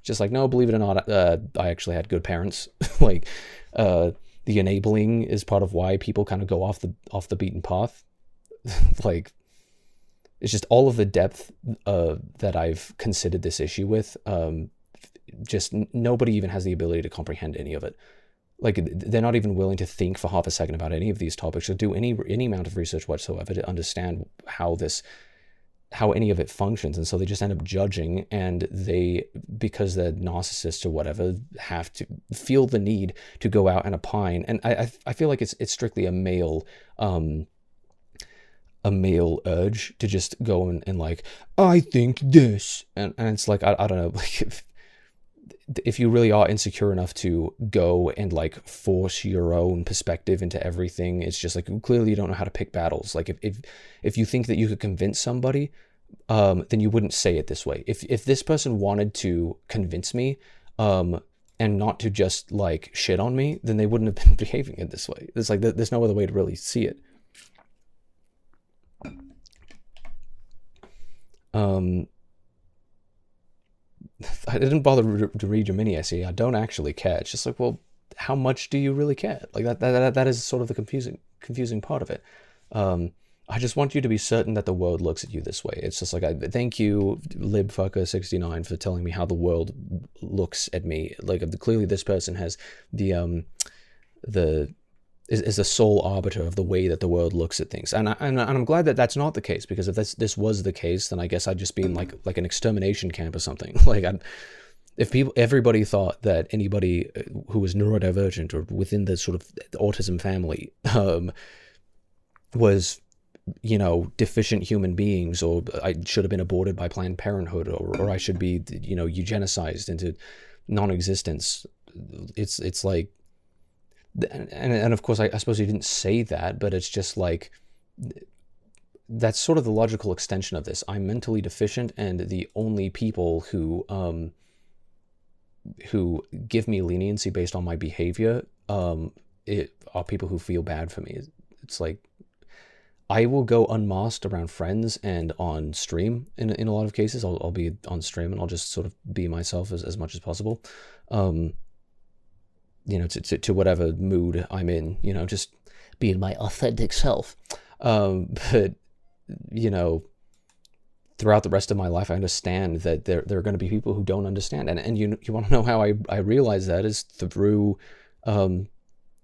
Just like, no, believe it or not, I actually had good parents. Like, the enabling is part of why people kind of go off the beaten path. Like, it's just all of the depth that I've considered this issue with. Just nobody even has the ability to comprehend any of it. Like, they're not even willing to think for half a second about any of these topics, or do any amount of research whatsoever to understand how any of it functions. And so they just end up judging, and they, because they're narcissists or whatever, have to feel the need to go out and opine. And I feel like it's strictly a male urge to just go and like, I think this, and it's like, I don't know, like, if you really are insecure enough to go and, like, force your own perspective into everything, it's just like, clearly you don't know how to pick battles. Like, if you think that you could convince somebody, then you wouldn't say it this way. If this person wanted to convince me, and not to just, like, shit on me, then they wouldn't have been behaving in this way. It's like, there's no other way to really see it. I didn't bother to read your mini essay. I don't actually care. It's just like, well, how much do you really care? Like, that is sort of the confusing part of it. I just want you to be certain that the world looks at you this way. It's just like, thank you, libfucker69, for telling me how the world looks at me. Like, clearly this person has the is the sole arbiter of the way that the world looks at things. And I'm glad that that's not the case, because if this was the case, then I guess I'd just be in like an extermination camp or something. Like, everybody thought that anybody who was neurodivergent or within the sort of autism family was, you know, deficient human beings, or I should have been aborted by Planned Parenthood, or I should be, you know, eugenicized into non-existence. It's like, and of course, I suppose he didn't say that, but it's just like, that's sort of the logical extension of this. I'm mentally deficient, and the only people who give me leniency based on my behavior are people who feel bad for me. It's like, I will go unmasked around friends and on stream in a lot of cases. I'll be on stream and I'll just sort of be myself as much as possible. You know, to whatever mood I'm in, you know, just Being my authentic self. but, you know, throughout the rest of my life, I understand that there are going to be people who don't understand. And you want to know how I realize that is through the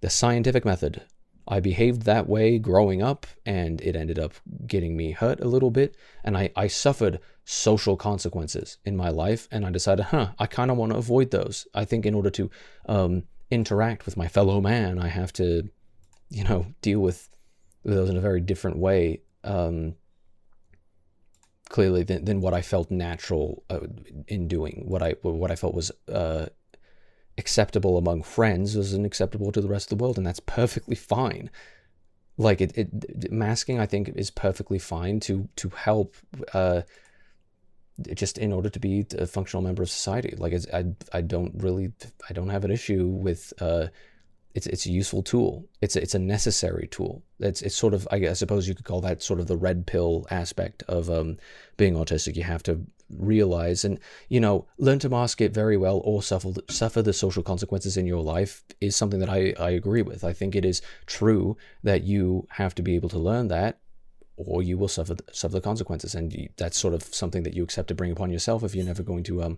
scientific method. I behaved that way growing up, and it ended up getting me hurt a little bit. And I suffered social consequences in my life, and I decided, I kind of want to avoid those. I think in order to interact with my fellow man, I have to, you know, deal with those in a very different way, clearly than what I felt natural in doing. What I felt was acceptable among friends wasn't acceptable to the rest of the world, and that's perfectly fine. Like, masking, I think, is perfectly fine to help, just in order to be a functional member of society. Like, I don't have an issue with it's a useful tool. It's a necessary tool. It's sort of, I suppose you could call that sort of the red pill aspect of being autistic. You have to realize and, you know, learn to mask it very well, or suffer the social consequences in your life is something that I agree with. I think it is true that you have to be able to learn that, or you will suffer the consequences, and that's sort of something that you accept to bring upon yourself if you're never going to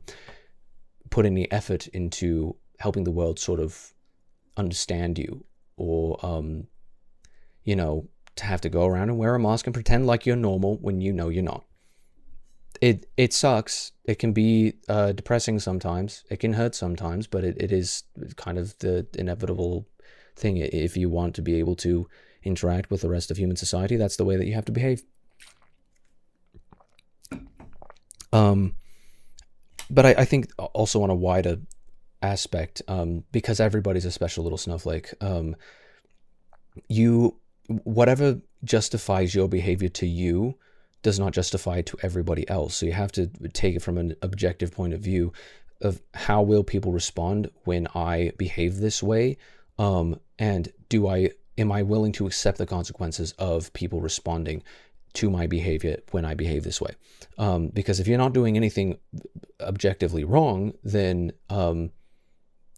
put any effort into helping the world sort of understand you, or you know, to have to go around and wear a mask and pretend like you're normal when you know you're not. It sucks. It can be depressing sometimes. It can hurt sometimes, but it is kind of the inevitable thing. If you want to be able to interact with the rest of human society, that's the way that you have to behave. But I think also on a wider aspect, because everybody's a special little snowflake, whatever justifies your behavior to you does not justify it to everybody else. So you have to take it from an objective point of view of how will people respond when I behave this way, and am I willing to accept the consequences of people responding to my behavior when I behave this way? Because if you're not doing anything objectively wrong, then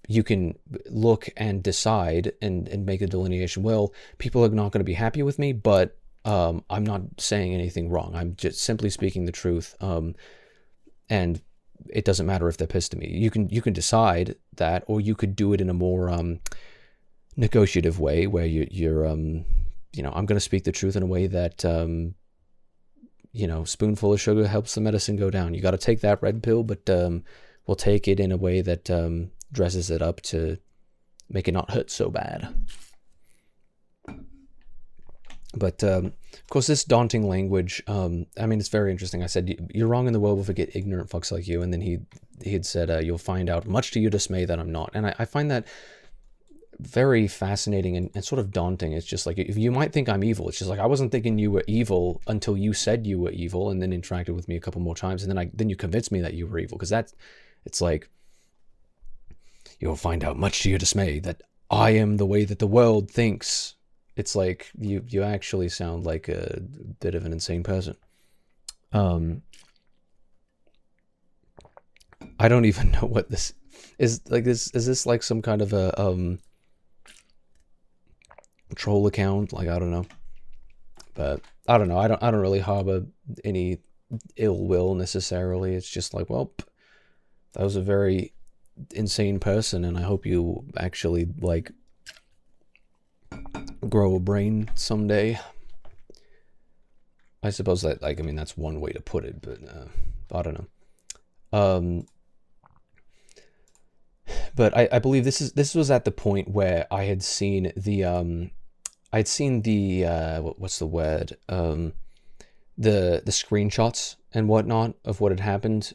you can look and decide and make a delineation. Well, people are not going to be happy with me, but I'm not saying anything wrong. I'm just simply speaking the truth. And it doesn't matter if they're pissed at me. You can decide that, or you could do it in a more negotiative way, where you're you know, I'm going to speak the truth in a way that you know, spoonful of sugar helps the medicine go down. You got to take that red pill, but we'll take it in a way that dresses it up to make it not hurt so bad. But of course, this daunting language, I mean, it's very interesting. I said, you're wrong and the world will forget ignorant fucks like you. And then he had said, you'll find out much to your dismay that I'm not. And I find that very fascinating and sort of daunting. It's just like, if you might think I'm evil, it's just like, I wasn't thinking you were evil until you said you were evil and then interacted with me a couple more times. And then you convinced me that you were evil. Because it's like, you'll find out much to your dismay that I am the way that the world thinks. It's like, you actually sound like a bit of an insane person. I don't even know what this is. Like, is this like some kind of a troll account? Like, I don't know. But I don't know. I don't really harbor any ill will necessarily. It's just like, well, that was a very insane person, and I hope you actually like grow a brain someday. I suppose that, like, I mean, that's one way to put it, but I don't know. But I believe this was at the point where I had seen the what's the word, the screenshots and whatnot of what had happened.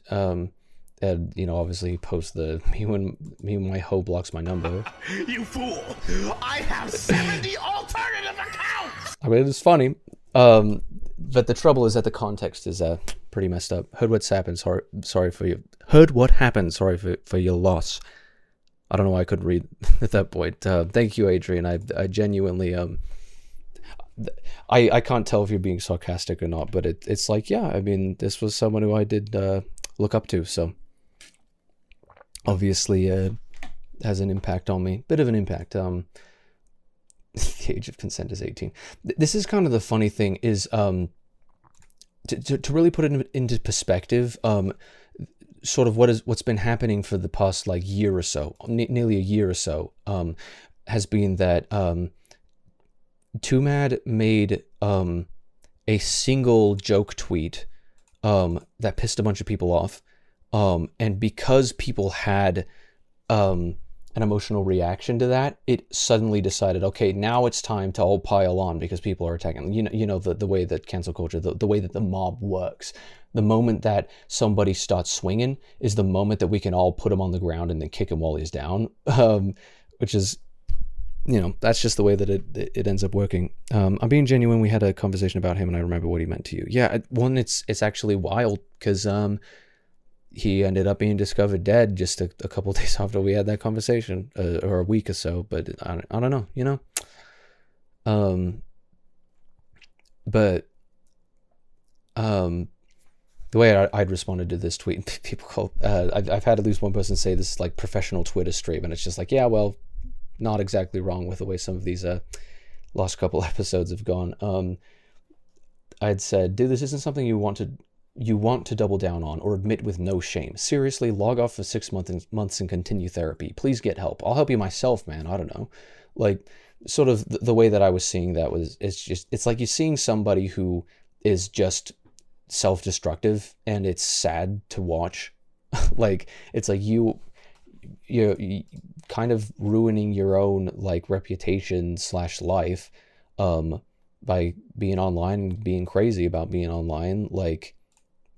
And, you know, obviously post the me when my hoe blocks my number. You fool! I have 70 alternative accounts! I mean, it's funny. But the trouble is that the context is pretty messed up. Heard what's happened. Sorry for you. Heard what happened. Sorry for your loss. I don't know why I couldn't read at that point. Thank you, Adrian. I genuinely I can't tell if you're being sarcastic or not, but it's like, yeah, I mean, this was someone who I did look up to, so obviously has an impact on me. Bit of an impact. The age of consent is 18. This is kind of the funny thing is to really put it into perspective, sort of what's been happening for the past like year or so, nearly a year or so, has been that Too Mad made a single joke tweet that pissed a bunch of people off, and because people had an emotional reaction to that, it suddenly decided, okay, now it's time to all pile on because people are attacking. You know the way that cancel culture, the way that the mob works. The moment that somebody starts swinging is the moment that we can all put him on the ground and then kick him while he's down, which is, you know, that's just the way that it ends up working. I'm being genuine. We had a conversation about him and I remember what he meant to you. Yeah, one, it's actually wild because he ended up being discovered dead just a couple days after we had that conversation, or a week or so, but I don't know, you know? But the way I'd responded to this tweet, people call, I've had at least one person say this is like professional Twitter stream, and it's just like, yeah, well, not exactly wrong with the way some of these last couple episodes have gone. I'd said, dude, this isn't something you want to double down on or admit with no shame. Seriously, log off for 6 months and continue therapy. Please get help. I'll help you myself, man. I don't know. Like, sort of the way that I was seeing that it's like you're seeing somebody who is just self-destructive, and it's sad to watch. Like, it's like you're kind of ruining your own like reputation / life by being online and being crazy about being online. Like,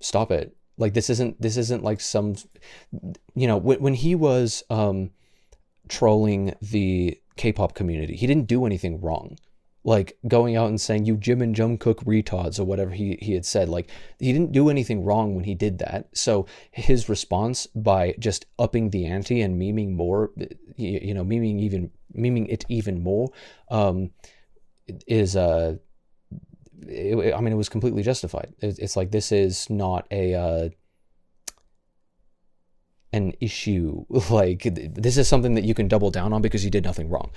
stop it. Like, this isn't like some, you know, when he was trolling the K-pop community, he didn't do anything wrong. Like, going out and saying, you Jim and Jungkook retards, or whatever he had said, like, he didn't do anything wrong when he did that. So his response, by just upping the ante and memeing more, you know, memeing it even more, is I mean, it was completely justified. It's like, this is not an issue. Like, this is something that you can double down on because you did nothing wrong.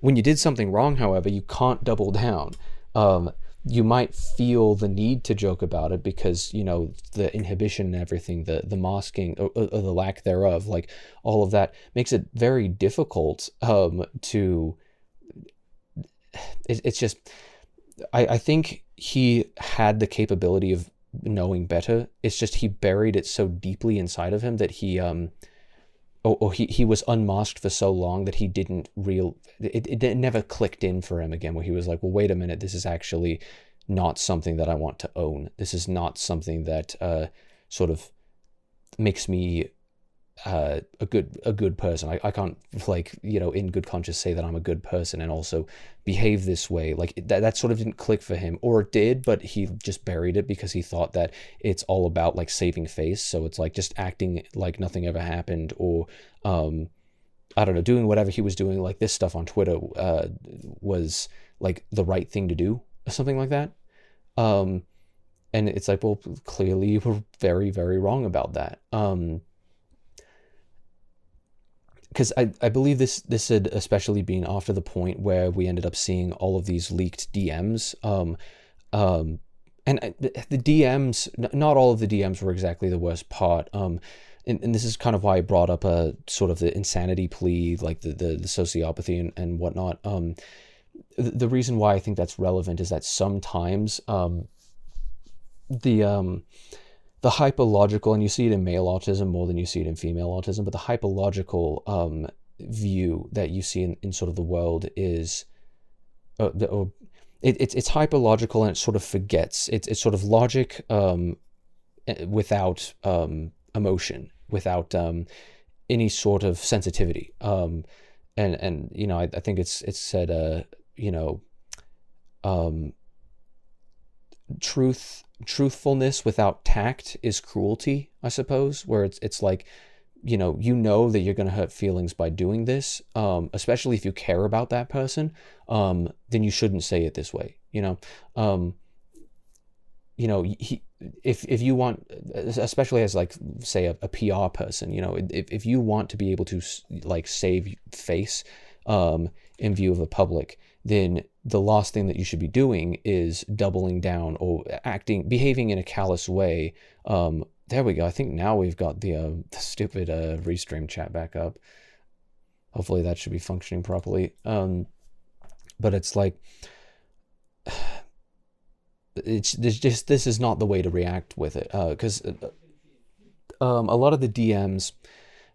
When you did something wrong, however, you can't double down. You might feel the need to joke about it because, you know, the inhibition and everything, the masking or the lack thereof, like, all of that makes it very difficult to... It's just... I think he had the capability of knowing better. It's just he buried it so deeply inside of him that he was unmasked for so long that he didn't it never clicked in for him again, where he was like, well, wait a minute, this is actually not something that I want to own. This is not something that sort of makes me a good person. I can't, like, you know, in good conscience say that I'm a good person and also behave this way. Like, that sort of didn't click for him, or it did, but he just buried it because he thought that it's all about like saving face. So it's like just acting like nothing ever happened, or I don't know, doing whatever he was doing, like this stuff on Twitter was like the right thing to do, or something like that. And it's like, well, clearly you were very, very wrong about that. Because I believe this had especially been after the point where we ended up seeing all of these leaked DMs. And the DMs, not all of the DMs were exactly the worst part. And this is kind of why I brought up sort of the insanity plea, like the sociopathy and whatnot. the reason why I think that's relevant is that sometimes the hypological, and you see it in male autism more than you see it in female autism, but the hypological view that you see in sort of the world is, it's hypological, and it sort of forgets. It's sort of logic without emotion, without any sort of sensitivity. And you know, I think it's said, you know, truthfulness without tact is cruelty, I suppose, where it's like, you know that you're going to hurt feelings by doing this, especially if you care about that person, then you shouldn't say it this way, you know. If you want, especially as like, say, a PR person, you know, if you want to be able to like save face in view of the public, then the last thing that you should be doing is doubling down or behaving in a callous way. There we go. I think now we've got the stupid Restream chat back up. Hopefully that should be functioning properly. But it's like, this is not the way to react with it, because a lot of the DMs,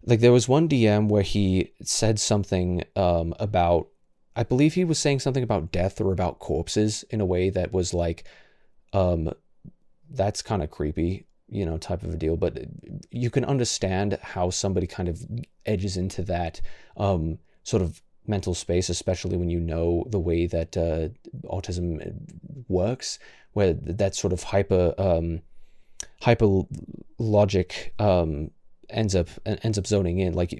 like there was one DM where he said something about, I believe he was saying something about death or about corpses in a way that was like, that's kind of creepy, you know, type of a deal. But you can understand how somebody kind of edges into that sort of mental space, especially when you know the way that autism works, where that sort of hyper logic ends up zoning in. Like,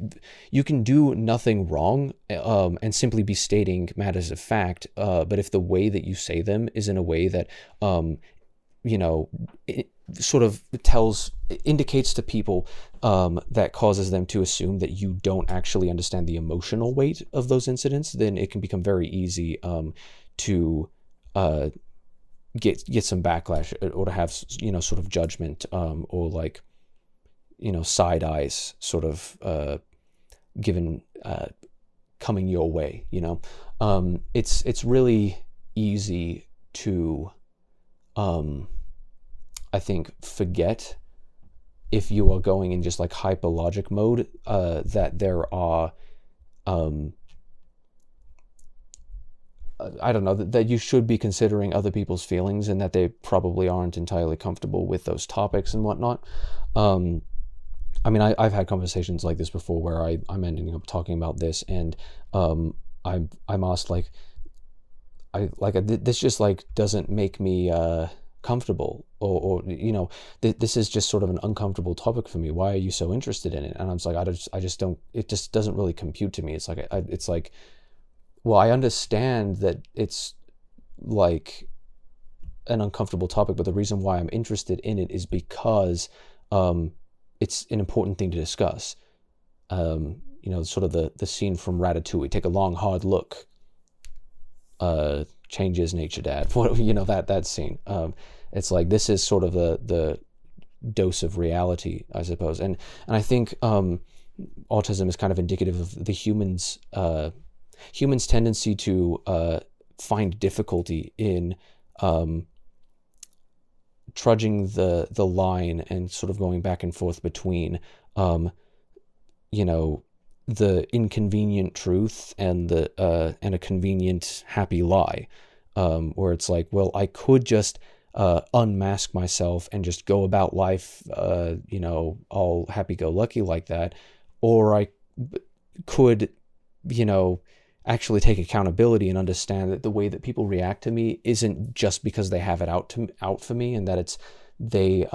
you can do nothing wrong and simply be stating matters of fact, but if the way that you say them is in a way that you know, it sort of indicates to people that causes them to assume that you don't actually understand the emotional weight of those incidents, then it can become very easy to get some backlash, or to have, you know, sort of judgment, or like, you know, side eyes sort of given coming your way, you know. It's really easy to I think forget, if you are going in just like hyperlogic mode, that there are I don't know, that you should be considering other people's feelings, and that they probably aren't entirely comfortable with those topics and whatnot. I mean, I've had conversations like this before where I'm ending up talking about this, and I'm asked like, this just like doesn't make me comfortable, or you know, this is just sort of an uncomfortable topic for me. Why are you so interested in it? And I'm just like, I just don't. It just doesn't really compute to me. It's like it's like, well, I understand that it's like an uncomfortable topic, but the reason why I'm interested in it is because it's an important thing to discuss. You know, sort of the scene from Ratatouille. Take a long, hard look. Changes nature, Dad. What, you know, that scene. It's like, this is sort of the dose of reality, I suppose. And I think autism is kind of indicative of the humans' tendency to find difficulty in trudging the line and sort of going back and forth between, you know, the inconvenient truth and a convenient happy lie, where it's like, well, I could just unmask myself and just go about life, you know, all happy-go-lucky like that, or I could, you know, actually take accountability and understand that the way that people react to me isn't just because they have it out for me, and that it's they're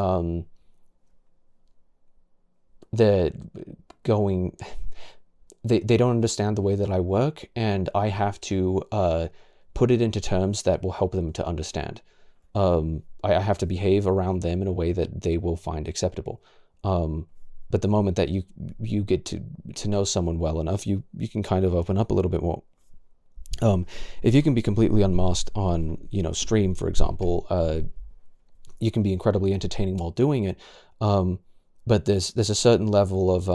going. They don't understand the way that I work, and I have to put it into terms that will help them to understand. I have to behave around them in a way that they will find acceptable. But the moment that you get to know someone well enough, you can kind of open up a little bit more. If you can be completely unmasked on, you know, stream, for example, you can be incredibly entertaining while doing it. But there's a certain level of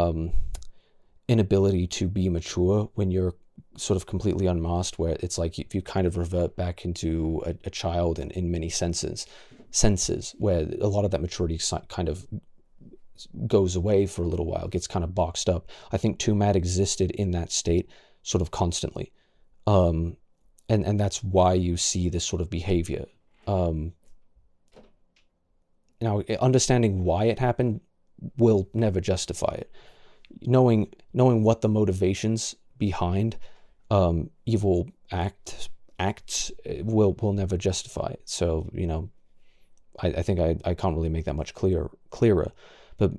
inability to be mature when you're sort of completely unmasked, where it's like you kind of revert back into a child in many senses, where a lot of that maturity kind of goes away for a little while, gets kind of boxed up. I think Too Mad existed in that state sort of constantly. And that's why you see this sort of behavior. Now, understanding why it happened will never justify it. Knowing what the motivations behind evil acts will never justify it. So, I think I can't really make that much clearer. But,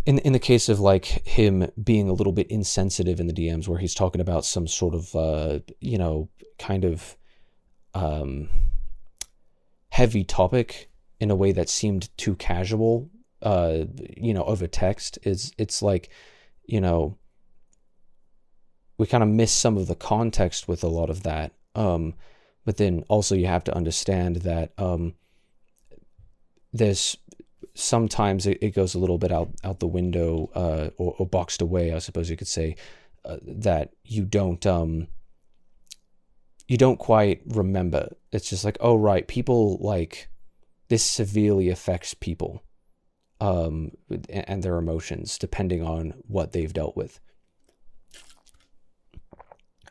in the case of like him being a little bit insensitive in the DMs, where he's talking about some sort of, kind of heavy topic in a way that seemed too casual, over text, it's like, we kind of miss some of the context with a lot of that. But then also you have to understand that there's sometimes it goes a little bit out the window, or boxed away, I suppose you could say, that you don't quite remember. It's just like, oh right, people, like, this severely affects people and their emotions depending on what they've dealt with.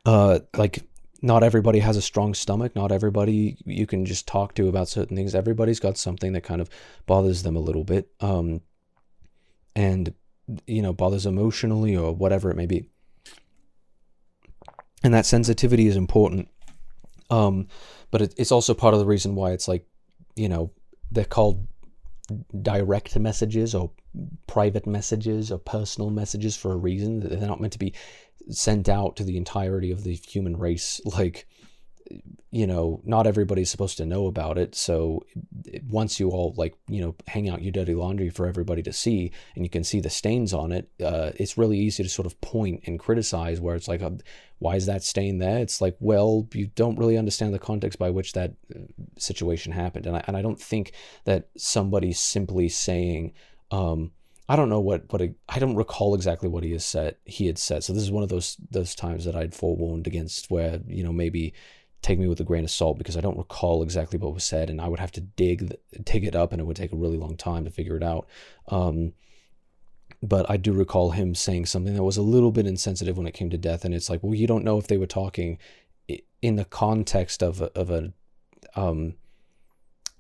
Like, not everybody has a strong stomach. Not everybody you can just talk to about certain things. Everybody's got something that kind of bothers them a little bit, and bothers emotionally or whatever it may be. And that sensitivity is important, but it's also part of the reason why it's like, they're called direct messages or private messages or personal messages for a reason. They're not meant to be sent out to the entirety of the human race. Like, not everybody's supposed to know about it. So once you all, like, hang out your dirty laundry for everybody to see, and you can see the stains on it, it's really easy to sort of point and criticize, where it's like, why is that stain there? It's like, well, you don't really understand the context by which that situation happened. And I don't think that somebody simply saying, I don't know I don't recall exactly what he had said. So this is one of those times that I'd forewarned against, where, maybe take me with a grain of salt, because I don't recall exactly what was said, and I would have to dig it up, and it would take a really long time to figure it out. But I do recall him saying something that was a little bit insensitive when it came to death, and it's like, well, you don't know if they were talking in the context of a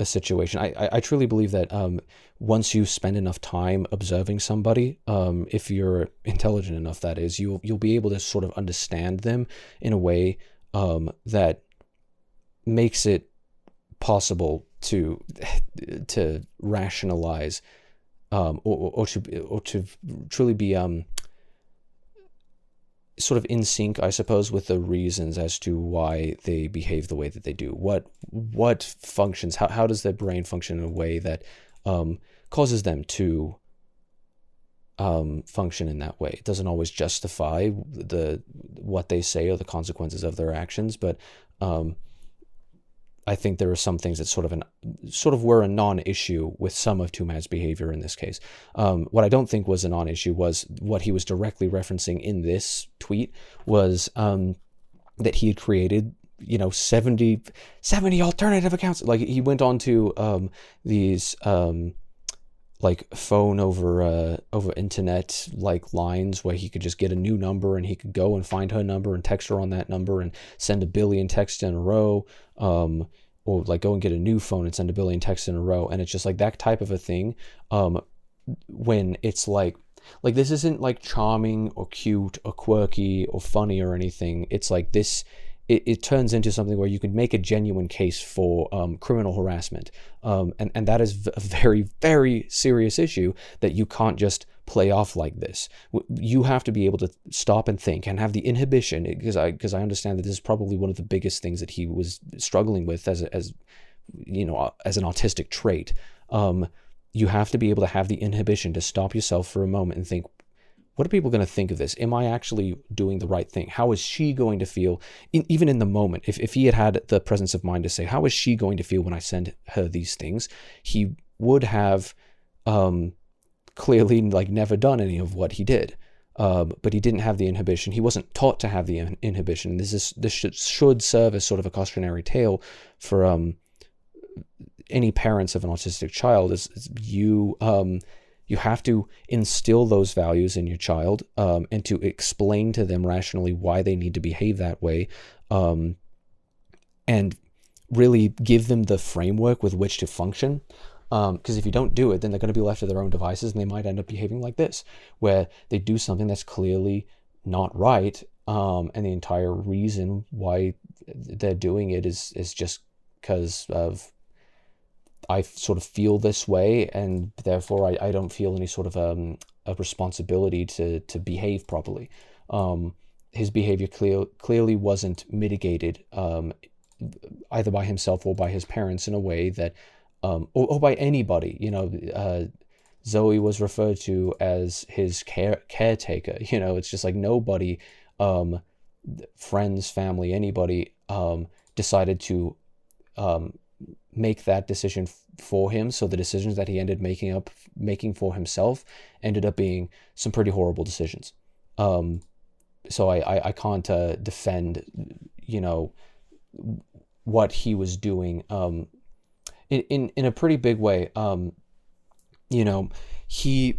situation. I truly believe that once you spend enough time observing somebody, if you're intelligent enough, that is, you'll be able to sort of understand them in a way that makes it possible to rationalize, or to truly be sort of in sync, I suppose, with the reasons as to why they behave the way that they do. What functions, how does their brain function in a way that causes them to function in that way? It doesn't always justify what they say or the consequences of their actions, but I think there are some things that sort of were a non-issue with some of Too Mad's behavior in this case. What I don't think was a non-issue was what he was directly referencing in this tweet was that he had created 70 alternative accounts. Like, he went on to these like phone over internet like lines, where he could just get a new number, and he could go and find her number and text her on that number and send 1 billion texts in a row, or like go and get a new phone and send 1 billion texts in a row. And it's just like that type of a thing, when it's like this isn't like charming or cute or quirky or funny or anything. It's like this, it turns into something where you could make a genuine case for criminal harassment, and that is a very, very serious issue that you can't just play off like this. You have to be able to stop and think and have the inhibition, because I understand that this is probably one of the biggest things that he was struggling with as an autistic trait. You have to be able to have the inhibition to stop yourself for a moment and think, what are people going to think of this? Am I actually doing the right thing? How is she going to feel, even in the moment? If he had the presence of mind to say, how is she going to feel when I send her these things? He would have clearly like never done any of what he did. but he didn't have the inhibition. He wasn't taught to have the inhibition. This should serve as sort of a cautionary tale for any parents of an autistic child. Is you have to instill those values in your child, and to explain to them rationally why they need to behave that way, and really give them the framework with which to function. Because if you don't do it, then they're going to be left to their own devices, and they might end up behaving like this, where they do something that's clearly not right, and the entire reason why they're doing it is just because of, I sort of feel this way, and therefore I don't feel any sort of a responsibility to behave properly. His behavior clearly wasn't mitigated, either by himself or by his parents, in a way that, or by anybody. Zoe was referred to as his caretaker. It's just like nobody, friends, family, anybody, decided to make that decision for him. So the decisions that he ended making for himself ended up being some pretty horrible decisions. So I can't defend, what he was doing in a pretty big way. He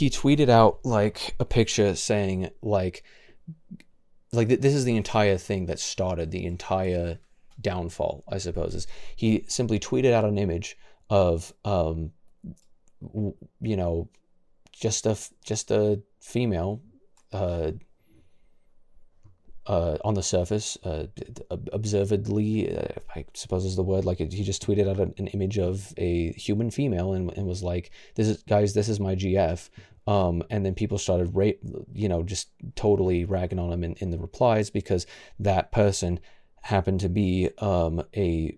tweeted out like a picture saying like this is the entire thing that started the entire downfall, I suppose. Is he simply tweeted out an image of just a female, on the surface, observedly, I suppose is the word. Like, he just tweeted out an image of a human female and was like, "This is my GF." And then people started, just totally ragging on him in the replies, because that person happened to be a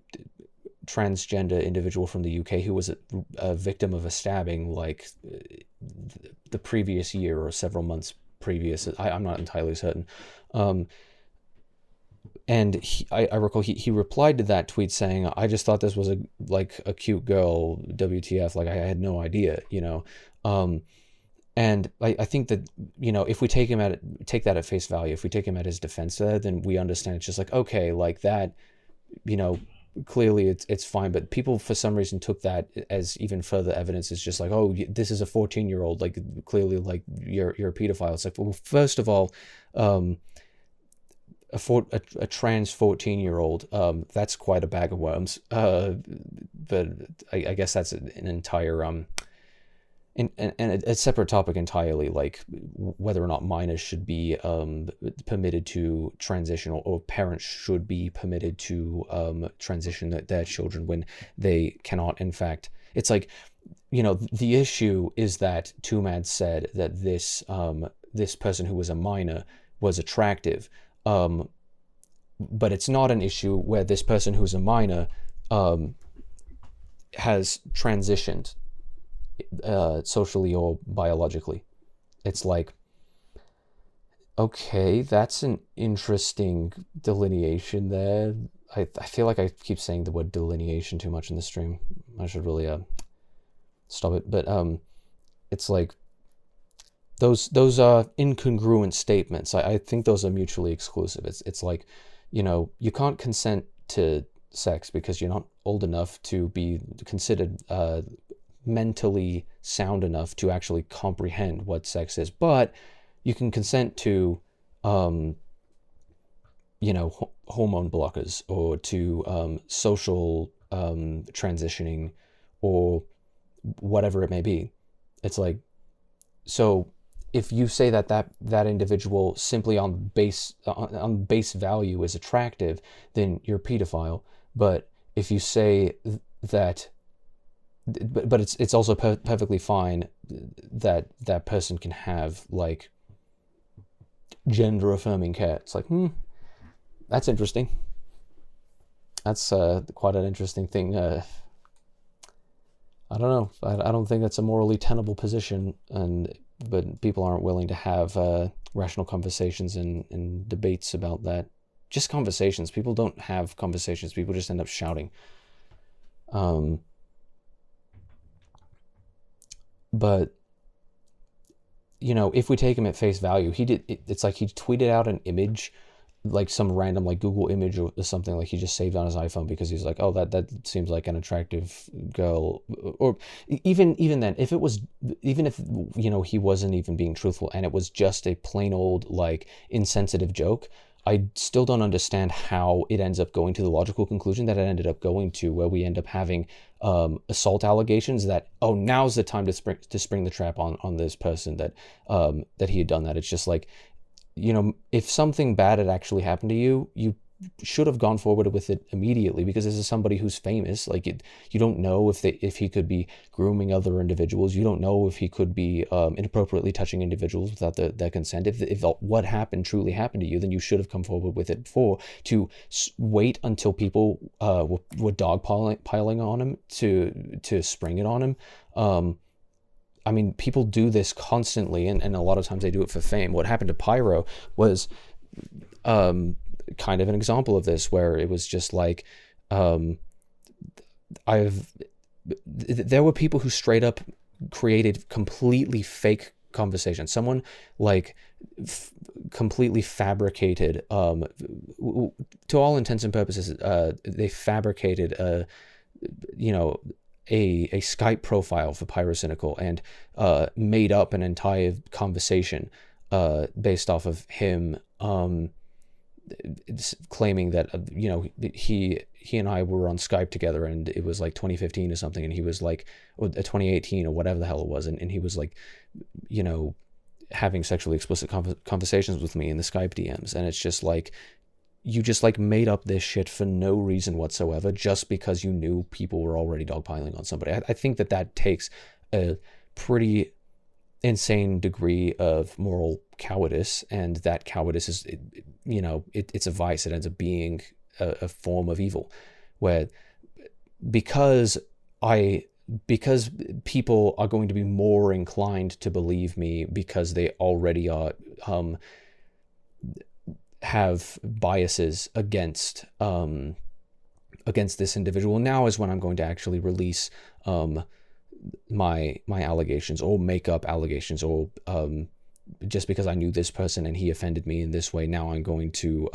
transgender individual from the UK who was a victim of a stabbing like the previous year or several months previous. I'm not entirely certain. And I recall he replied to that tweet saying, "I just thought this was a cute girl, WTF, like I had no idea, and I think that, if we take that at face value, if we take him at his defense there, then we understand it's just like, okay, like that, clearly it's fine. But people for some reason took that as even further evidence. It's just like, oh, this is a 14-year-old, like clearly like you're a pedophile. It's like, well, first of all, a trans 14-year-old, that's quite a bag of worms. But I guess that's an entire and a separate topic entirely, like whether or not minors should be permitted to transition, or parents should be permitted to transition their children when they cannot. In fact, it's like, the issue is that Tumad said that this person who was a minor was attractive, but it's not an issue where this person who's a minor has transitioned socially or biologically. It's like, okay, that's an interesting delineation there. I feel like I keep saying the word delineation too much in the stream. I should really stop it. But it's like those are incongruent statements. I think those are mutually exclusive. It's like, you can't consent to sex because you're not old enough to be considered mentally sound enough to actually comprehend what sex is, but you can consent to hormone blockers, or to social transitioning, or whatever it may be. It's like, so if you say that individual simply on base value is attractive, then you're a pedophile. But if you say that, but it's also perfectly fine that person can have like gender affirming care. It's like, that's interesting. That's quite an interesting thing. I don't know. I don't think that's a morally tenable position, but people aren't willing to have rational conversations and debates about that. Just conversations. People don't have conversations. People just end up shouting. But you know, if we take him at face value, it's like he tweeted out an image, like some random like Google image or something, like he just saved on his iPhone because he's like, oh, that seems like an attractive girl. Or even then, if it was, even if, you know, he wasn't even being truthful and it was just a plain old like insensitive joke, I still don't understand how it ends up going to the logical conclusion that it ended up going to, where we end up having assault allegations that, oh, now's the time to spring the trap on this person that that he had done that. It's just like, you know, if something bad had actually happened to you, you should have gone forward with it immediately, because this is somebody who's famous. Like, you don't know if he could be grooming other individuals. You don't know if he could be inappropriately touching individuals without their consent. If what happened truly happened to you, then you should have come forward with it before. To wait until people were dogpiling on him to spring it on him. I mean, people do this constantly, and a lot of times they do it for fame. What happened to Pyro was kind of an example of this, where it was just like, there were people who straight up created completely fake conversations. Someone like completely fabricated, to all intents and purposes, they fabricated you know, a Skype profile for Pyrocynical, and made up an entire conversation based off of him claiming that, you know, he and I were on Skype together, and it was like 2015 or something, and he was like, or 2018 or whatever the hell it was, and he was like, you know, having sexually explicit conversations with me in the Skype DMs. And it's just like, you just like made up this shit for no reason whatsoever, just because you knew people were already dogpiling on somebody. I think that takes a pretty insane degree of moral cowardice, and that cowardice is, you know, it's a vice. It ends up being a form of evil, where because people are going to be more inclined to believe me because they already are have biases against this individual. Now is when I'm going to actually release my allegations, or make up allegations, or just because I knew this person and he offended me in this way, now I'm going to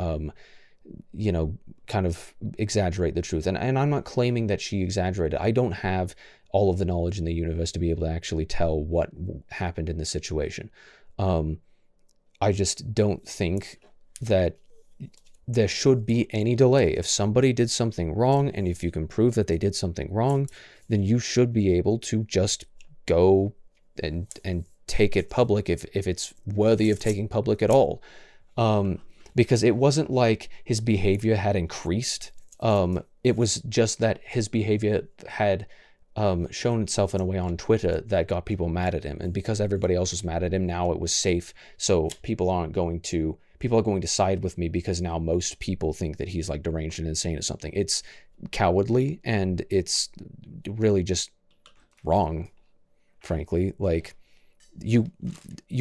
you know, kind of exaggerate the truth. And I'm not claiming that she exaggerated. I don't have all of the knowledge in the universe to be able to actually tell what happened in the situation. I just don't think that there should be any delay. If somebody did something wrong, and if you can prove that they did something wrong, then you should be able to just go and take it public if it's worthy of taking public at all. Because it wasn't like his behavior had increased. It was just that his behavior had shown itself in a way on Twitter that got people mad at him. And because everybody else was mad at him, now it was safe. So people are going to side with me, because now most people think that he's like deranged and insane or something. It's cowardly, and it's really just wrong, frankly. Like, you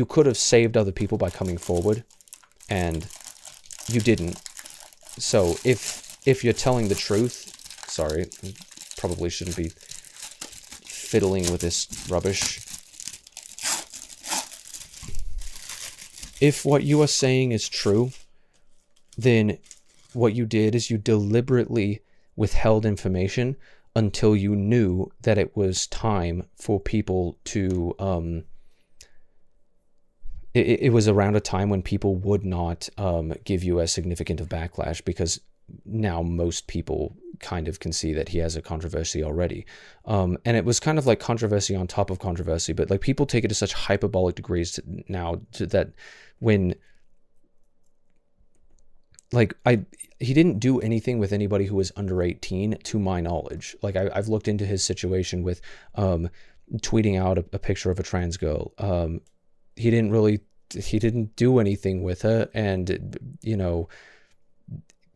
could have saved other people by coming forward, and you didn't. So if you're telling the truth, sorry, probably shouldn't be fiddling with this rubbish. If what you are saying is true, then what you did is you deliberately withheld information until you knew that it was time for people to it was around a time when people would not give you as significant of backlash, because now most people kind of can see that he has a controversy already. And it was kind of like controversy on top of controversy, but like people take it to such hyperbolic degrees now that when, like, he didn't do anything with anybody who was under 18 to my knowledge. Like, I've looked into his situation with tweeting out a picture of a trans girl. He didn't do anything with her, and you know,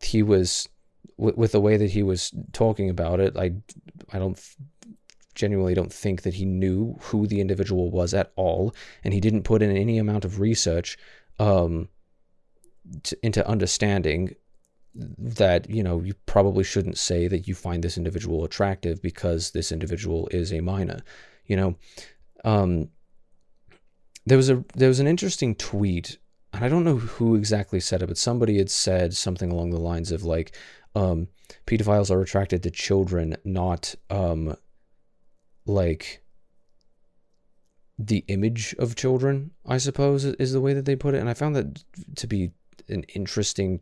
he was with the way that he was talking about it, I genuinely don't think that he knew who the individual was at all, and he didn't put in any amount of research into understanding that, you know, you probably shouldn't say that you find this individual attractive because this individual is a minor, you know. there was an interesting tweet, and I don't know who exactly said it, but somebody had said something along the lines of like, pedophiles are attracted to children, not like the image of children, I suppose, is the way that they put it. And I found that to be an interesting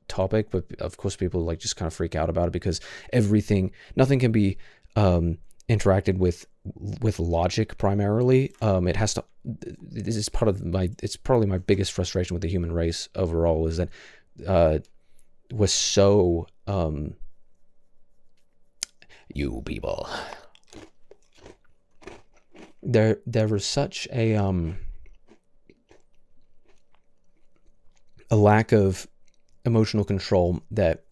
topic, but of course people like just kind of freak out about it because nothing can be interacted with logic primarily. It has to. This is part of it's probably my biggest frustration with the human race overall, is that was so you people. There was such a lack of emotional control that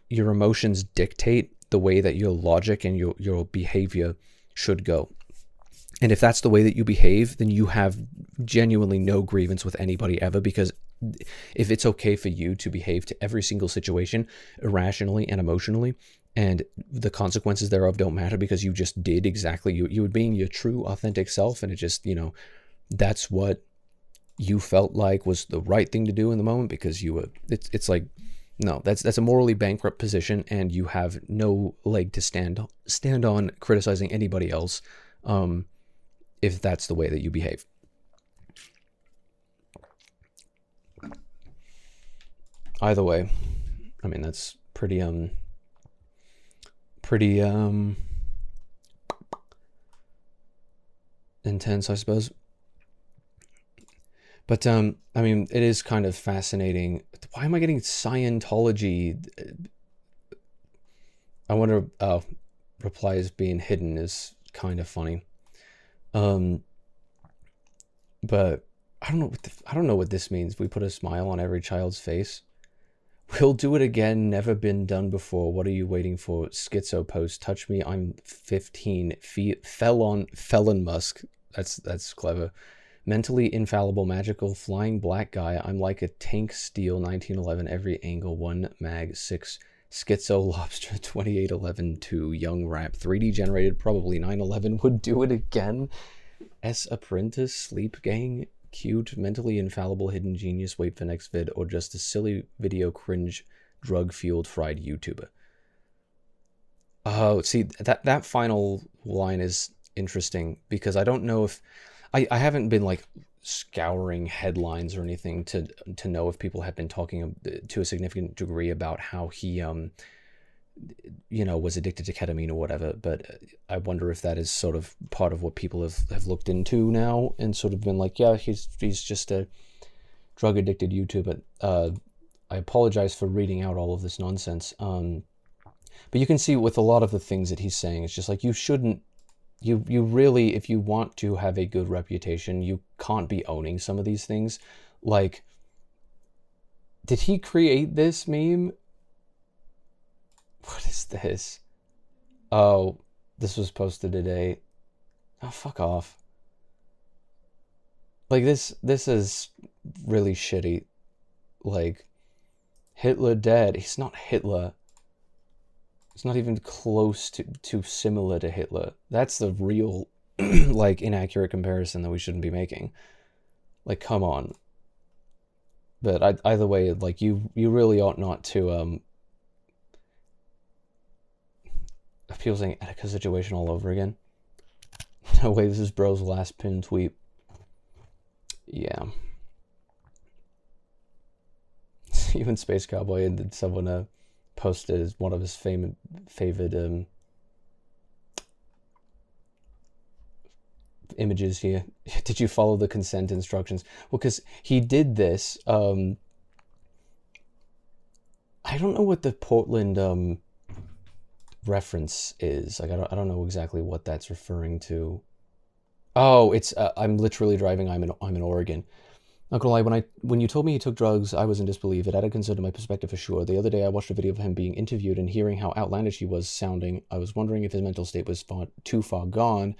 your emotions dictate the way that your logic and your behavior should go. And if that's the way that you behave, then you have genuinely no grievance with anybody ever, because if it's okay for you to behave to every single situation irrationally and emotionally, and the consequences thereof don't matter because you just did exactly, you were being your true authentic self, and it just, that's what you felt like was the right thing to do in the moment because you were, it's like, no, that's a morally bankrupt position, and you have no leg to stand on criticizing anybody else if that's the way that you behave. Either way, I mean, that's pretty intense, I suppose. But I mean, it is kind of fascinating. Why am I getting Scientology? I wonder. Replies being hidden is kind of funny. But I don't know. I don't know what this means. We put a smile on every child's face. We'll do it again. Never been done before. What are you waiting for? Schizo post. Touch me. I'm 15. Felon Musk. That's clever. Mentally infallible, magical, flying black guy. I'm like a tank steel 1911 every angle 1 mag 6 schizo lobster 2811 2 young rap 3D generated probably 911 would do it again. S apprentice sleep gang cute mentally infallible hidden genius wait for next vid or just a silly video cringe drug fueled fried YouTuber. Oh, see that final line is interesting because I don't know if I haven't been like scouring headlines or anything to know if people have been talking to a significant degree about how he was addicted to ketamine or whatever, but I wonder if that is sort of part of what people have looked into now and sort of been like, yeah, he's just a drug addicted YouTuber. I apologize for reading out all of this nonsense, but you can see with a lot of the things that he's saying, it's just like you shouldn't. You really, if you want to have a good reputation, you can't be owning some of these things. Like, did he create this meme? What is this? Oh, this was posted today. Oh, fuck off. Like, this is really shitty. Like, Hitler dead. He's not Hitler. It's not even close to similar to Hitler. That's the real, like, inaccurate comparison that we shouldn't be making. Like, come on. But either way, like, you really ought not to, people saying Attica situation all over again. No way, this is bro's last pinned tweet. Yeah. Even Space Cowboy and someone, posted as one of his favorite images here. Did you follow the consent instructions? Well, because he did this. I don't know what the Portland reference is. Like, I don't know exactly what that's referring to. Oh, it's I'm literally driving. I'm in Oregon. Not gonna lie, when you told me he took drugs, I was in disbelief. It added concern to my perspective for sure. The other day I watched a video of him being interviewed and hearing how outlandish he was sounding. I was wondering if his mental state was too far gone.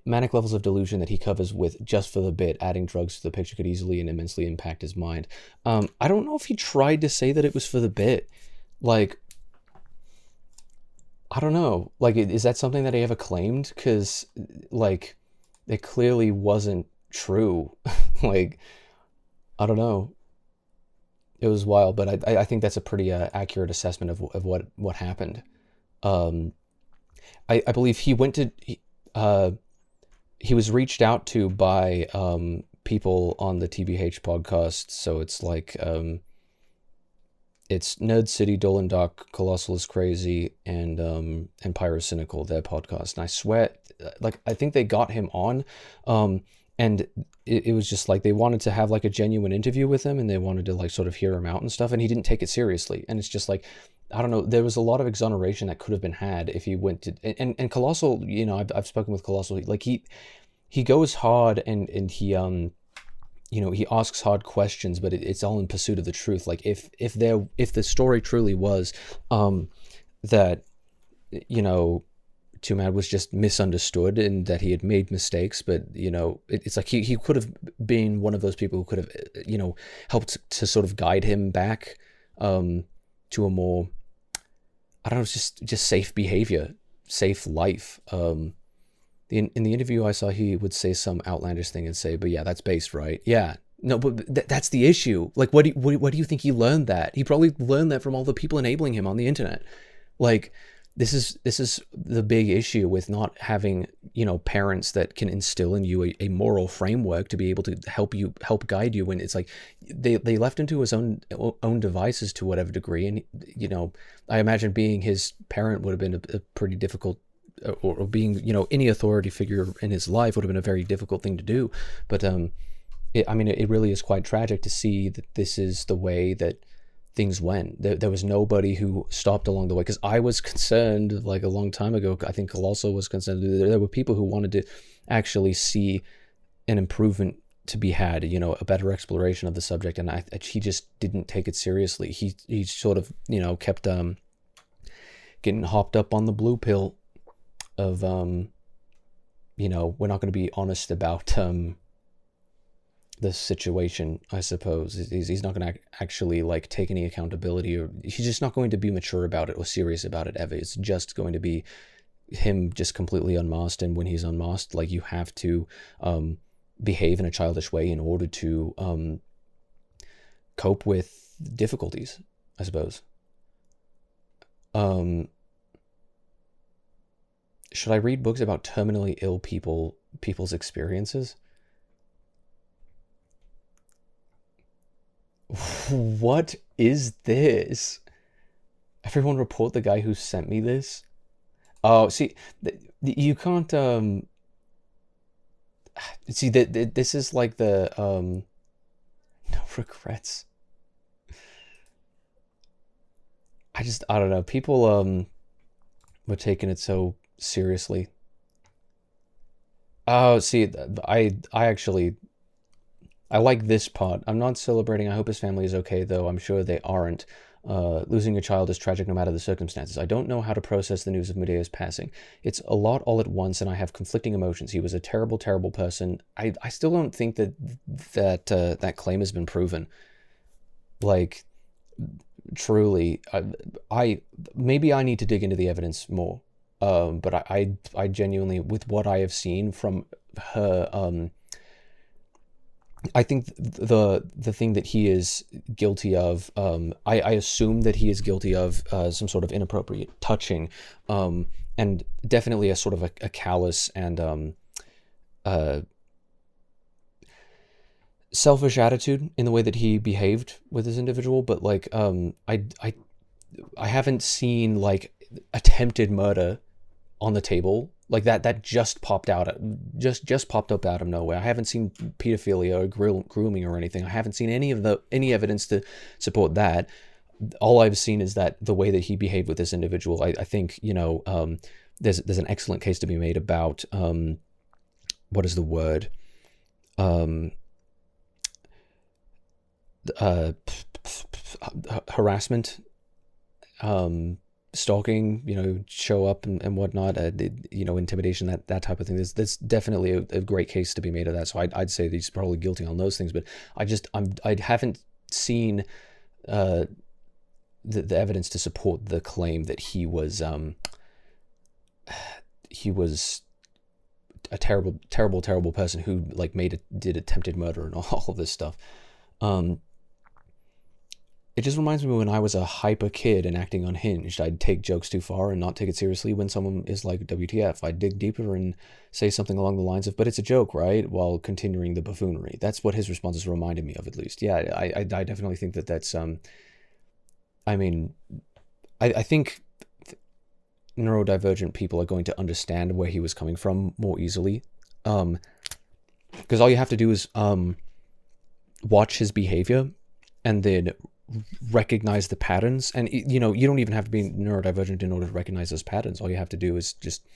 Manic levels of delusion that he covers with just for the bit, adding drugs to the picture could easily and immensely impact his mind. I don't know if he tried to say that it was for the bit. Like, I don't know. Like, is that something that he ever claimed? Because, like, it clearly wasn't true. Like, I don't know. It was wild, but I think that's a pretty accurate assessment of what happened. Um, I believe he was reached out to by people on the TBH podcast. So it's like it's Nerd City, Dolan Doc, Colossal is Crazy, and Pyrocynical, their podcast. And I swear, like, I think they got him on, and it was just like they wanted to have like a genuine interview with him, and they wanted to like sort of hear him out and stuff, and he didn't take it seriously. And it's just like, I don't know, there was a lot of exoneration that could have been had if he went to, and Colossal, you know, I've spoken with Colossal, like he goes hard, and he you know, he asks hard questions, but it's all in pursuit of the truth. Like if the story truly was that, you know, Too Mad was just misunderstood and that he had made mistakes, but, you know, it's like he could have been one of those people who could have, you know, helped to sort of guide him back to a more, I don't know, just safe behavior, safe life. In the interview I saw, he would say some outlandish thing and say, but yeah, that's based, right? Yeah. No, but that's the issue. Like, what do you think he learned that? He probably learned that from all the people enabling him on the internet. Like, this is the big issue with not having, you know, parents that can instill in you a moral framework to be able to help guide you. When it's like they left him to his own devices to whatever degree. And, you know, I imagine being his parent would have been a pretty difficult, or being, you know, any authority figure in his life would have been a very difficult thing to do. But it really is quite tragic to see that this is the way that things went. There was nobody who stopped along the way, because I was concerned like a long time ago. I think Colossal was concerned. There were people who wanted to actually see an improvement to be had, you know, a better exploration of the subject, and he just didn't take it seriously. He sort of, you know, kept getting hopped up on the blue pill of you know, we're not going to be honest about the situation, I suppose. He's not going to actually like take any accountability, or he's just not going to be mature about it or serious about it ever. It's just going to be him just completely unmasked, and when he's unmasked, like, you have to behave in a childish way in order to cope with difficulties, I suppose. Should I read books about terminally ill people's experiences? What is this? Everyone report the guy who sent me this. Oh, see, you can't see that this is like the no regrets. I don't know. People were taking it so seriously. Oh, see, I actually, I like this part. I'm not celebrating. I hope his family is okay, though I'm sure they aren't. Losing a child is tragic no matter the circumstances. I don't know how to process the news of MUUDEA's passing. It's a lot all at once, and I have conflicting emotions. He was a terrible, terrible person. I still don't think that claim has been proven. Like, truly, maybe I need to dig into the evidence more. But I genuinely, with what I have seen from her, I think the thing that he is guilty of, I assume that he is guilty of some sort of inappropriate touching, and definitely a sort of a callous and selfish attitude in the way that he behaved with this individual. But like, I haven't seen like attempted murder on the table like that just popped out, just popped up out of nowhere. I haven't seen pedophilia or grooming or anything. I haven't seen any evidence to support that. All I've seen is that the way that he behaved with this individual. I think, you know, there's an excellent case to be made about what is the word, harassment, stalking, you know, show up and whatnot, you know, intimidation, that type of thing. There's definitely a great case to be made of that. So I'd say that he's probably guilty on those things, but I haven't seen the evidence to support the claim that he was a terrible person who like did attempted murder and all of this stuff. It just reminds me when I was a hyper kid and acting unhinged. I'd take jokes too far and not take it seriously when someone is like, WTF. I'd dig deeper and say something along the lines of, but it's a joke, right? While continuing the buffoonery. That's what his responses reminded me of, at least. Yeah, I definitely think that's, I mean, I think neurodivergent people are going to understand where he was coming from more easily. Because all you have to do is watch his behavior and then recognize the patterns. And you know, you don't even have to be neurodivergent in order to recognize those patterns. All you have to do is just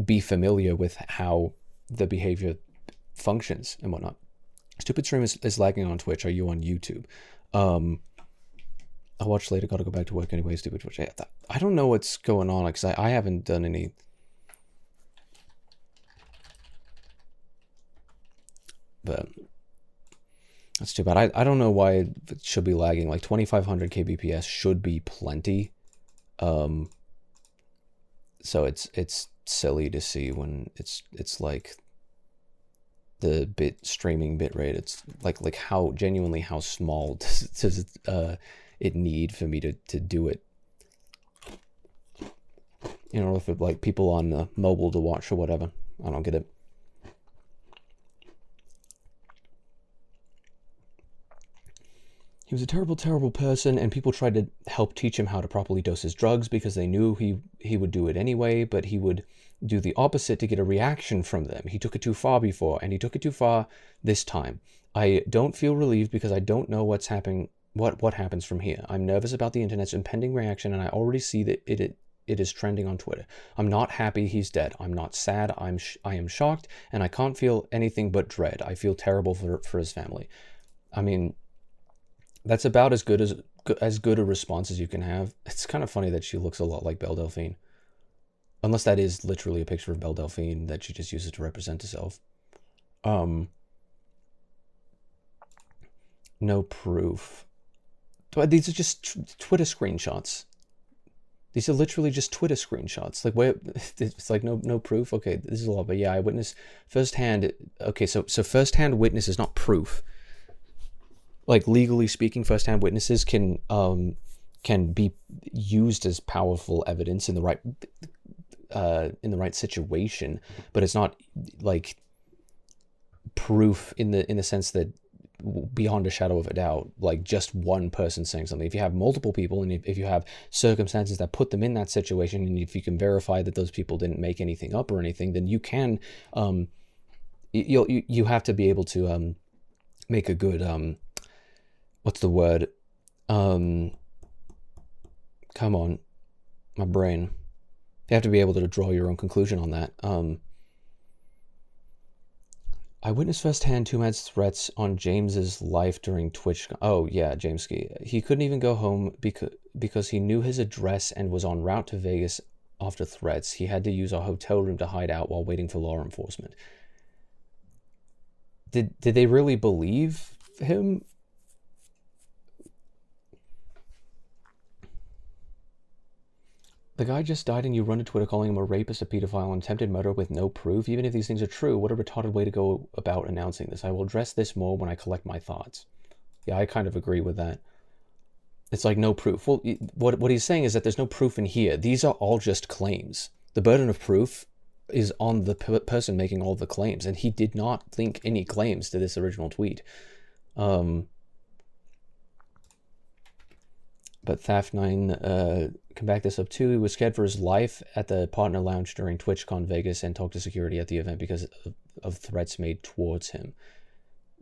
be familiar with how the behavior functions and whatnot. Stupid Stream is lagging on Twitch. Are you on YouTube? I'll watch later. Gotta go back to work anyway. Stupid Twitch. I don't know what's going on because I haven't done any. But that's too bad. I don't know why it should be lagging. Like 2500 kbps should be plenty. So it's silly to see when it's like the streaming bitrate. It's like how genuinely how small does it need for me to do it. You know, if it, like people on mobile to watch or whatever. I don't get it. He was a terrible, terrible person, and people tried to help teach him how to properly dose his drugs because they knew he would do it anyway, but he would do the opposite to get a reaction from them. He took it too far before, and he took it too far this time. I don't feel relieved because I don't know what's happening, what happens from here. I'm nervous about the internet's impending reaction, and I already see that it is trending on Twitter. I'm not happy he's dead. I'm not sad. I am shocked, and I can't feel anything but dread. I feel terrible for his family. I mean, that's about as good a response as you can have. It's kind of funny that she looks a lot like Belle Delphine. Unless that is literally a picture of Belle Delphine that she just uses to represent herself. No proof. These are just Twitter screenshots. These are literally just Twitter screenshots. Like, where it's like no proof. Okay, this is a lot, but yeah, I witnessed firsthand. Okay, so firsthand witness is not proof. Like, legally speaking, first-hand witnesses can be used as powerful evidence in the right situation, but it's not like proof in the sense that beyond a shadow of a doubt, like just one person saying something. If you have multiple people, and if you have circumstances that put them in that situation, and if you can verify that those people didn't make anything up or anything, then you can you have to be able to make a good what's the word? Come on, my brain. You have to be able to draw your own conclusion on that. I witnessed firsthand Tumad's threats on James's life during Twitch. Oh yeah, Jameski. He couldn't even go home because he knew his address and was en route to Vegas after threats. He had to use our hotel room to hide out while waiting for law enforcement. Did they really believe him? The guy just died and you run to Twitter calling him a rapist, a pedophile, and attempted murder with no proof? Even if these things are true, what a retarded way to go about announcing this. I will address this more when I collect my thoughts. Yeah, I kind of agree with that. It's like no proof. Well, what he's saying is that there's no proof in here. These are all just claims. The burden of proof is on the person making all the claims, and he did not link any claims to this original tweet. But Thaf9 can back this up too. He was scared for his life at the partner lounge during TwitchCon Vegas and talked to security at the event because of threats made towards him.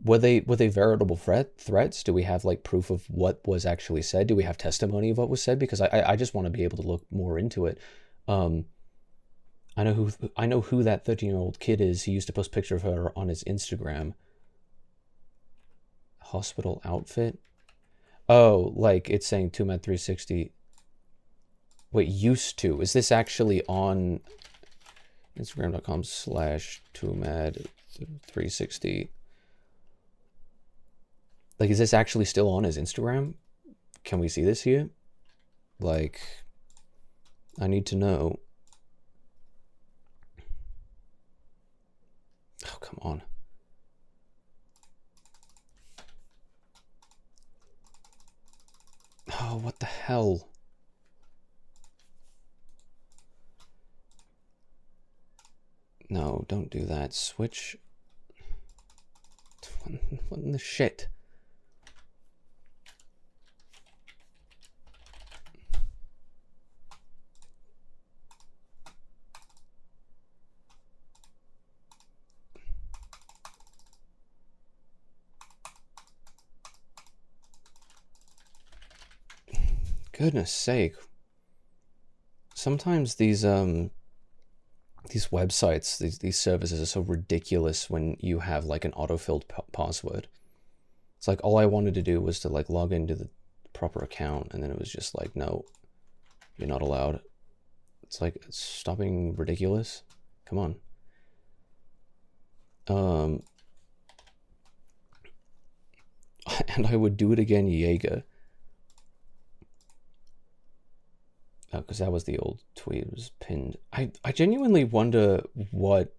Were they veritable threats? Do we have like proof of what was actually said? Do we have testimony of what was said? Because I just want to be able to look more into it. I know who that 13-year-old kid is. He used to post a picture of her on his Instagram. Hospital outfit. Oh, like it's saying Tumad360. Wait, used to. Is this actually on Instagram.com/Tumad360? Like, is this actually still on his Instagram? Can we see this here? Like, I need to know. come on. Oh, what the hell? No, don't do that. Switch. What in the shit? Goodness sake. Sometimes these websites, these services are so ridiculous when you have like an auto-filled password. It's like all I wanted to do was to like log into the proper account, and then it was just like, no, you're not allowed. It's like, stop being ridiculous. Come on. And I would do it again, Jaeger. Oh, because that was the old tweet. It was pinned. I genuinely wonder what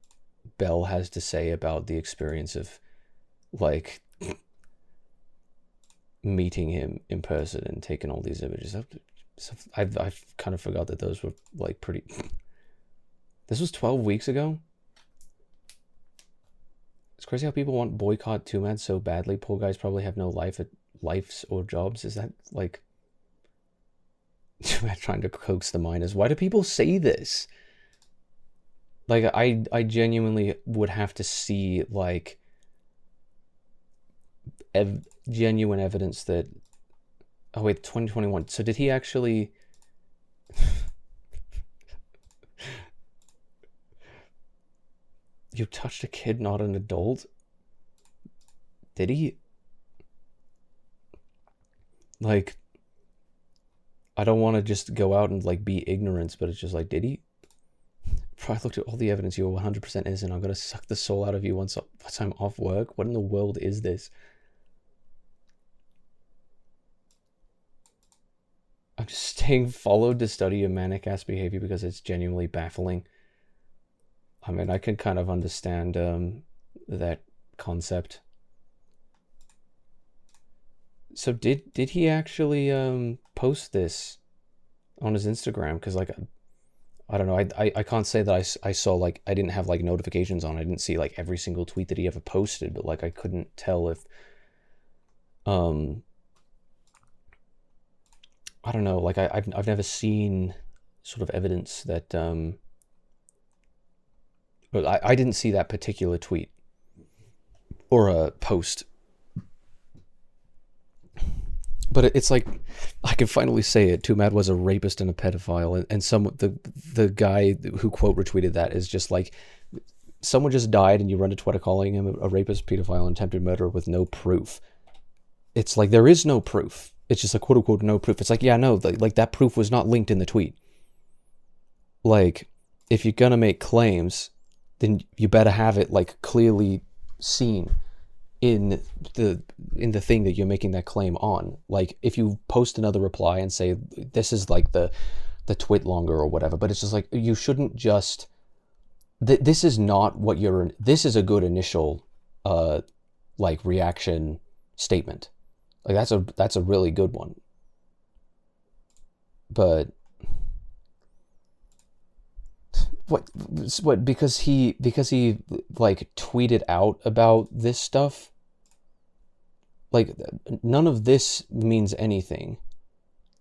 Bell has to say about the experience of, like, meeting him in person and taking all these images. I've kind of forgot that those were, like, pretty... This was 12 weeks ago? It's crazy how people want boycott 2Mad so badly. Poor guys probably have no lives or jobs. Is that, like... trying to coax the miners? Why do people say this? Like, I genuinely would have to see, like, genuine evidence that... Oh, wait, 2021. So did he actually... You touched a kid, not an adult? Did he? Like... I don't want to just go out and, like, be ignorant, but it's just like, did he? If I looked at all the evidence, you're 100% innocent. I'm going to suck the soul out of you once I'm off work. What in the world is this? I'm just staying followed to study your manic-ass behavior because it's genuinely baffling. I mean, I can kind of understand that concept. So did he actually post this on his Instagram? Because, like, I don't know, I can't say that I saw, like, I didn't have, like, notifications on. I didn't see, like, every single tweet that he ever posted, but, like, I couldn't tell if I don't know, like, I've never seen sort of evidence that but I didn't see that particular tweet or a post. But it's like, I can finally say it. 2Mad was a rapist and a pedophile, and the guy who quote retweeted that is just like, someone just died and you run to Twitter calling him a rapist, pedophile, and attempted murderer with no proof. It's like, there is no proof. It's just a quote unquote no proof. It's like, yeah, no, like, that proof was not linked in the tweet. Like, if you're gonna make claims, then you better have it, like, clearly seen in the thing that you're making that claim on. Like, if you post another reply and say this is like the twit longer or whatever, but it's just like, you shouldn't just this is not what you're... This is a good initial like reaction statement. Like, that's a really good one. But what because he like tweeted out about this stuff? Like, none of this means anything.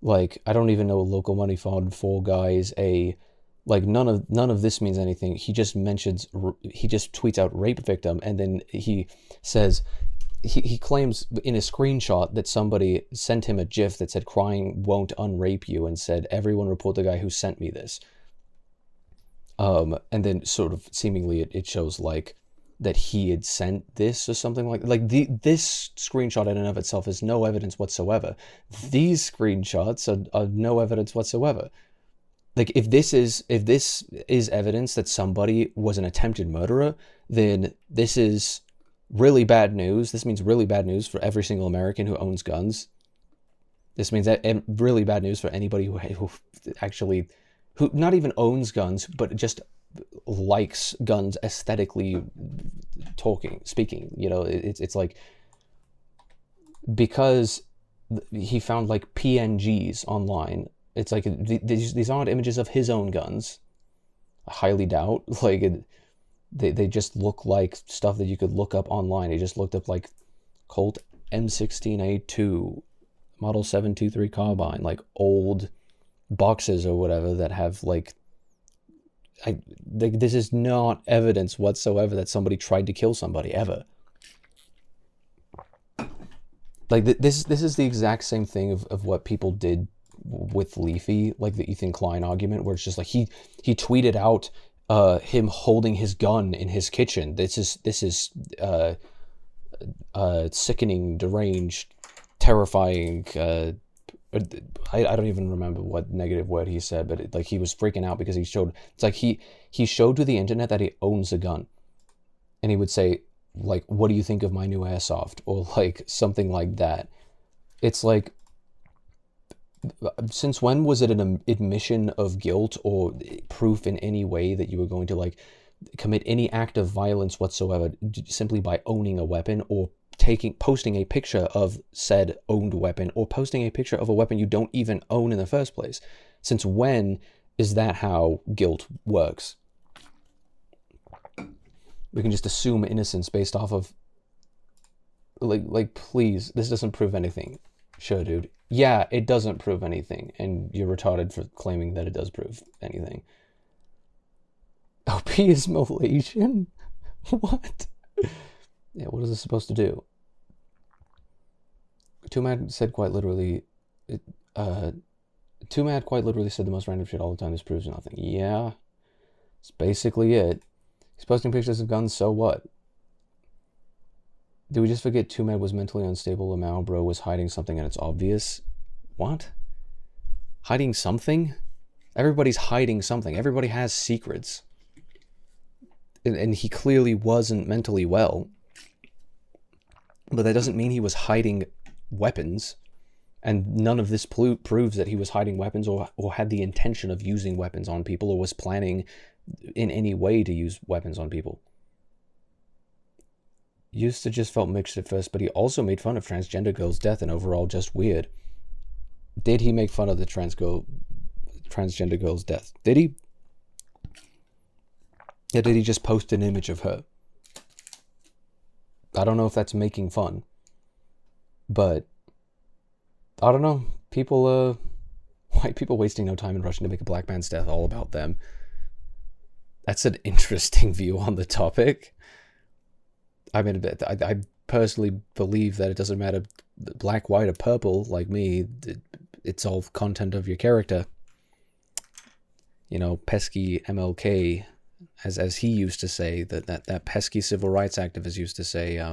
Like, I don't even know a local money fund, Fall Guys, like, none of this means anything. He just tweets out rape victim, and then he says, he claims in a screenshot that somebody sent him a GIF that said crying won't unrape you, and said, everyone report the guy who sent me this. And then sort of seemingly it shows, like, that he had sent this or something like this screenshot in and of itself is no evidence whatsoever. These screenshots are no evidence whatsoever. Like, if this is evidence that somebody was an attempted murderer, then this is really bad news. This means really bad news for every single American who owns guns. This means that really bad news for anybody who actually, who not even owns guns, but just likes guns aesthetically speaking. You know, it's like, because he found like PNGs online. It's like these aren't images of his own guns. I highly doubt. Like they just look like stuff that you could look up online. He just looked up like Colt M16A2 Model 723 carbine, like old boxes or whatever that have like. This is not evidence whatsoever that somebody tried to kill somebody ever. Like this is the exact same thing of what people did with Leafy, like the Ethan Klein argument, where it's just like he tweeted out him holding his gun in his kitchen. This is sickening, deranged, terrifying. I don't even remember what negative word he said, but like he was freaking out because he showed. It's like he showed to the internet that he owns a gun, and he would say, like, what do you think of my new airsoft? Or like something like that. It's like, since when was it an admission of guilt or proof in any way that you were going to like commit any act of violence whatsoever simply by owning a weapon, or posting a picture of said owned weapon, or posting a picture of a weapon you don't even own in the first place? Since when is that how guilt works? We can just assume innocence based off of like please, this doesn't prove anything. Sure, dude. Yeah, it doesn't prove anything, and you're retarded for claiming that it does prove anything. OP is Malaysian? What? Yeah, what is this supposed to do? Too Mad said quite literally, Too Mad quite literally said the most random shit all the time. This proves nothing. Yeah, that's basically it. He's posting pictures of guns, so what? Did we just forget Too Mad was mentally unstable and Mao Bro was hiding something and it's obvious? What? Hiding something? Everybody's hiding something. Everybody has secrets. And he clearly wasn't mentally well. But that doesn't mean he was hiding weapons. And none of this proves that he was hiding weapons or had the intention of using weapons on people, or was planning in any way to use weapons on people. Used to just felt mixed at first, but he also made fun of transgender girls' death and overall just weird. Did he make fun of the transgender girl's death? Did he? Yeah, did he just post an image of her? I don't know if that's making fun. But I don't know. People, white people wasting no time and rushing to make a black man's death all about them. That's an interesting view on the topic. I mean, I personally believe that it doesn't matter black, white, or purple, like me. It's all content of your character. You know, pesky MLK, as he used to say, that pesky civil rights activist used to say,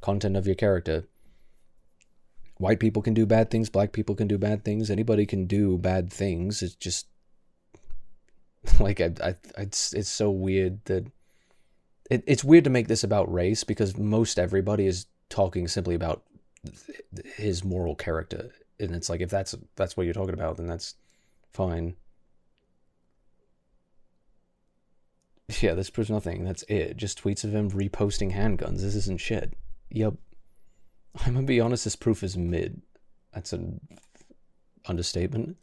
content of your character. White people can do bad things, black people can do bad things, anybody can do bad things. It's just, like, it's so weird that... It's weird to make this about race, because most everybody is talking simply about his moral character. And it's like, if that's what you're talking about, then that's fine. Yeah, this proves nothing. That's it. Just tweets of him reposting handguns. This isn't shit. Yep. I'm gonna be honest, this proof is mid. That's an understatement.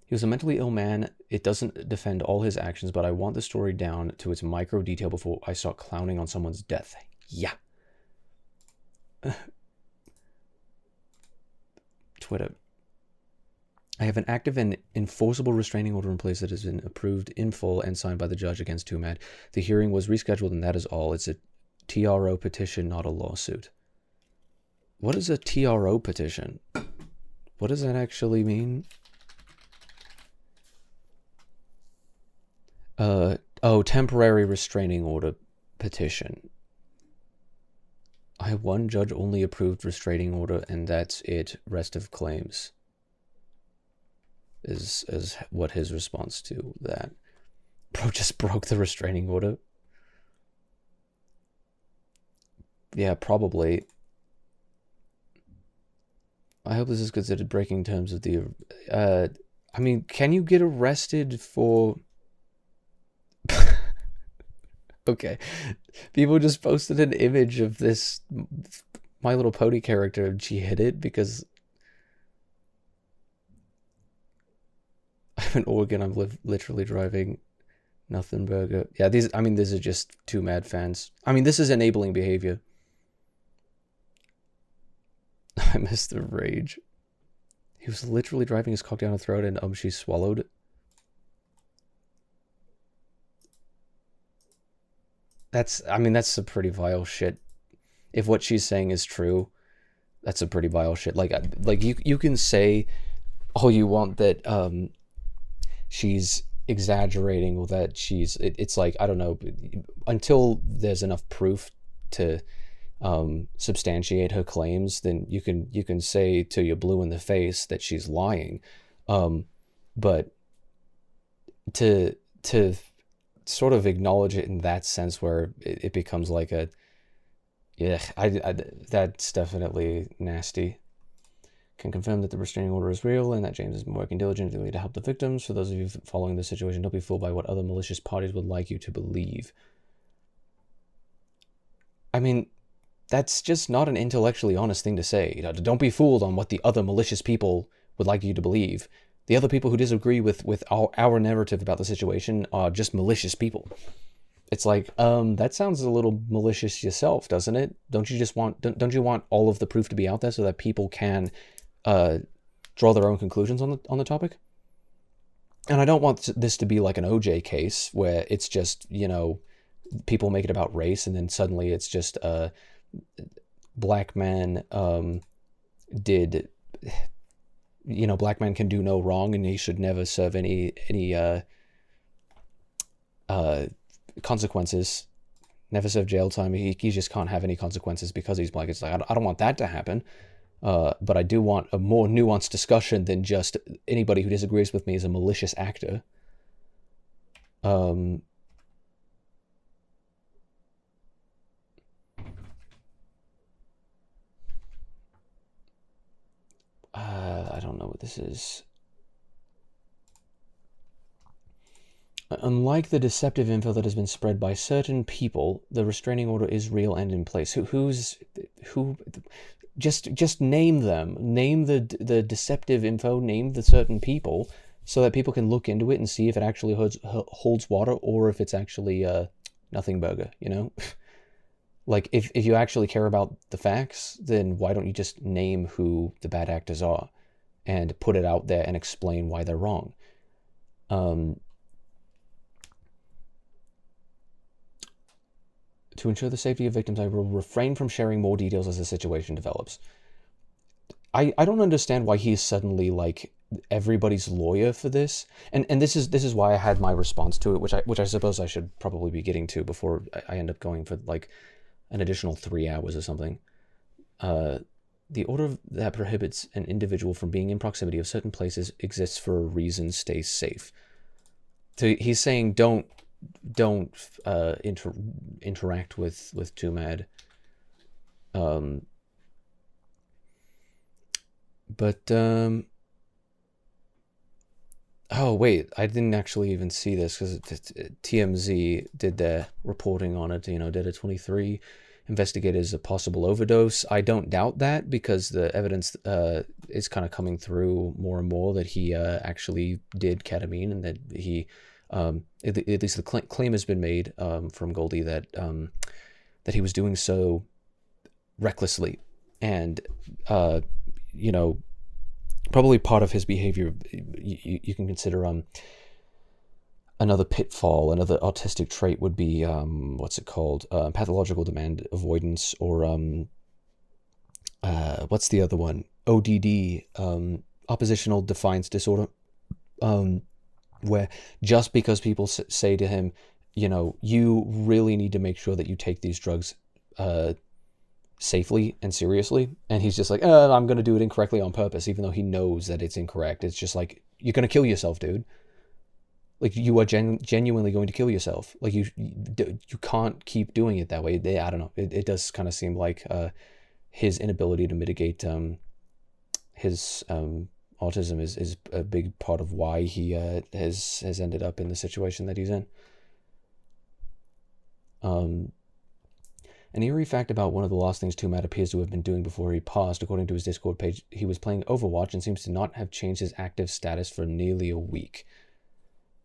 He was a mentally ill man. It doesn't defend all his actions, but I want the story down to its micro detail before I start clowning on someone's death. Yeah. Twitter. I have an active and enforceable restraining order in place that has been approved in full and signed by the judge against Too Mad. The hearing was rescheduled, and that is all. It's a TRO petition, not a lawsuit. What is a TRO petition? What does that actually mean? Oh, temporary restraining order petition. I have one judge only approved restraining order, and that's it. Rest of claims is what his response to that. Bro just broke the restraining order. Yeah, probably. I hope this is considered breaking terms of the... I mean, can you get arrested for... Okay. People just posted an image of this My Little Pony character and she hit it because I'm in Oregon. I'm literally driving nothing burger. Yeah, these are just two mad fans. I mean, this is enabling behavior. I missed the rage. He was literally driving his cock down her throat and she swallowed. That's some pretty vile shit. If what she's saying is true, that's a pretty vile shit. Like you can say all you want that she's exaggerating or that it's like, I don't know, until there's enough proof to substantiate her claims, then you can say till you're blue in the face that she's lying, but to sort of acknowledge it in that sense where it becomes like a, yeah, that's definitely nasty. Can confirm that the restraining order is real and that James has been working diligently to help the victims. For those of you following this situation, don't be fooled by what other malicious parties would like you to believe. I mean, that's just not an intellectually honest thing to say. You know, don't be fooled on what the other malicious people would like you to believe. The other people who disagree with our narrative about the situation are just malicious people. It's like, that sounds a little malicious yourself, doesn't it? Don't you want all of the proof to be out there so that people can draw their own conclusions on the topic? And I don't want this to be like an OJ case where it's just, you know, people make it about race and then suddenly it's just black man did, you know, black man can do no wrong and he should never serve any consequences, never serve jail time. He just can't have any consequences because he's black. It's like, I don't want that to happen. But I do want a more nuanced discussion than just anybody who disagrees with me is a malicious actor. I don't know what this is. Unlike the deceptive info that has been spread by certain people, the restraining order is real and in place. Who? Just name them. Name the deceptive info. Name the certain people, so that people can look into it and see if it actually holds water or if it's actually nothing burger. You know, like if you actually care about the facts, then why don't you just name who the bad actors are, and put it out there and explain why they're wrong. To ensure the safety of victims, I will refrain from sharing more details as the situation develops. I don't understand why he's suddenly like everybody's lawyer for this, and this is why I had my response to it, which I suppose I should probably be getting to before I end up going for like an additional 3 hours or something. The order that prohibits an individual from being in proximity of certain places exists for a reason. Stay safe. So he's saying don't interact with Too Mad. Oh wait, I didn't actually even see this because TMZ did their reporting on it. You know, did a 23 investigators a possible overdose. I don't doubt that because the evidence is kind of coming through more and more that he actually did ketamine and that he. At least the claim has been made from Goldie that he was doing so recklessly, and you know, probably part of his behavior you can consider another pitfall, another autistic trait would be what's it called, pathological demand avoidance, or what's the other one, ODD, oppositional defiance disorder, where just because people say to him, you know, you really need to make sure that you take these drugs safely and seriously, and he's just like, I'm going to do it incorrectly on purpose, even though he knows that it's incorrect. It's just like, you're going to kill yourself, dude. Like, you are genuinely going to kill yourself. Like, you can't keep doing it that way. I don't know. It does kind of seem like his inability to mitigate his autism is a big part of why he has ended up in the situation that he's in. An eerie fact about one of the lost things Matt appears to have been doing before he passed. According to his Discord page, he was playing Overwatch and seems to not have changed his active status for nearly a week.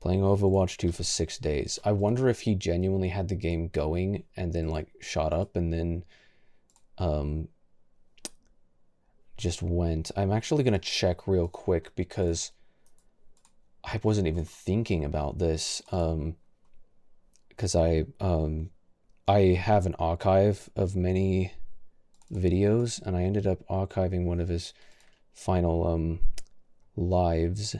Playing Overwatch 2 for 6 days. I wonder if he genuinely had the game going and then like shot up and then just went. I'm actually going to check real quick because I wasn't even thinking about this because I have an archive of many videos, and I ended up archiving one of his final lives.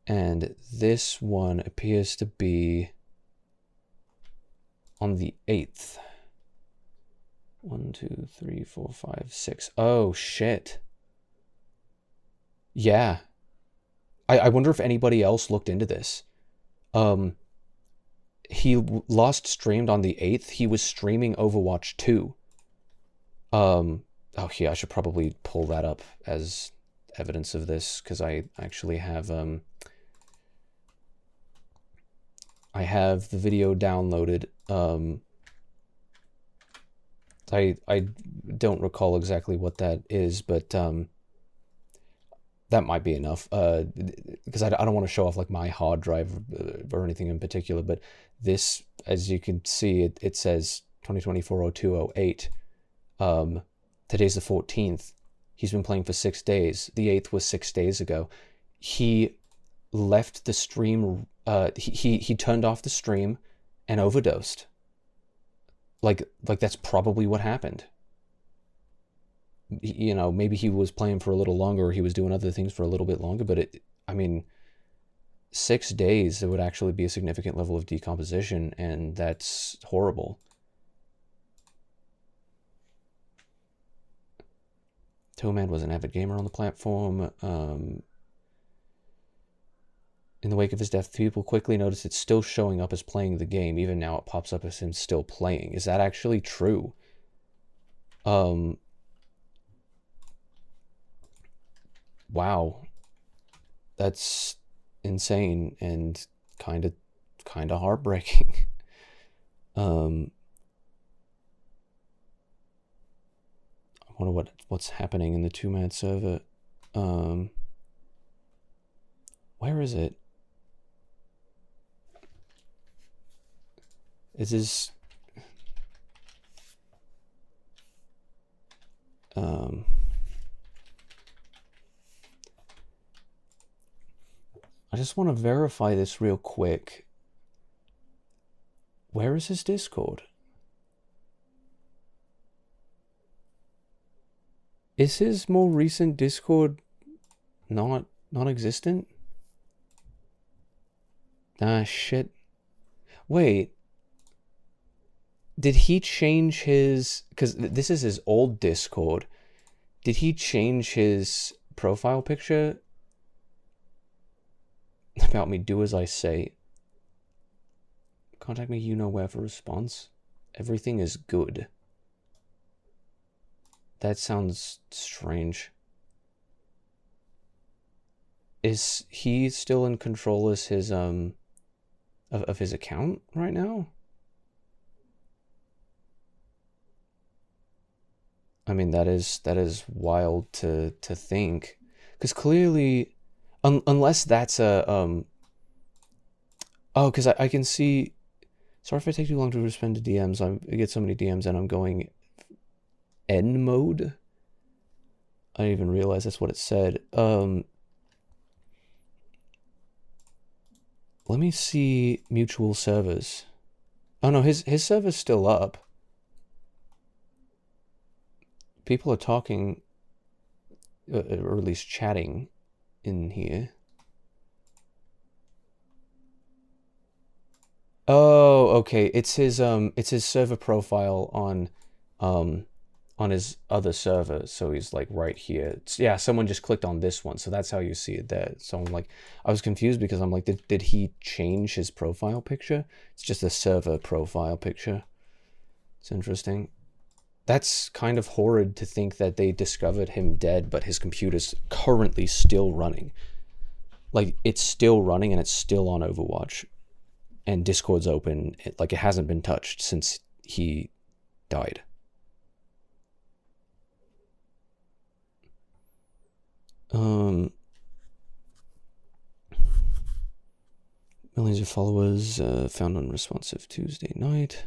And this one appears to be on the 8th. 1, 2, 3, 4, 5, 6. Oh, shit. Yeah. I wonder if anybody else looked into this. He last streamed on the 8th. He was streaming Overwatch 2. Oh, yeah, I should probably pull that up as evidence of this, because I actually have, I have the video downloaded. I don't recall exactly what that is, but that might be enough, because I don't want to show off like my hard drive or anything in particular, but this, as you can see, it says 2024-02-08. Today's the 14th. He's been playing for 6 days. The 8th was 6 days ago. He left the stream, he turned off the stream and overdosed. Like that's probably what happened. You know, maybe he was playing for a little longer, or he was doing other things for a little bit longer, but I mean, 6 days, it would actually be a significant level of decomposition, and that's horrible. Toeman was an avid gamer on the platform. In the wake of his death, people quickly noticed it's still showing up as playing the game. Even now, it pops up as him still playing. Is that actually true? Wow, that's insane and kind of heartbreaking. I wonder what's happening in the 2-man server. Where is it? Is this I just want to verify this real quick. Where is his Discord? Is his more recent Discord non-existent? Ah, shit. Wait. Did he change his... Because this is his old Discord. Did he change his profile picture? About me, do as I say. Contact me, you know where for response. Everything is good. That sounds strange. Is he still in control as his of his account right now? I mean, that is wild to think, because clearly, unless that's a oh, because I can see. Sorry if I take too long to respond to DMs. I get so many DMs and I'm going N mode. I didn't even realize that's what it said. Let me see mutual servers. Oh no, his server's still up. People are talking, or at least chatting, in here. Oh, okay. It's his server profile on his other server. So he's like right here. Yeah, someone just clicked on this one, so that's how you see it there. So I'm like, I was confused because I'm like, did he change his profile picture? It's just a server profile picture. It's interesting. That's kind of horrid to think that they discovered him dead, but his computer's currently still running. like, it's still running and it's still on Overwatch, and Discord's open. Like, it hasn't been touched since he died. Millions of followers found unresponsive Tuesday night.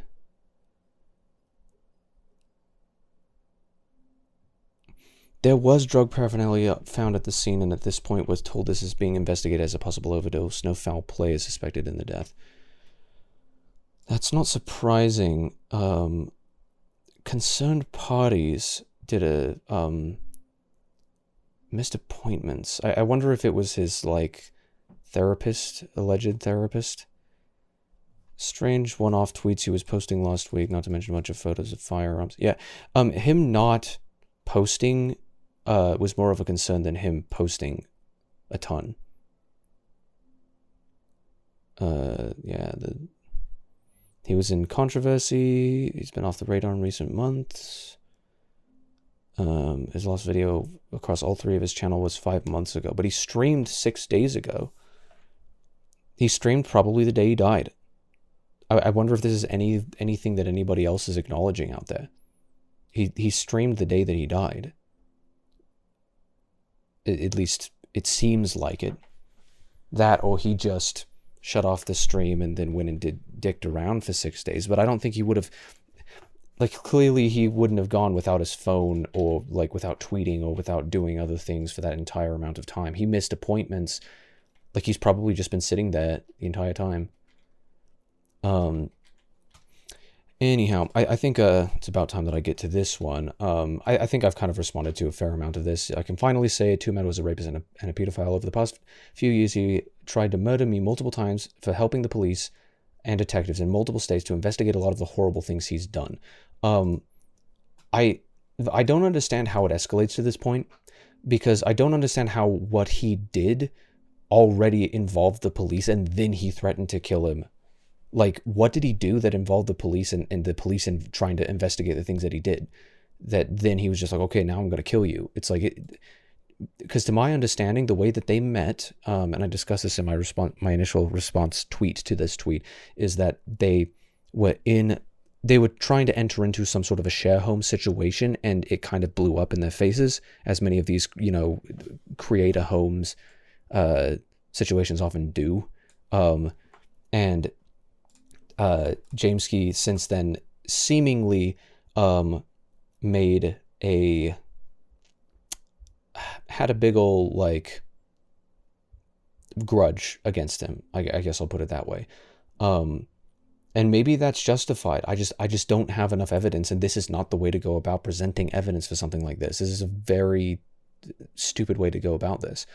There was drug paraphernalia found at the scene, and at this point was told this is being investigated as a possible overdose. No foul play is suspected in the death. That's not surprising. Concerned parties did a missed appointments. I wonder if it was his, like, therapist, alleged therapist. Strange one-off tweets he was posting last week, not to mention a bunch of photos of firearms. Yeah, him not posting was more of a concern than him posting a ton. Yeah, he was in controversy. He's been off the radar in recent months. His last video across all 3 of his channel was 5 months ago, but he streamed 6 days ago. He streamed probably the day he died. I wonder if this is anything that anybody else is acknowledging out there. He streamed the day that he died. At least it seems like it. That, or he just shut off the stream and then went and dicked around for 6 days. But I don't think he would have, like, clearly he wouldn't have gone without his phone, or like without tweeting, or without doing other things for that entire amount of time. He missed appointments. Like, he's probably just been sitting there the entire time. Anyhow, I think it's about time that I get to this one. I think I've kind of responded to a fair amount of this. I can finally say Tumed was a rapist and a pedophile. Over the past few years, he tried to murder me multiple times for helping the police and detectives in multiple states to investigate a lot of the horrible things he's done. I don't understand how it escalates to this point, because I don't understand how what he did already involved the police and then he threatened to kill him. Like, what did he do that involved the police and the police in trying to investigate the things that he did? That then he was just like, okay, now I'm going to kill you. It's like, because to my understanding, the way that they met, and I discussed this in my initial response tweet to this tweet, is that they were trying to enter into some sort of a share home situation, and it kind of blew up in their faces, as many of these, creator homes situations often do. And Jameski since then seemingly had a big ol' like grudge against him. I guess I'll put it that way. And maybe that's justified. I just don't have enough evidence, and this is not the way to go about presenting evidence for something like this. This is a very stupid way to go about this.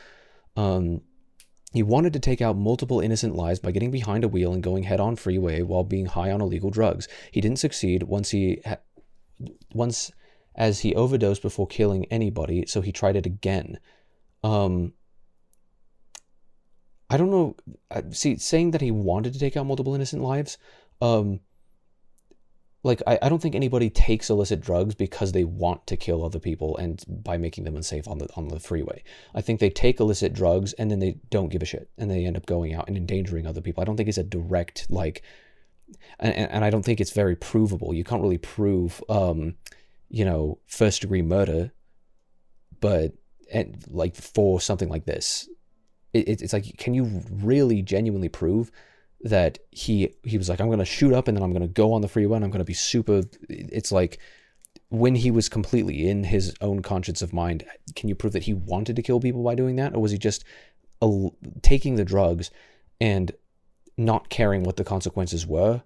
He wanted to take out multiple innocent lives by getting behind a wheel and going head-on freeway while being high on illegal drugs. He didn't succeed once as he overdosed before killing anybody, so he tried it again. I don't know. See, saying that he wanted to take out multiple innocent lives, like, I don't think anybody takes illicit drugs because they want to kill other people and by making them unsafe on the freeway. I think they take illicit drugs and then they don't give a shit and they end up going out and endangering other people. I don't think it's a direct, like, and I don't think it's very provable. You can't really prove, first degree murder, but like for something like this, it's like, can you really genuinely prove that he was like, I'm going to shoot up and then I'm going to go on the freeway and I'm going to be super... It's like, when he was completely in his own conscience of mind, can you prove that he wanted to kill people by doing that? Or was he just taking the drugs and not caring what the consequences were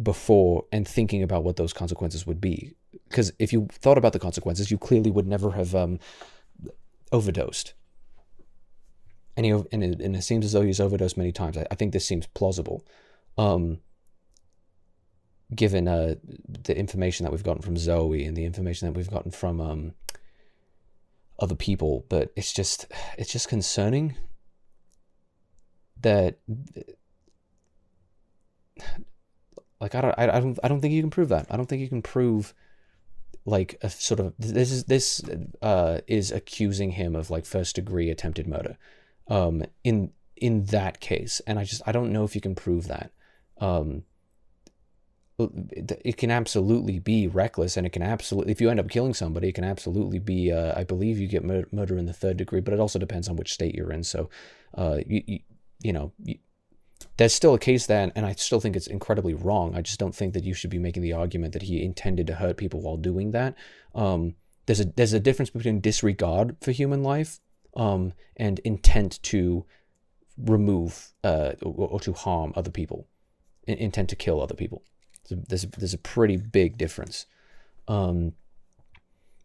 before and thinking about what those consequences would be? Because if you thought about the consequences, you clearly would never have overdosed. And it seems as though he's overdosed many times. I think this seems plausible, given the information that we've gotten from Zoe and the information that we've gotten from other people. But it's just concerning that, like, I don't think you can prove that. I don't think you can prove, like, a sort of this is accusing him of, like, first degree attempted murder. In in that case, and I don't know if you can prove that. It can absolutely be reckless, and it can absolutely, if you end up killing somebody, it can absolutely be, I believe you get murder in the 3rd degree, but it also depends on which state you're in. So, there's still a case that, and I still think it's incredibly wrong. I just don't think that you should be making the argument that he intended to hurt people while doing that. There's a difference between disregard for human life, and intent to remove, or to harm other people, intent to kill other people. So there's a pretty big difference.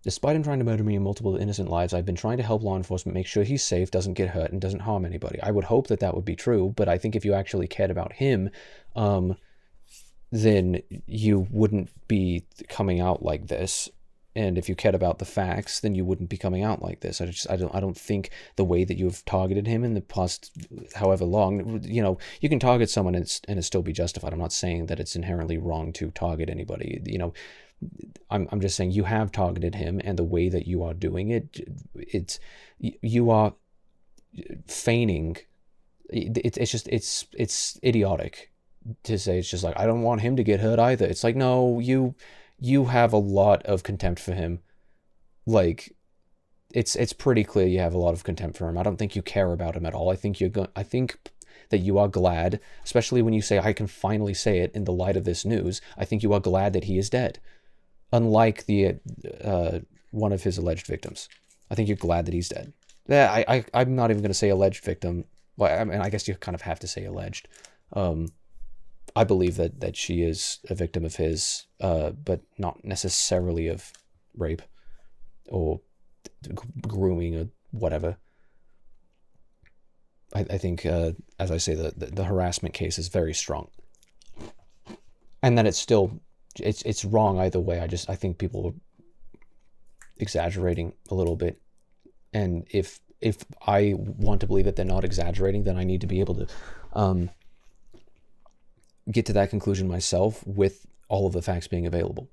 Despite him trying to murder me in multiple innocent lives, I've been trying to help law enforcement make sure he's safe, doesn't get hurt, and doesn't harm anybody. I would hope that that would be true, but I think if you actually cared about him, then you wouldn't be coming out like this. And if you cared about the facts, then you wouldn't be coming out like this. I don't think the way that you've targeted him in the past, however long, you can target someone and it still be justified. I'm not saying that it's inherently wrong to target anybody. I'm just saying you have targeted him, and the way that you are doing it, you are feigning. It's idiotic to say. It's just like, I don't want him to get hurt either. It's like, no, you have a lot of contempt for him. Like, it's pretty clear you have a lot of contempt for him. I don't think you care about him at all. I think that you are glad, especially when you say, I can finally say it in the light of this news. I think you are glad that he is dead. Unlike the one of his alleged victims. I think you're glad that he's dead. Yeah, I'm not even going to say alleged victim. Well, I mean, I guess you kind of have to say alleged. I believe that she is a victim of his, but not necessarily of rape or grooming or whatever. I think, as I say, the harassment case is very strong, and that it's wrong either way. I think people are exaggerating a little bit, and if I want to believe that they're not exaggerating, then I need to be able to get to that conclusion myself with all of the facts being available.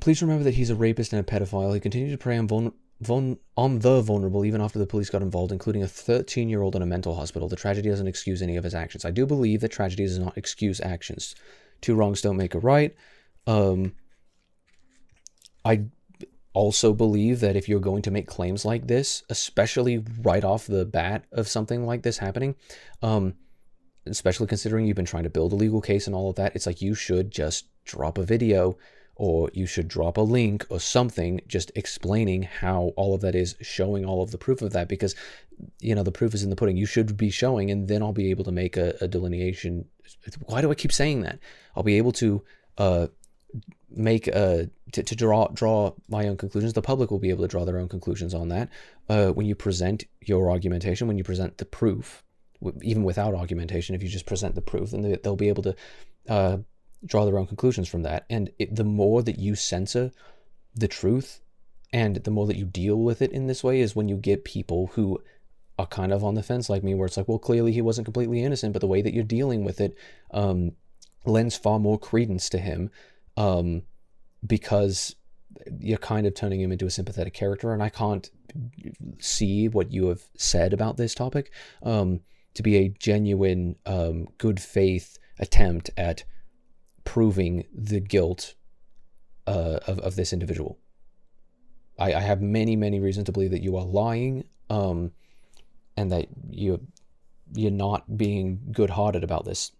Please remember that he's a rapist and a pedophile. He continued to prey on the vulnerable even after the police got involved, including a 13-year-old in a mental hospital. The tragedy doesn't excuse any of his actions. I do believe that tragedy does not excuse actions. Two wrongs don't make a right. I also believe that if you're going to make claims like this, especially right off the bat of something like this happening, especially considering you've been trying to build a legal case and all of that, it's like you should just drop a video, or you should drop a link or something just explaining how all of that is, showing all of the proof of that, because, the proof is in the pudding. You should be showing, and then I'll be able to make a delineation. Why do I keep saying that? I'll be able to make to draw my own conclusions. The public will be able to draw their own conclusions on that. When you present your argumentation, when you present the proof, even without argumentation, if you just present the proof, then they'll be able to draw their own conclusions from that. And the more that you censor the truth, and the more that you deal with it in this way, is when you get people who are kind of on the fence like me, where it's like, well, clearly he wasn't completely innocent, but the way that you're dealing with it lends far more credence to him, because you're kind of turning him into a sympathetic character. And I can't see what you have said about this topic to be a genuine good faith attempt at proving the guilt of this individual. I have many reasons to believe that you are lying, and that you're not being good-hearted about this.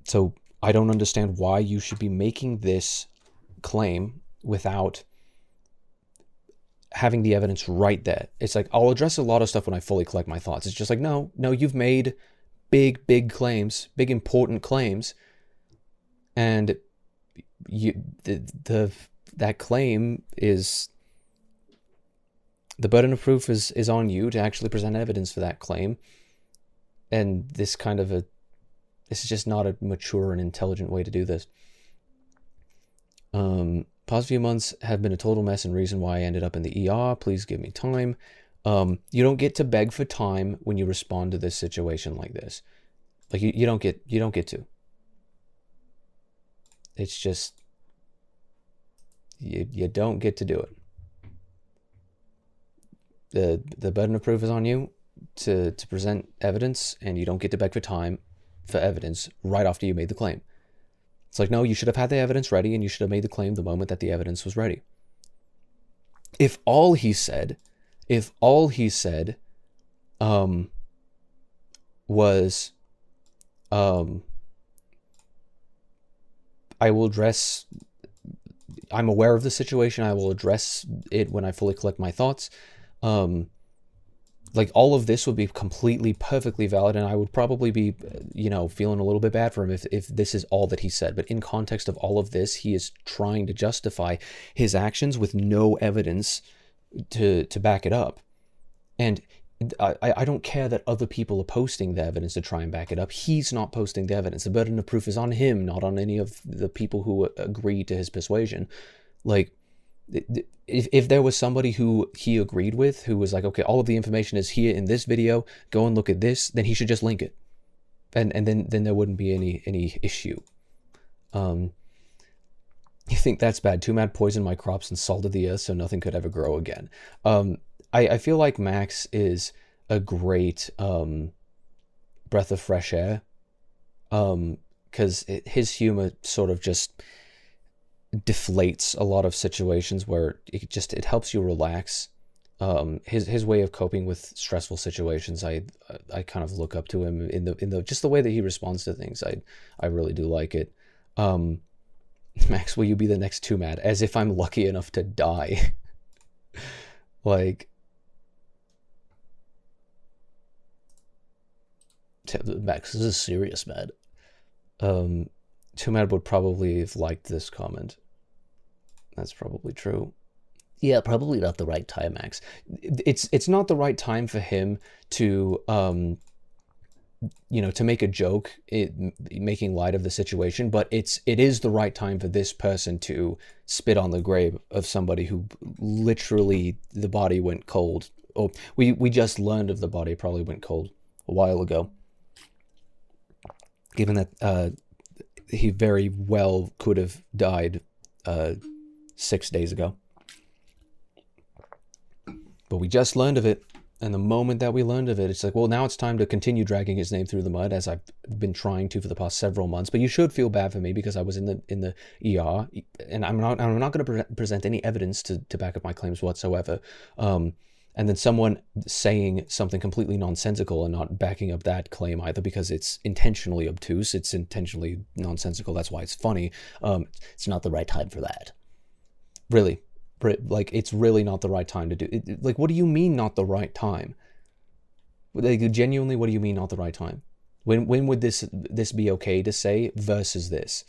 So I don't understand why you should be making this claim without having the evidence right there. It's like, I'll address a lot of stuff when I fully collect my thoughts. It's just like, no, you've made big claims, big important claims, and that claim is, the burden of proof is on you to actually present evidence for that claim. And this is just not a mature and intelligent way to do this. Past few months have been a total mess and reason why I ended up in the ER. Please give me time. You don't get to beg for time when you respond to this situation like this. Like, you don't get to. It's just, You don't get to do it. The burden of proof is on you to present evidence, and you don't get to beg for time for evidence right after you made the claim. It's like, no, you should have had the evidence ready, and you should have made the claim the moment that the evidence was ready. If all he said was, I will address, I'm aware of the situation, I will address it when I fully collect my thoughts, like, all of this would be completely, perfectly valid, and I would probably be, you know, feeling a little bit bad for him if this is all that he said. But in context of all of this, he is trying to justify his actions with no evidence to back it up. And I don't care that other people are posting the evidence to try and back it up. He's not posting the evidence. The burden of proof is on him, not on any of the people who agree to his persuasion. Like, if there was somebody who he agreed with, who was like, okay, all of the information is here in this video, go and look at this, then he should just link it. And then there wouldn't be any issue. You think that's bad? Too Mad poisoned my crops and salted the earth so nothing could ever grow again. I feel like Max is a great breath of fresh air, because his humor sort of just deflates a lot of situations where it helps you relax. His way of coping with stressful situations, I kind of look up to him in the just the way that he responds to things. I really do like it. Max, will you be the next Too Mad? As if I'm lucky enough to die. Like, Max, this is serious, man. Too Mad would probably have liked this comment. That's probably true. Yeah, probably not the right time, Max. It's not the right time for him to you know, to make a joke, making light of the situation, but it is the right time for this person to spit on the grave of somebody who literally, the body went cold. Oh, we just learned of the body probably went cold a while ago. Given that he very well could have died 6 days ago. But we just learned of it, and the moment that we learned of it, it's like, well, now it's time to continue dragging his name through the mud, as I've been trying to for the past several months. But you should feel bad for me, because I was in the ER, and I'm not going to present any evidence to back up my claims whatsoever. And then someone saying something completely nonsensical and not backing up that claim either, because it's intentionally obtuse, it's intentionally nonsensical. That's why it's funny. It's not the right time for that. Really. Like, it's really not the right time to do it. Like, what do you mean not the right time? Like, genuinely, what do you mean not the right time? When would this be okay to say versus this?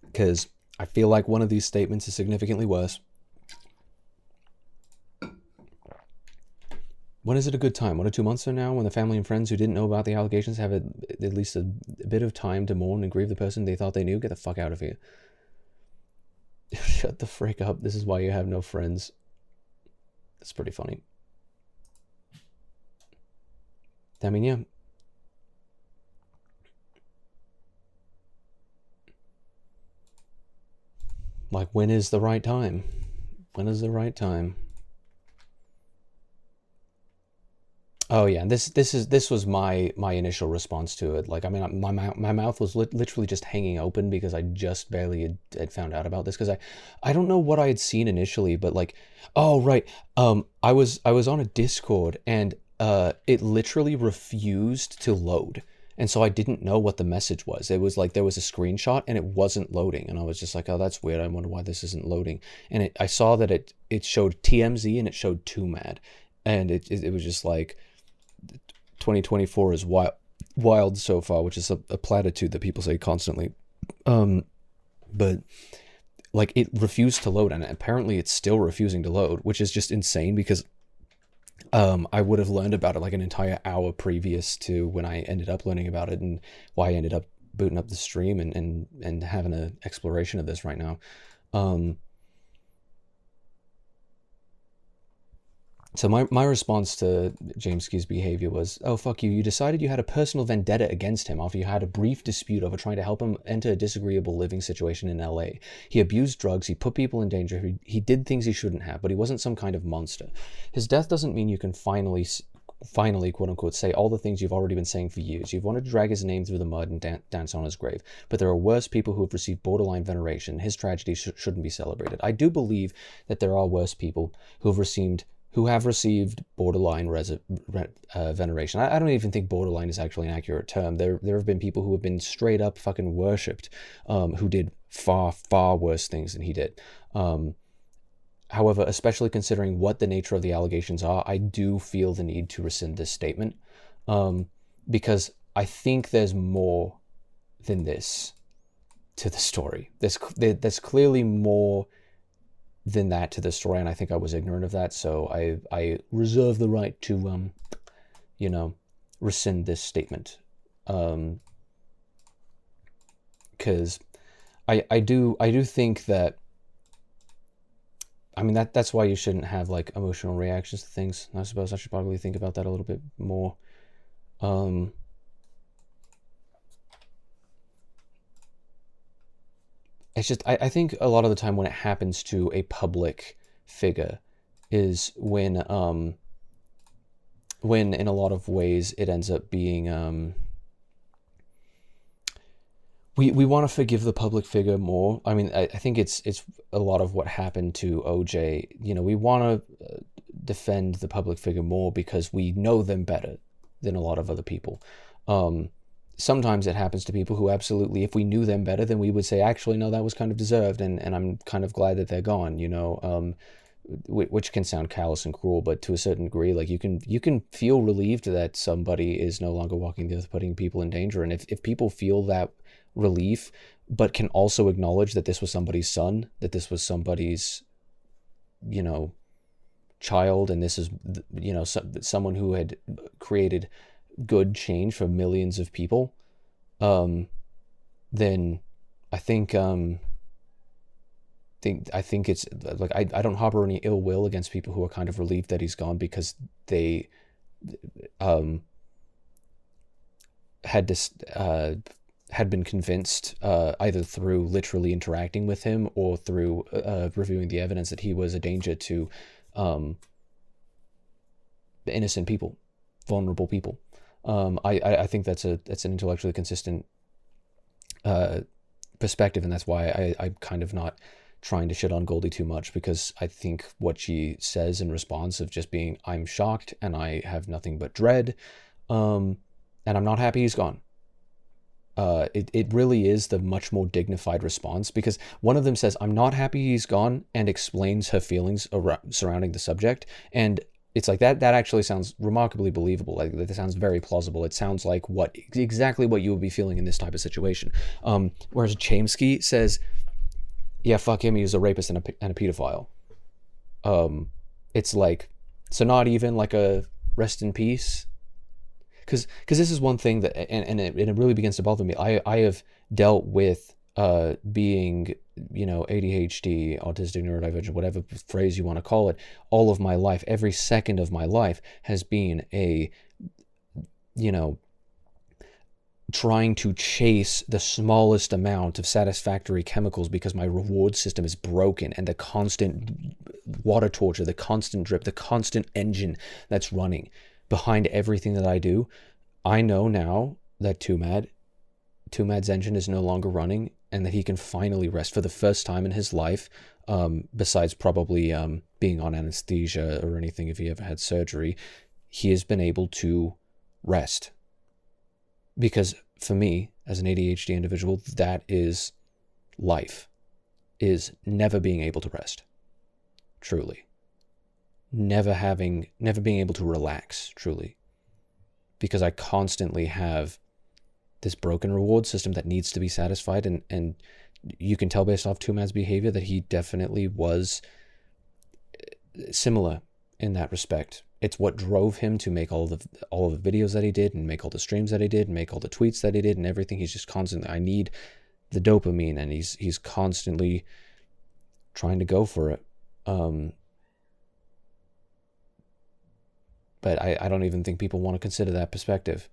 Because I feel like one of these statements is significantly worse. When is it a good time? 1 or 2 months from now, when the family and friends who didn't know about the allegations have at least a bit of time to mourn and grieve the person they thought they knew? Get the fuck out of here. Shut the frick up. This is why you have no friends. It's pretty funny. I mean, yeah. Like, when is the right time? When is the right time? Oh yeah, and this was my initial response to it. Like, I mean, my mouth was literally just hanging open because I just barely had found out about this, because I don't know what I had seen initially, but like, oh right, I was on a Discord, and it literally refused to load, and so I didn't know what the message was. It was like there was a screenshot and it wasn't loading, and I was just like, oh, that's weird. I wonder why this isn't loading. And I saw that it showed TMZ and it showed Too Mad, and it was just like, 2024 is wild so far, which is a platitude that people say constantly. But like, it refused to load, and apparently it's still refusing to load, which is just insane, because I would have learned about it like an entire hour previous to when I ended up learning about it, and why I ended up booting up the stream and having an exploration of this right now. So my response to James Key's behavior was, oh, fuck you. You decided you had a personal vendetta against him after you had a brief dispute over trying to help him enter a disagreeable living situation in LA. He abused drugs, he put people in danger, he did things he shouldn't have, but he wasn't some kind of monster. His death doesn't mean you can finally, quote unquote, say all the things you've already been saying for years. You've wanted to drag his name through the mud and dance on his grave, but there are worse people who have received borderline veneration. His tragedy shouldn't be celebrated. I do believe that there are worse people who have received borderline veneration. I don't even think borderline is actually an accurate term. There have been people who have been straight up fucking worshipped, who did far, far worse things than he did. However, especially considering what the nature of the allegations are, I do feel the need to rescind this statement, because I think there's more than this to the story. There's clearly more than that to the story, and I think I was ignorant of that, so I reserve the right to rescind this statement, because I do think that, I mean, that's why you shouldn't have like emotional reactions to things. I suppose I should probably think about that a little bit more. It's just, I think a lot of the time when it happens to a public figure is when in a lot of ways it ends up being, we want to forgive the public figure more. I mean, I think it's a lot of what happened to OJ. You know, we want to defend the public figure more because we know them better than a lot of other people. Sometimes it happens to people who absolutely, if we knew them better, then we would say, actually, no, that was kind of deserved, and I'm kind of glad that they're gone, you know, which can sound callous and cruel, but to a certain degree, like you can feel relieved that somebody is no longer walking the earth, putting people in danger. And if people feel that relief, but can also acknowledge that this was somebody's son, that this was somebody's, you know, child, and this is, you know, someone who had created good change for millions of people, then I think it's like I don't harbor any ill will against people who are kind of relieved that he's gone because they had been convinced, either through literally interacting with him or through reviewing the evidence, that he was a danger to innocent people, vulnerable people. I think that's an intellectually consistent perspective, and that's why I'm kind of not trying to shit on Goldie too much, because I think what she says in response of just being, I'm shocked and I have nothing but dread, and I'm not happy he's gone. It really is the much more dignified response, because one of them says, I'm not happy he's gone, and explains her feelings surrounding the subject, and it's like that actually sounds remarkably believable. Like, that sounds very plausible. It sounds like exactly what you would be feeling in this type of situation. Whereas Chomsky says, yeah, fuck him, he was a rapist and a pedophile. It's like, so not even like a rest in peace. Because this is one thing that, and it really begins to bother me. I have dealt with being, you know, ADHD, autistic, neurodivergent, whatever phrase you want to call it, all of my life. Every second of my life has been a, you know, trying to chase the smallest amount of satisfactory chemicals because my reward system is broken, and the constant water torture, the constant drip, the constant engine that's running behind everything that I do. I know now that Two Mad's engine is no longer running, and that he can finally rest for the first time in his life, besides probably being on anesthesia or anything if he ever had surgery. He has been able to rest. Because for me, as an ADHD individual, that is life, is never being able to rest. Truly. Never being able to relax, truly. Because I constantly have this broken reward system that needs to be satisfied, and you can tell based off Two Mad's behavior that he definitely was similar in that respect. It's what drove him to make all of the videos that he did, and make all the streams that he did, and make all the tweets that he did, and everything. He's just constantly, I need the dopamine, and he's constantly trying to go for it. But I don't even think people want to consider that perspective.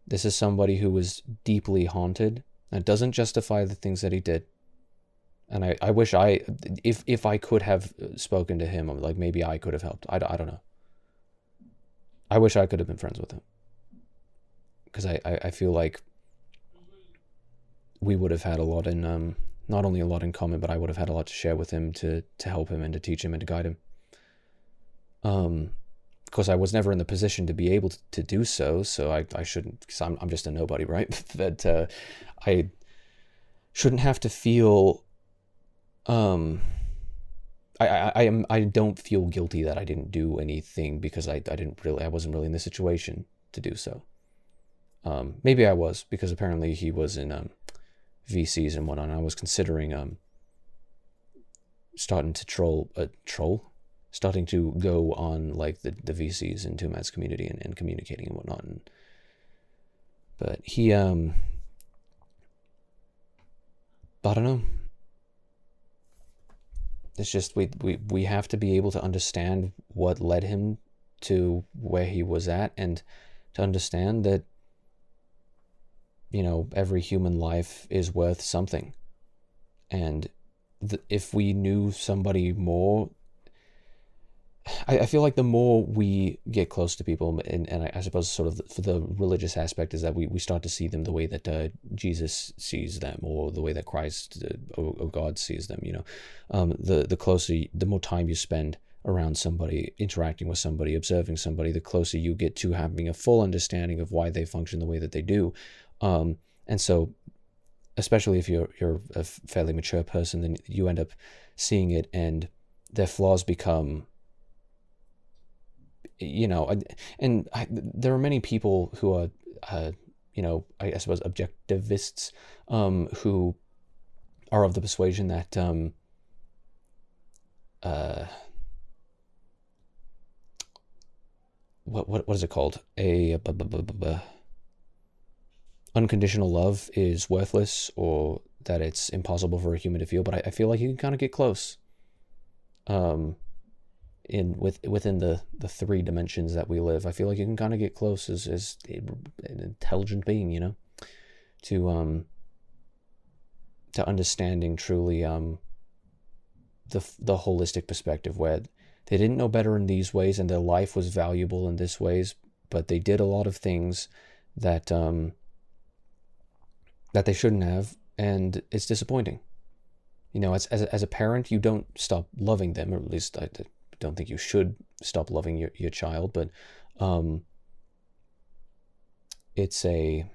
This is somebody who was deeply haunted. That doesn't justify the things that he did. And I wish if I could have spoken to him, like maybe I could have helped. I don't know. I wish I could have been friends with him. Because I feel like we would have had a lot in, not only a lot in common, but I would have had a lot to share with him to help him and to teach him and to guide him. Of course, I was never in the position to be able to do so, so I shouldn't, because I'm just a nobody, right? But I shouldn't have to feel, I don't feel guilty that I didn't do anything because I wasn't really in the situation to do so. Maybe I was, because apparently he was in VCs and whatnot, and I was considering starting to go on like the VCs and Tumad's community and communicating and whatnot. But he, I don't know. It's just we have to be able to understand what led him to where he was at, and to understand that, you know, every human life is worth something. And if we knew somebody more, I feel like the more we get close to people, and I suppose sort of for the religious aspect is that we start to see them the way that Jesus sees them, or the way that Christ or God sees them, you know. The closer, the more time you spend around somebody, interacting with somebody, observing somebody, the closer you get to having a full understanding of why they function the way that they do. And so, especially if you're a fairly mature person, then you end up seeing it, and their flaws become, you know, there are many people who are, you know, I suppose objectivists, who are of the persuasion that, what is it called? Unconditional love is worthless, or that it's impossible for a human to feel. But I feel like you can kind of get close. Within the three dimensions that we live, I feel like you can kind of get close as an intelligent being, you know, to understanding truly the holistic perspective, where they didn't know better in these ways, and their life was valuable in this ways, but they did a lot of things that that they shouldn't have, and it's disappointing. You know, as a parent, you don't stop loving them, or at least I don't think you should stop loving your child, but it's a,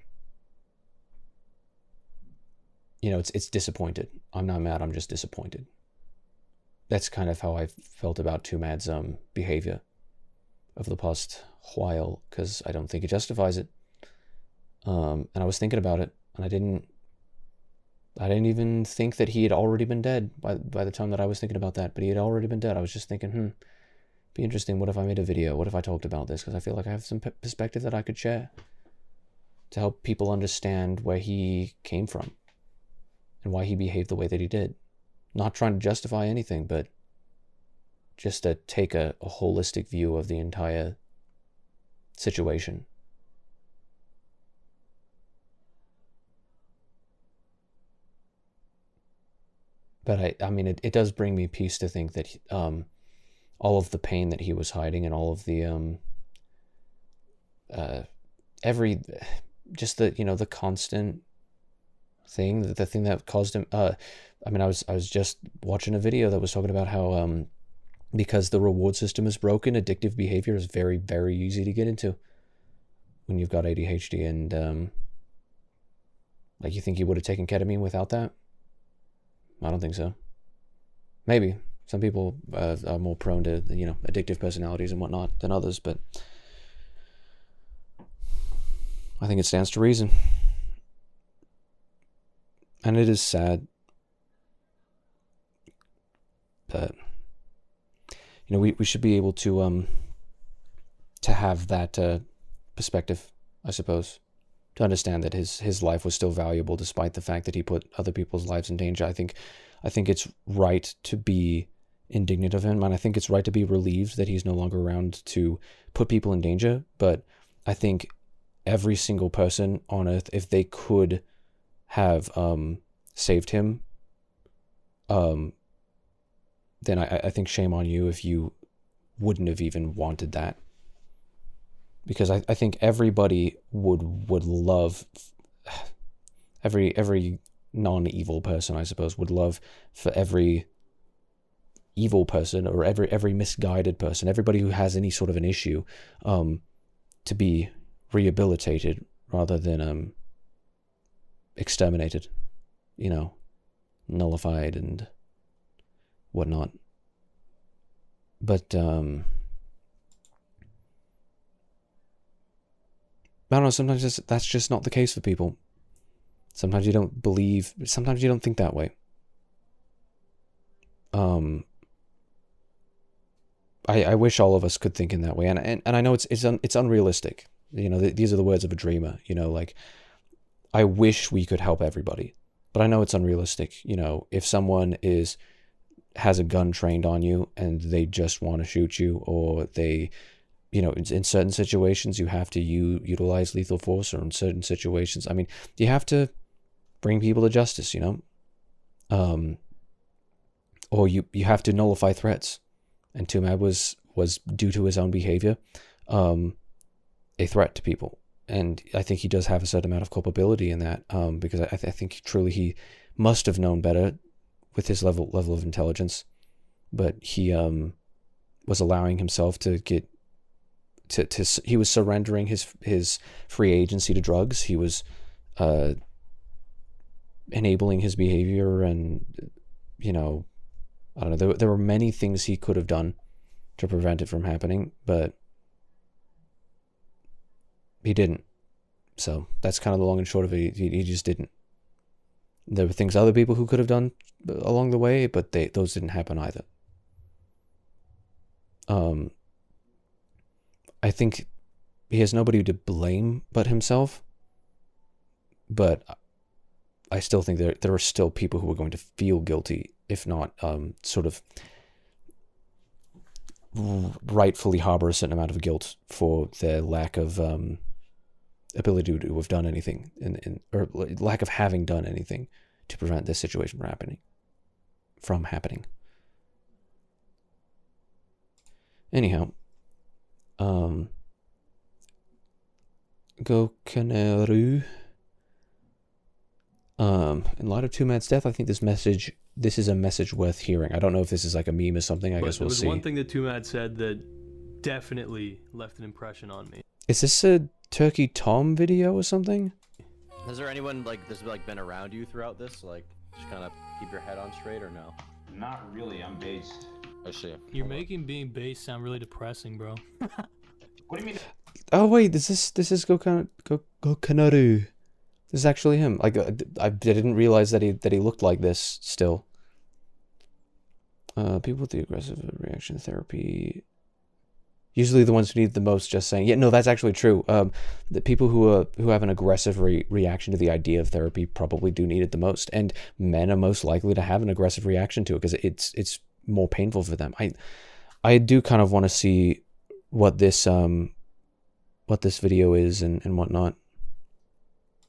you know, it's disappointed. I'm not mad, I'm just disappointed. That's kind of how I felt about Tumad's behavior over the past while, because I don't think it justifies it. And I was thinking about it, and I didn't even think that he had already been dead by the time that I was thinking about that, but he had already been dead. I was just thinking, be interesting. What if I made a video? What if I talked about this? Because I feel like I have some perspective that I could share to help people understand where he came from and why he behaved the way that he did. Not trying to justify anything, but just to take a holistic view of the entire situation. But I mean, it does bring me peace to think that all of the pain that he was hiding, and all of the just the, you know, the constant thing, the thing that caused him. I mean, I was just watching a video that was talking about how because the reward system is broken, addictive behavior is very, very easy to get into when you've got ADHD, and like, you think he would have taken ketamine without that? I don't think so. Maybe. Some people are more prone to, you know, addictive personalities and whatnot than others, but I think it stands to reason. And it is sad. But, you know, we should be able to have that perspective, I suppose. To understand that his life was still valuable despite the fact that he put other people's lives in danger. I think it's right to be indignant of him, and I think it's right to be relieved that he's no longer around to put people in danger. But I think every single person on Earth, if they could have saved him, then I think shame on you if you wouldn't have even wanted that. Because I think everybody would love, every non-evil person, I suppose, would love for every evil person or every misguided person, everybody who has any sort of an issue, to be rehabilitated rather than exterminated, you know, nullified and whatnot. But I don't know, sometimes that's just not the case for people. Sometimes you don't believe, sometimes you don't think that way. I wish all of us could think in that way, and I know it's unrealistic. You know, these are the words of a dreamer. You know, like, I wish we could help everybody, but I know it's unrealistic. You know, if someone has a gun trained on you and they just want to shoot you, or they, you know, in certain situations you have to utilize lethal force, or in certain situations, I mean, you have to bring people to justice, you know, or you have to nullify threats. And Tumad was due to his own behavior, a threat to people, and I think he does have a certain amount of culpability in that, because I think truly he must have known better with his level of intelligence, but he was allowing himself to get he was surrendering his free agency to drugs. He was enabling his behavior, and, you know, I don't know, there were many things he could have done to prevent it from happening, but he didn't. So that's kind of the long and short of it. He just didn't. There were things other people who could have done along the way, but those didn't happen either. I think he has nobody to blame but himself, but I still think there are still people who are going to feel guilty, if not sort of rightfully harbor a certain amount of guilt for their lack of ability to have done anything, or lack of having done anything to prevent this situation from happening. Anyhow, Go Canaru. In light of Tumad's death, I think this is a message worth hearing. I don't know if this is like a meme or something. I guess we'll see. There was one thing that Tumad said that definitely left an impression on me. Is this a Turkey Tom video or something? Has there anyone that's been around you throughout this? Like, just kind of keep your head on straight, or no? Not really. I'm based. I see. You're making being based sound really depressing, bro. What do you mean? Oh wait, this is Go Canaru. This is actually him. Like, I didn't realize that he looked like this still. People with the aggressive reaction therapy, usually the ones who need the most, just saying. Yeah, no, that's actually true. The people who have an aggressive reaction to the idea of therapy probably do need it the most, and men are most likely to have an aggressive reaction to it because it's more painful for them. I do kind of want to see what this video is and whatnot.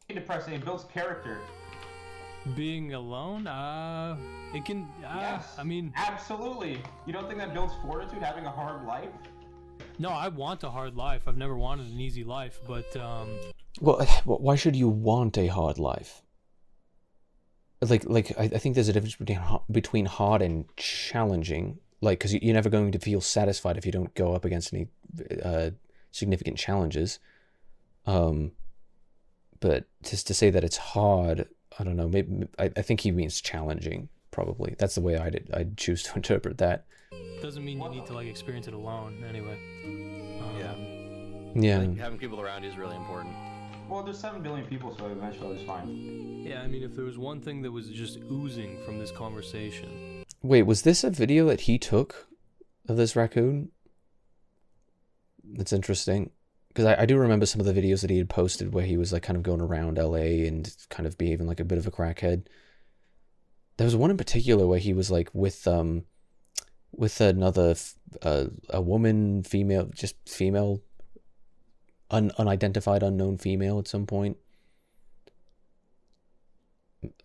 Depressing. It builds character. Being alone, it can. Yes. I mean, absolutely. You don't think that builds fortitude? Having a hard life? No, I want a hard life. I've never wanted an easy life, but Well, why should you want a hard life? Like I think there's a difference between hard and challenging. Like, because you're never going to feel satisfied if you don't go up against any significant challenges. But just to say that it's hard, I don't know. Maybe I think he means challenging. Probably that's the way I'd choose to interpret that. Doesn't mean you need to like experience it alone. Anyway. Yeah. Like, having people around you is really important. Well, there's 7 billion people, so eventually it's fine. Yeah, I mean, if there was one thing that was just oozing from this conversation. Wait, was this a video that he took of this raccoon? That's interesting. Because I do remember some of the videos that he had posted where he was like kind of going around LA and kind of behaving like a bit of a crackhead. There was one in particular where he was like with with another a woman, female, just female, unidentified, unknown female at some point.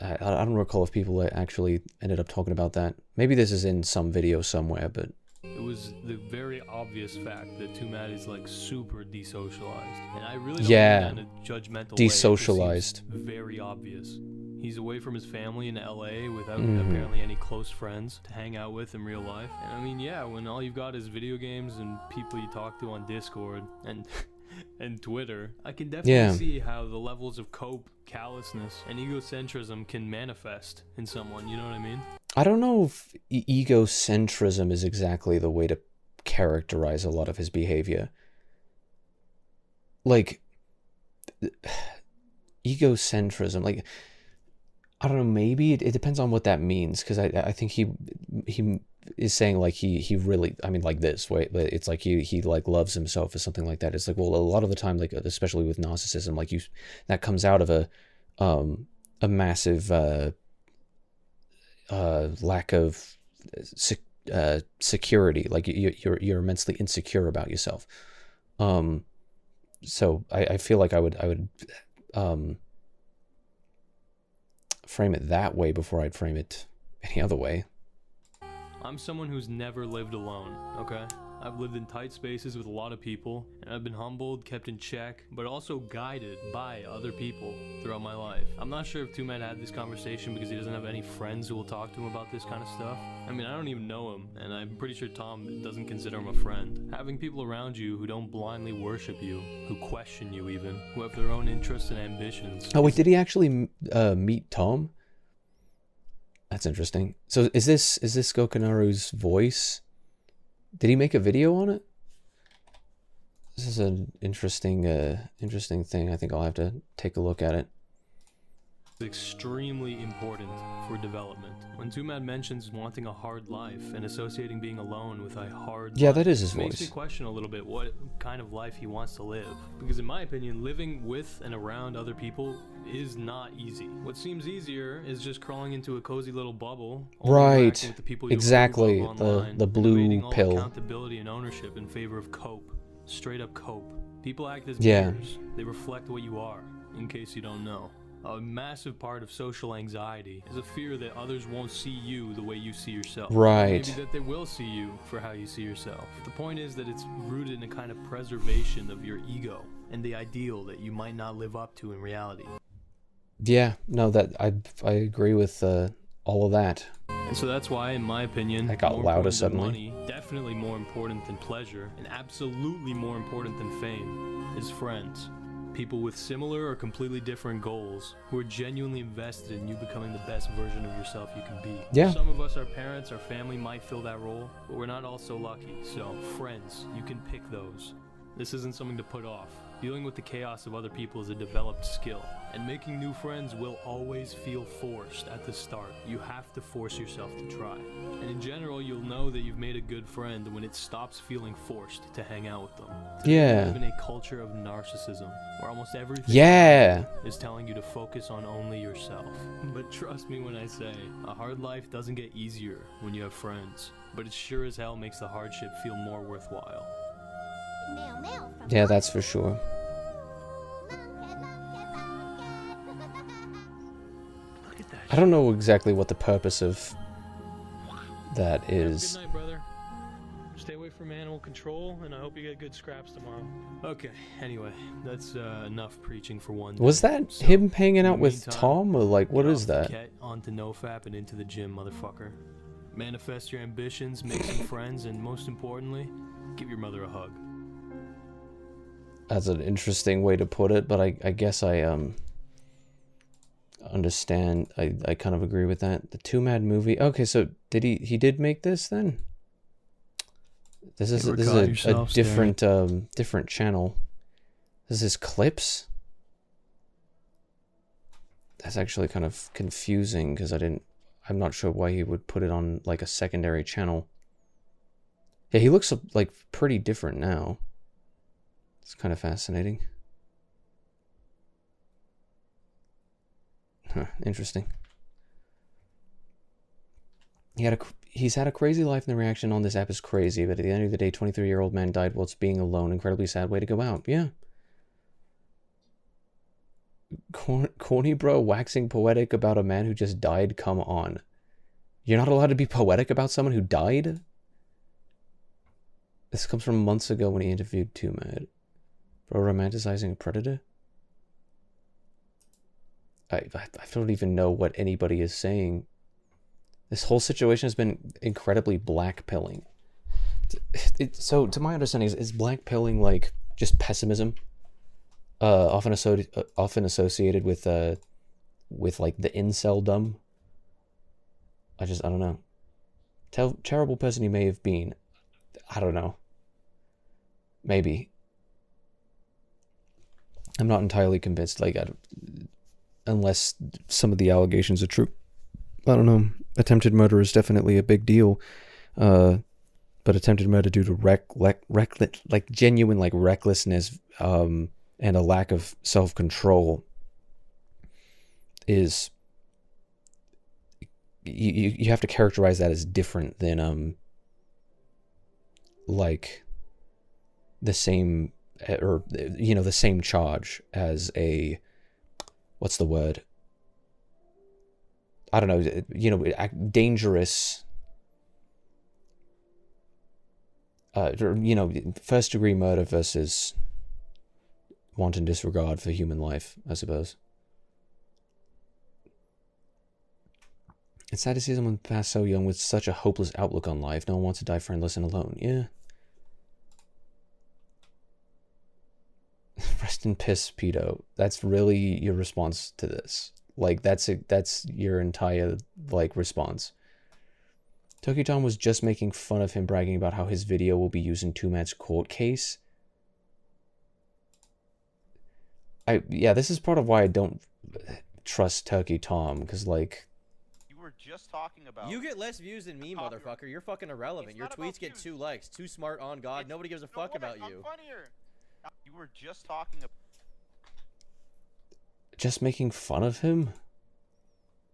I don't recall if people actually ended up talking about that. Maybe this is in some video somewhere, but it was the very obvious fact that Tumat is like super desocialized, and I really don't mean that in a judgmental way. Desocialized. Very obvious. He's away from his family in LA without apparently any close friends to hang out with in real life. And I mean, yeah, when all you've got is video games and people you talk to on Discord and and Twitter, I can definitely see how the levels of cope, callousness, and egocentrism can manifest in someone, you know what I mean? I don't know if egocentrism is exactly the way to characterize a lot of his behavior. Like, egocentrism, like, I don't know, maybe it depends on what that means, because I think he is saying like he really, I mean, like this way, it's like he like loves himself or something like that. It's like, well, a lot of the time, like especially with narcissism, like that comes out of a massive lack of security. Like you're immensely insecure about yourself. So I feel like I would frame it that way before I'd frame it any other way. I'm someone who's never lived alone, okay? I've lived in tight spaces with a lot of people, and I've been humbled, kept in check, but also guided by other people throughout my life. I'm not sure if Tumat had this conversation because he doesn't have any friends who will talk to him about this kind of stuff. I mean, I don't even know him, and I'm pretty sure Tom doesn't consider him a friend. Having people around you who don't blindly worship you, who question you even, who have their own interests and ambitions. Oh wait, did he actually meet Tom? That's interesting. So is this Gokanaru's voice? Did he make a video on it? This is an interesting thing. I think I'll have to take a look at it. Extremely important for development. When Tumat mentions wanting a hard life and associating being alone with a hard life, that is his voice. Makes me question a little bit what kind of life he wants to live. Because in my opinion, living with and around other people is not easy. What seems easier is just crawling into a cozy little bubble. Right. With the people exactly. The blue all pill. Accountability and ownership in favor of cope. Straight up cope. People act as mirrors. They reflect what you are, in case you don't know. A massive part of social anxiety is a fear that others won't see you the way you see yourself. Right. Maybe that they will see you for how you see yourself. The point is that it's rooted in a kind of preservation of your ego and the ideal that you might not live up to in reality. Yeah, no, that I agree with all of that. And so that's why, in my opinion, that got more louder important suddenly. than money, definitely more important than pleasure, and absolutely more important than fame, is friends. People with similar or completely different goals who are genuinely invested in you becoming the best version of yourself you can be. Yeah. For some of us, our parents, our family might fill that role, but we're not all so lucky. So, friends, you can pick those. This isn't something to put off. Dealing with the chaos of other people is a developed skill, and making new friends will always feel forced at the start. You have to force yourself to try. And in general, you'll know that you've made a good friend when it stops feeling forced to hang out with them. Yeah. We live in a culture of narcissism, where almost everything is telling you to focus on only yourself. But trust me when I say, a hard life doesn't get easier when you have friends, but it sure as hell makes the hardship feel more worthwhile. Yeah, that's for sure. I don't know exactly what the purpose of that is. Good night, brother. Stay away from animal control, and I hope you get good scraps tomorrow. Okay, anyway, that's enough preaching for one day. Was that him hanging out with Tom, or like, what is that? Get onto NoFap and into the gym, motherfucker. Manifest your ambitions, make some friends, and most importantly, give your mother a hug. That's an interesting way to put it, but I guess I understand. I kind of agree with that. The Tumat movie. Okay, so he did make this then? This is a different different channel. This is clips. That's actually kind of confusing because I'm not sure why he would put it on like a secondary channel. Yeah, he looks like pretty different now. It's kind of fascinating. Huh, interesting. He he's had a crazy life and the reaction on this app is crazy, but at the end of the day, 23-year-old man died whilst being alone. Incredibly sad way to go out. Yeah. Corny bro waxing poetic about a man who just died? Come on. You're not allowed to be poetic about someone who died? This comes from months ago when he interviewed Too Mad. Bro romanticizing a predator? I don't even know what anybody is saying. This whole situation has been incredibly black-pilling. So, to my understanding, is black-pilling like just pessimism? Often associated with like the incel-dumb? I don't know. Terrible person he may have been. I don't know. Maybe. I'm not entirely convinced, like, unless some of the allegations are true. I don't know. Attempted murder is definitely a big deal. But attempted murder due to genuine recklessness and a lack of self-control is, you have to characterize that as different than like the same, or the same charge as a, what's the word? I don't know, dangerous, first degree murder versus wanton disregard for human life, I suppose. It's sad to see someone pass so young with such a hopeless outlook on life. No one wants to die friendless and alone. Yeah. Rest in piss, pedo. That's really your response to this. Like, that's your entire, response. Tokyo Tom was just making fun of him bragging about how his video will be used in Too Mad's court case. Yeah, this is part of why I don't trust Turkey Tom, because, You were just talking about... You get less views than me, motherfucker. You're fucking irrelevant. Your tweets get 2 likes. Too smart on God. Nobody gives a fuck about you. I'm funnier. You were just talking about... Just making fun of him?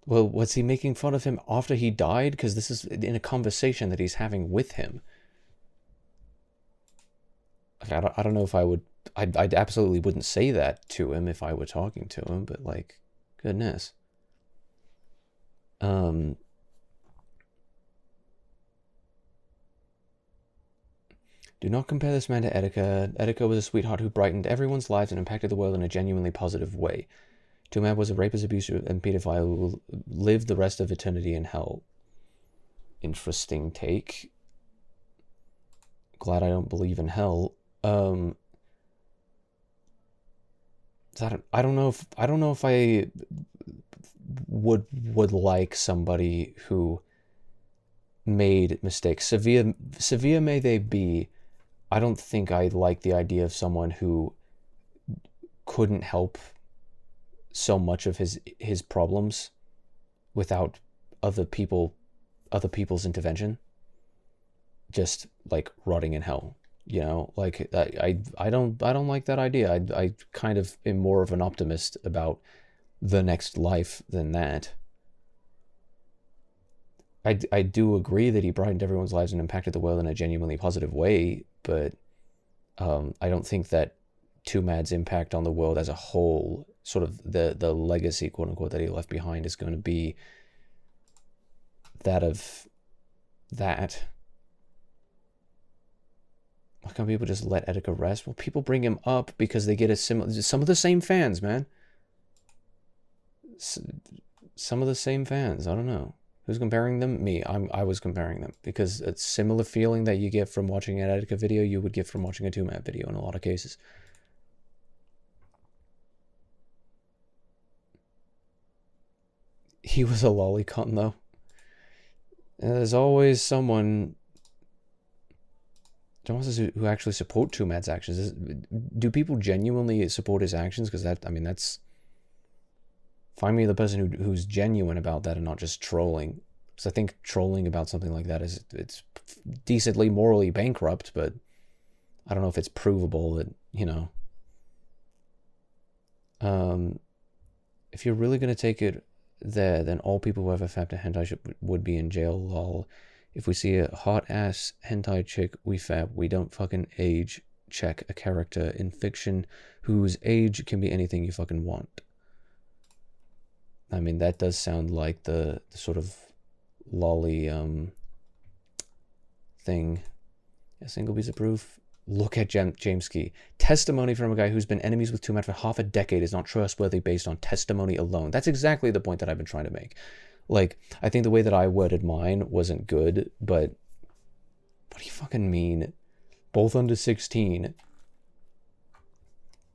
Well, was he making fun of him after he died? Because this is in a conversation that he's having with him. I don't know if I would... I absolutely wouldn't say that to him if I were talking to him, but, goodness. Do not compare this man to Etika. Etika was a sweetheart who brightened everyone's lives and impacted the world in a genuinely positive way. Too Mad was a rapist, abuser, and pedophile who will live the rest of eternity in hell. Interesting take. Glad I don't believe in hell. I don't know if I would like somebody who made mistakes. Severe may they be. I don't think I like the idea of someone who couldn't help so much of his problems without other people's intervention, just rotting in hell. I don't like that idea. I kind of am more of an optimist about the next life than that. I do agree that he brightened everyone's lives and impacted the world in a genuinely positive way, but I don't think that Too Mad's impact on the world as a whole, sort of the legacy, quote unquote, that he left behind, is going to be that of that. Why can't people just let Etika rest? Well, people bring him up because they get some of the same fans, man. Some of the same fans. I don't know. Who's comparing them? Me. I was comparing them because it's similar feeling that you get from watching an Etika video you would get from watching a Too Mad video in a lot of cases. He was a lolicon though. And there's always someone who actually support Too Mad's actions. Do people genuinely support his actions? Because that's... Find me the person who's genuine about that and not just trolling. Because I think trolling about something like that it's decently morally bankrupt, but I don't know if it's provable that, if you're really going to take it there, then all people who ever fapped a hentai would be in jail, lol. If we see a hot-ass hentai chick, we fab. We don't fucking age check a character in fiction whose age can be anything you fucking want. I mean, that does sound like the sort of lolly thing. A single piece of proof. Look at James Key. Testimony from a guy who's been enemies with Tumat for half a decade is not trustworthy based on testimony alone. That's exactly the point that I've been trying to make. Like, I think the way that I worded mine wasn't good, but what do you fucking mean? Both under 16.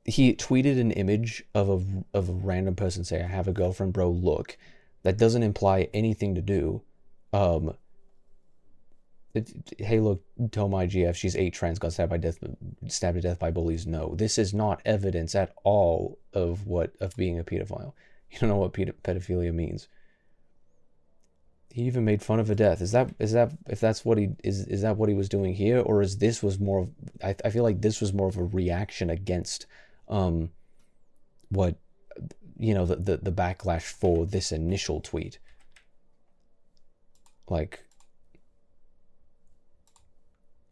He tweeted an image of a random person saying, I have a girlfriend, bro, look. That doesn't imply anything to do. Hey, look, told my GF, she's 8 trans, got stabbed to death by bullies. No, this is not evidence at all of being a pedophile. You don't know what pedophilia means. He even made fun of a death. Is that what he was doing here, or is this was more of, I feel like this was more of a reaction against what, you know, the backlash for this initial tweet. Like,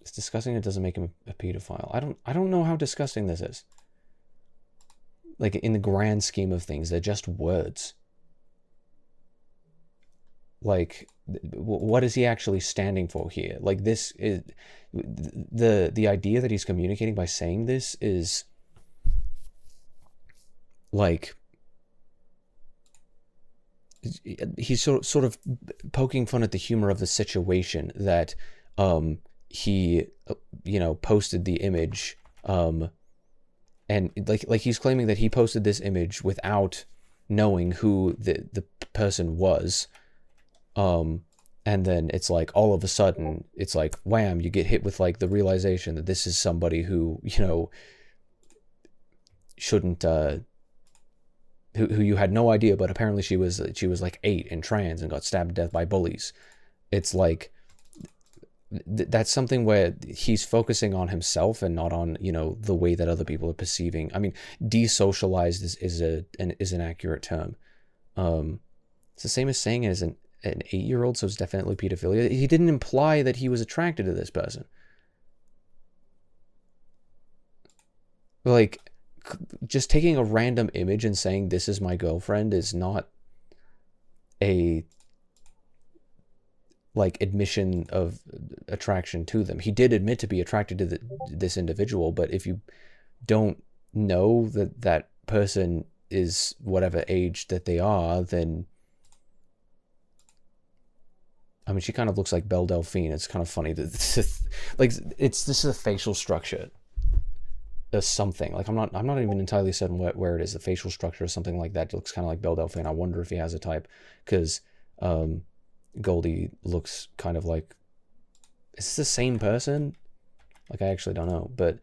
it's disgusting. It doesn't make him a pedophile. I don't know how disgusting this is. Like, in the grand scheme of things, they're just words. Like, what is he actually standing for here? Like, this is the idea that he's communicating by saying this is like, he's sort of poking fun at the humor of the situation that he, you know, posted the image, and like he's claiming that he posted this image without knowing who the person was. And then it's like, all of a sudden, it's like, wham, you get hit with like the realization that this is somebody who, you know, shouldn't, who you had no idea, but apparently she was like 8 and trans and got stabbed to death by bullies. It's like, that's something where he's focusing on himself and not on, you know, the way that other people are perceiving. I mean, desocialized is an accurate term. It's the same as saying it as an 8-year-old, so it's definitely pedophilia. He didn't imply that he was attracted to this person. Like, just taking a random image and saying this is my girlfriend is not a, like, admission of attraction to them. He did admit to be attracted to this individual, but if you don't know that that person is whatever age that they are, then, I mean, she kind of looks like Belle Delphine. It's kind of funny that like, this is a facial structure or something. Like, I'm not even entirely certain where it is. The facial structure or something like that. It looks kind of like Belle Delphine. I wonder if he has a type, because Goldie looks kind of like, is this the same person? Like, I actually don't know, but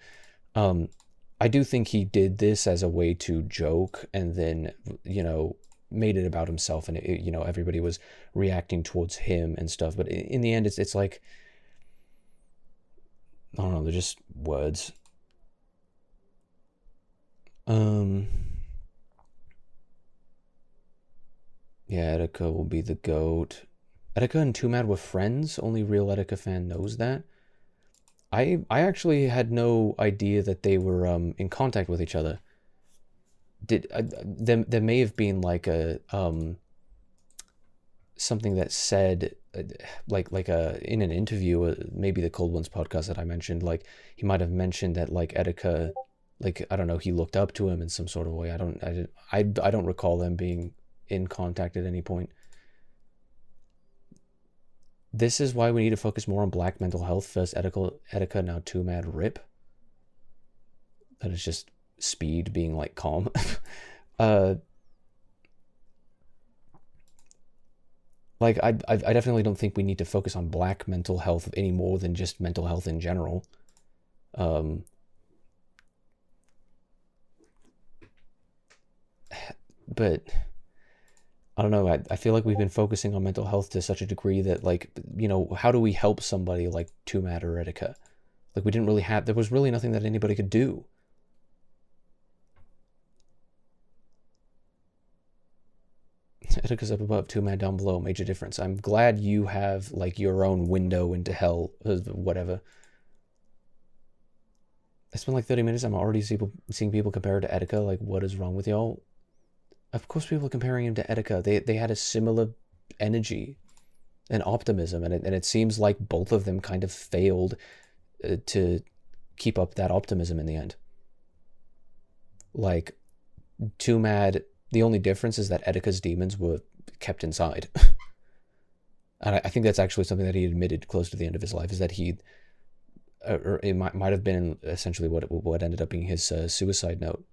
I do think he did this as a way to joke, and then, you know, made it about himself, and you know, everybody was reacting towards him and stuff. But in the end, it's like, I don't know, they're just words. Yeah, Etika will be the GOAT. Etika and Too Mad were friends. Only real Etika fan knows that. I actually had no idea that they were in contact with each other. There may have been like a something that said like in an interview, maybe the Cold Ones podcast that I mentioned, like he might have mentioned that like Etika, like, I don't know, he looked up to him in some sort of way. I don't recall them being in contact at any point. This is why we need to focus more on black mental health. First Etika, now Too Mad RIP. That is just Speed being like calm. Like, I definitely don't think we need to focus on black mental health any more than just mental health in general. But I don't know, I feel like we've been focusing on mental health to such a degree that, like, you know, how do we help somebody like Too Mad or Etika? Like, we didn't really have, there was really nothing that anybody could do. Etika's up above, 2Mad down below. Major difference. I'm glad you have, like, your own window into hell, whatever. I spent like 30 minutes, I'm already seeing people compare it to Etika. Like, what is wrong with y'all? Of course people are comparing him to Etika. They had a similar energy and optimism, and it seems like both of them kind of failed to keep up that optimism in the end. Like, 2Mad, the only difference is that Etika's demons were kept inside. And I think that's actually something that he admitted close to the end of his life, is that he, or it might have been essentially what ended up being his suicide note.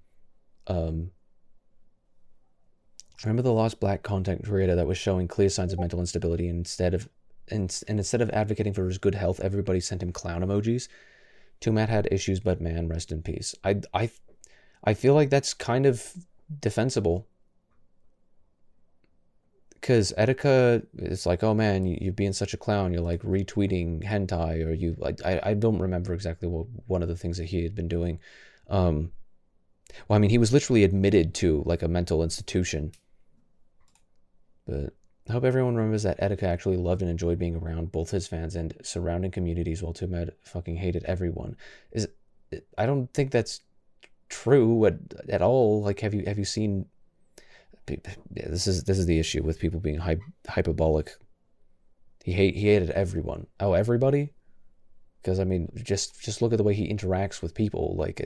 Remember the last black content creator that was showing clear signs of mental instability, and instead of advocating for his good health, everybody sent him clown emojis? 2Mad had issues, but man, rest in peace. I feel like that's kind of defensible. Because Etika is like, oh man, you're being such a clown, you're like retweeting hentai, or you, like, I don't remember exactly what one of the things that he had been doing. Well, I mean, he was literally admitted to, like, a mental institution. But I hope everyone remembers that Etika actually loved and enjoyed being around both his fans and surrounding communities, while 2Mad fucking hated everyone. I don't think that's true at all. Like, have you seen... Yeah, this is the issue with people being hyperbolic. He hated everyone. Oh, everybody? Because I mean, just look at the way he interacts with people. Like,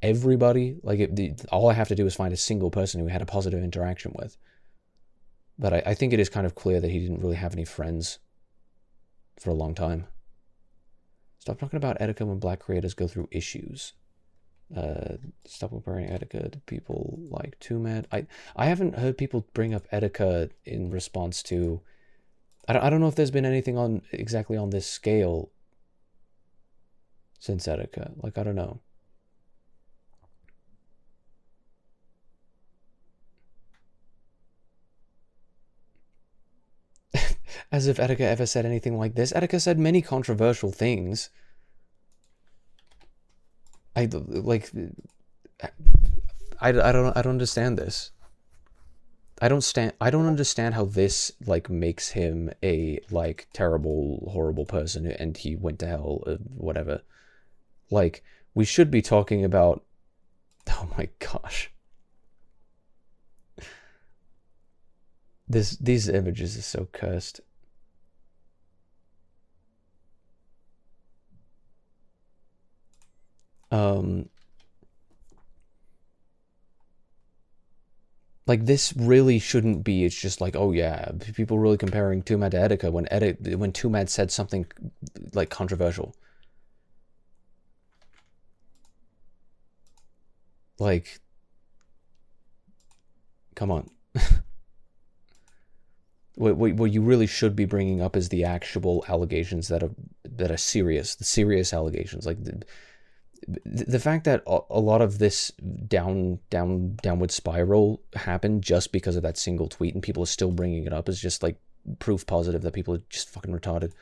everybody. Like, all I have to do is find a single person who he had a positive interaction with. But I think it is kind of clear that he didn't really have any friends for a long time. Stop talking about Etika when black creators go through issues. Stop comparing Etika to people like 2Mad. I haven't heard people bring up Etika in response to... I don't know if there's been anything exactly on this scale since Etika. Like, I don't know. As if Etika ever said anything like this. Etika said many controversial things. I don't understand this. I don't understand how this, like, makes him a, like, terrible, horrible person and he went to hell, whatever. Like, we should be talking about... Oh my gosh. These images are so cursed. Like, this really shouldn't be, it's just like, oh yeah, people really comparing 2Mad to Etika when 2Mad said something, like, controversial. Like, come on. What you really should be bringing up is the actual allegations that are serious, the serious allegations. Like, the fact that a lot of this downward spiral happened just because of that single tweet, and people are still bringing it up, is just, like, proof positive that people are just fucking retarded.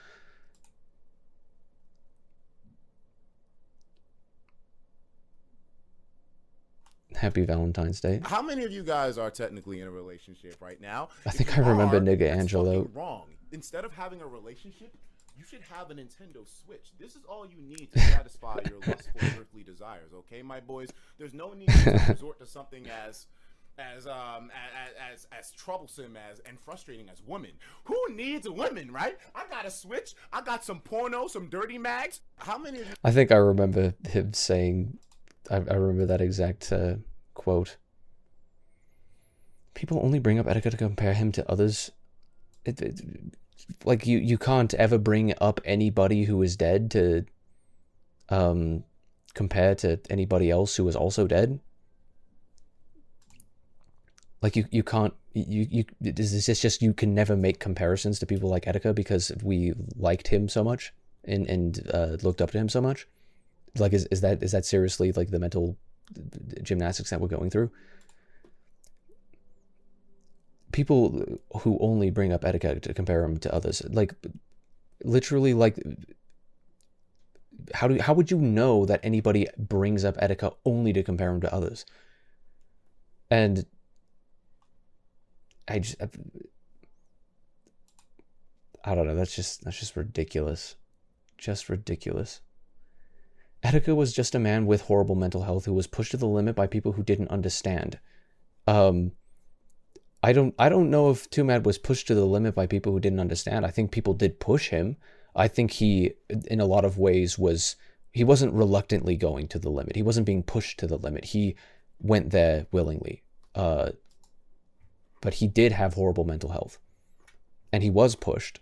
Happy Valentine's Day. How many of you guys are technically in a relationship right now? I think I remember Nigga Angelo. Wrong. Instead of having a relationship, you should have a Nintendo Switch. This is all you need to satisfy your lustful earthly desires, okay, my boys? There's no need to resort to something as troublesome and frustrating as women. Who needs women, right? I got a Switch. I got some porno, some dirty mags. How many of you... I think I remember him saying... I remember that exact quote. People only bring up Etika to compare him to others. Like, you can't ever bring up anybody who is dead to compare to anybody else who is also dead. Like, you can't, it's just, you can never make comparisons to people like Etika because we liked him so much and looked up to him so much. Like, is that seriously, like, the mental gymnastics that we're going through? People who only bring up Etika to compare him to others, like, literally, like, how would you know that anybody brings up Etika only to compare him to others? And I don't know. That's just ridiculous. Just ridiculous. Etika was just a man with horrible mental health who was pushed to the limit by people who didn't understand. I don't know if Tumad was pushed to the limit by people who didn't understand. I think people did push him. I think he, in a lot of ways, he wasn't reluctantly going to the limit. He wasn't being pushed to the limit. He went there willingly. But he did have horrible mental health. And he was pushed.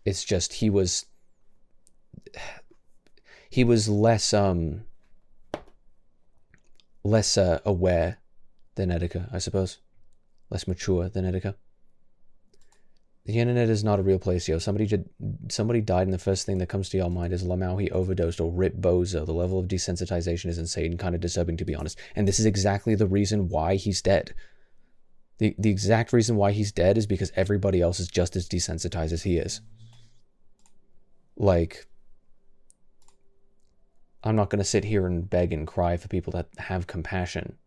It's just he was less aware than Etika, I suppose. Less mature than Etika. The internet is not a real place, yo. Somebody died, and the first thing that comes to your mind is Lamau, he overdosed, or Rip Bozo. The level of desensitization is insane, kind of disturbing, to be honest. And this is exactly the reason why he's dead. The exact reason why he's dead is because everybody else is just as desensitized as he is. Like, I'm not going to sit here and beg and cry for people that have compassion.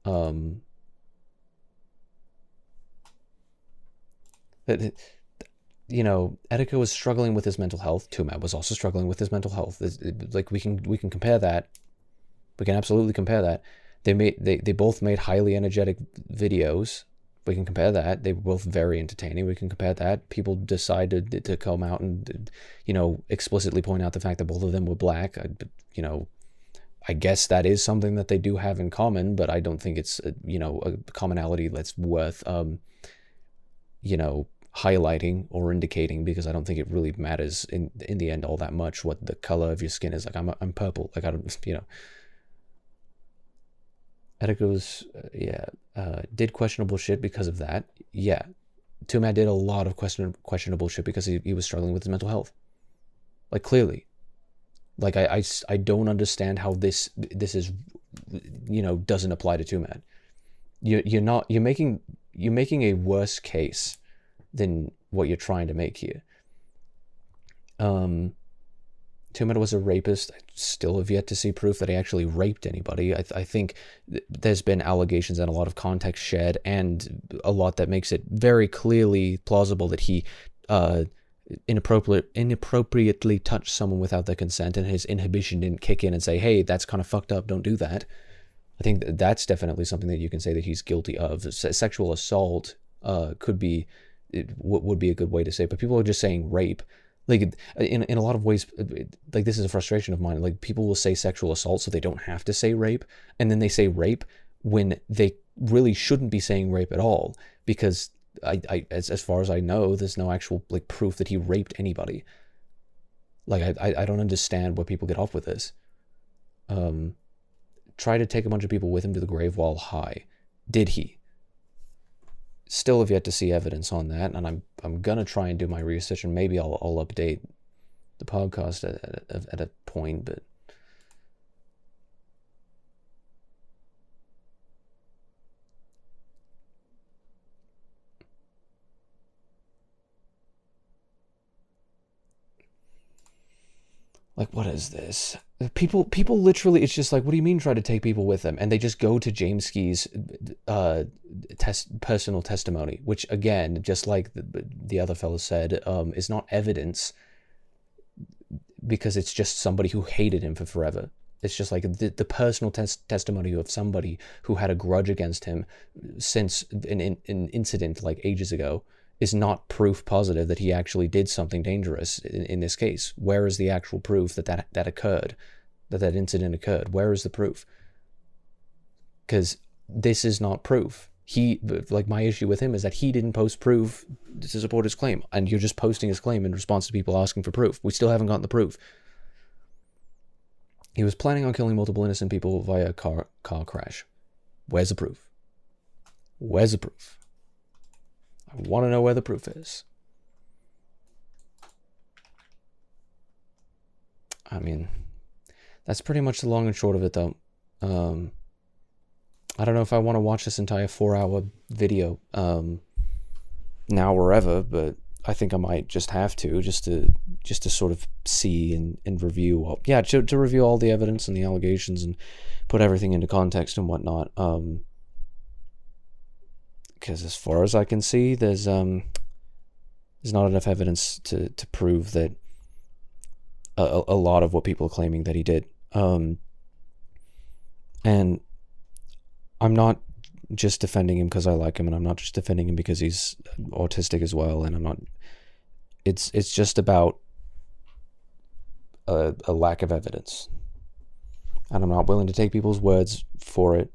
You know, Etika was struggling with his mental health. Tumad was also struggling with his mental health. Like, we can compare that. We can absolutely compare that. They both made highly energetic videos. We can compare that. They were both very entertaining. We can compare that. People decided to come out and, you know, explicitly point out the fact that both of them were black. You know, I guess that is something that they do have in common, but I don't think it's, you know, a commonality that's worth, you know, highlighting or indicating, because I don't think it really matters in the end all that much what the color of your skin is. Like, I'm purple. Like, I don't, you know. Etika was, did questionable shit because of that. Yeah. Tumad did a lot of questionable shit because he was struggling with his mental health. Like, clearly. Like, I don't understand how this is, you know, doesn't apply to Tumad. You're making a worse case than what you're trying to make here. Tumad was a rapist. I still have yet to see proof that he actually raped anybody. I think there's been allegations and a lot of context shared, and a lot that makes it very clearly plausible that he inappropriately touched someone without their consent, and his inhibition didn't kick in and say, hey, that's kind of fucked up, don't do that. I think that's definitely something that you can say that he's guilty of. Sexual assault would be a good way to say it, but people are just saying rape. Like, in a lot of ways, like, this is a frustration of mine. Like, people will say sexual assault so they don't have to say rape, and then they say rape when they really shouldn't be saying rape at all, because as far as I know, there's no actual, like, proof that he raped anybody. Like, I don't understand where people get off with this. Try to take a bunch of people with him to the grave while high. Did he? Still have yet to see evidence on that, and I'm gonna try and do my research, and maybe I'll update the podcast at a point, but like, what is this? People literally, it's just like, what do you mean try to take people with them? And they just go to Jameski's personal testimony, which, again, just like the other fellow said, is not evidence, because it's just somebody who hated him for forever. It's just like the personal testimony of somebody who had a grudge against him since an incident like ages ago is not proof positive that he actually did something dangerous in this case. Where is the actual proof that occurred, that incident occurred? Where is the proof? Because this is not proof. Like, my issue with him is that he didn't post proof to support his claim, and you're just posting his claim in response to people asking for proof. We still haven't gotten the proof. He was planning on killing multiple innocent people via a car crash. Where's the proof? Where's the proof? I want to know where the proof is. I mean, that's pretty much the long and short of it, though. I don't know if I want to watch this entire 4-hour video now or ever, but I think I might just have to, just to sort of see and review. To review all the evidence and the allegations and put everything into context and whatnot. because as far as I can see, there's not enough evidence to prove that a lot of what people are claiming that he did. And I'm not just defending him because I like him, and I'm not just defending him because he's autistic as well, and I'm not. It's just about a lack of evidence, and I'm not willing to take people's words for it.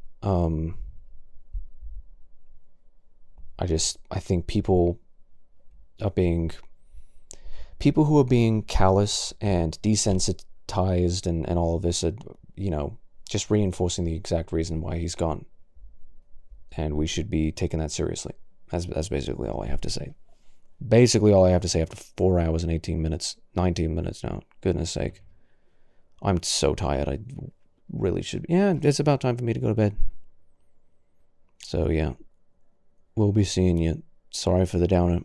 I think people who are being callous and desensitized and all of this are, just reinforcing the exact reason why he's gone. And we should be taking that seriously. That's basically all I have to say. Basically all I have to say after 4 hours and 19 minutes now. Goodness sake. I'm so tired. I really should. Yeah, it's about time for me to go to bed. So yeah. We'll be seeing you. Sorry for the downer.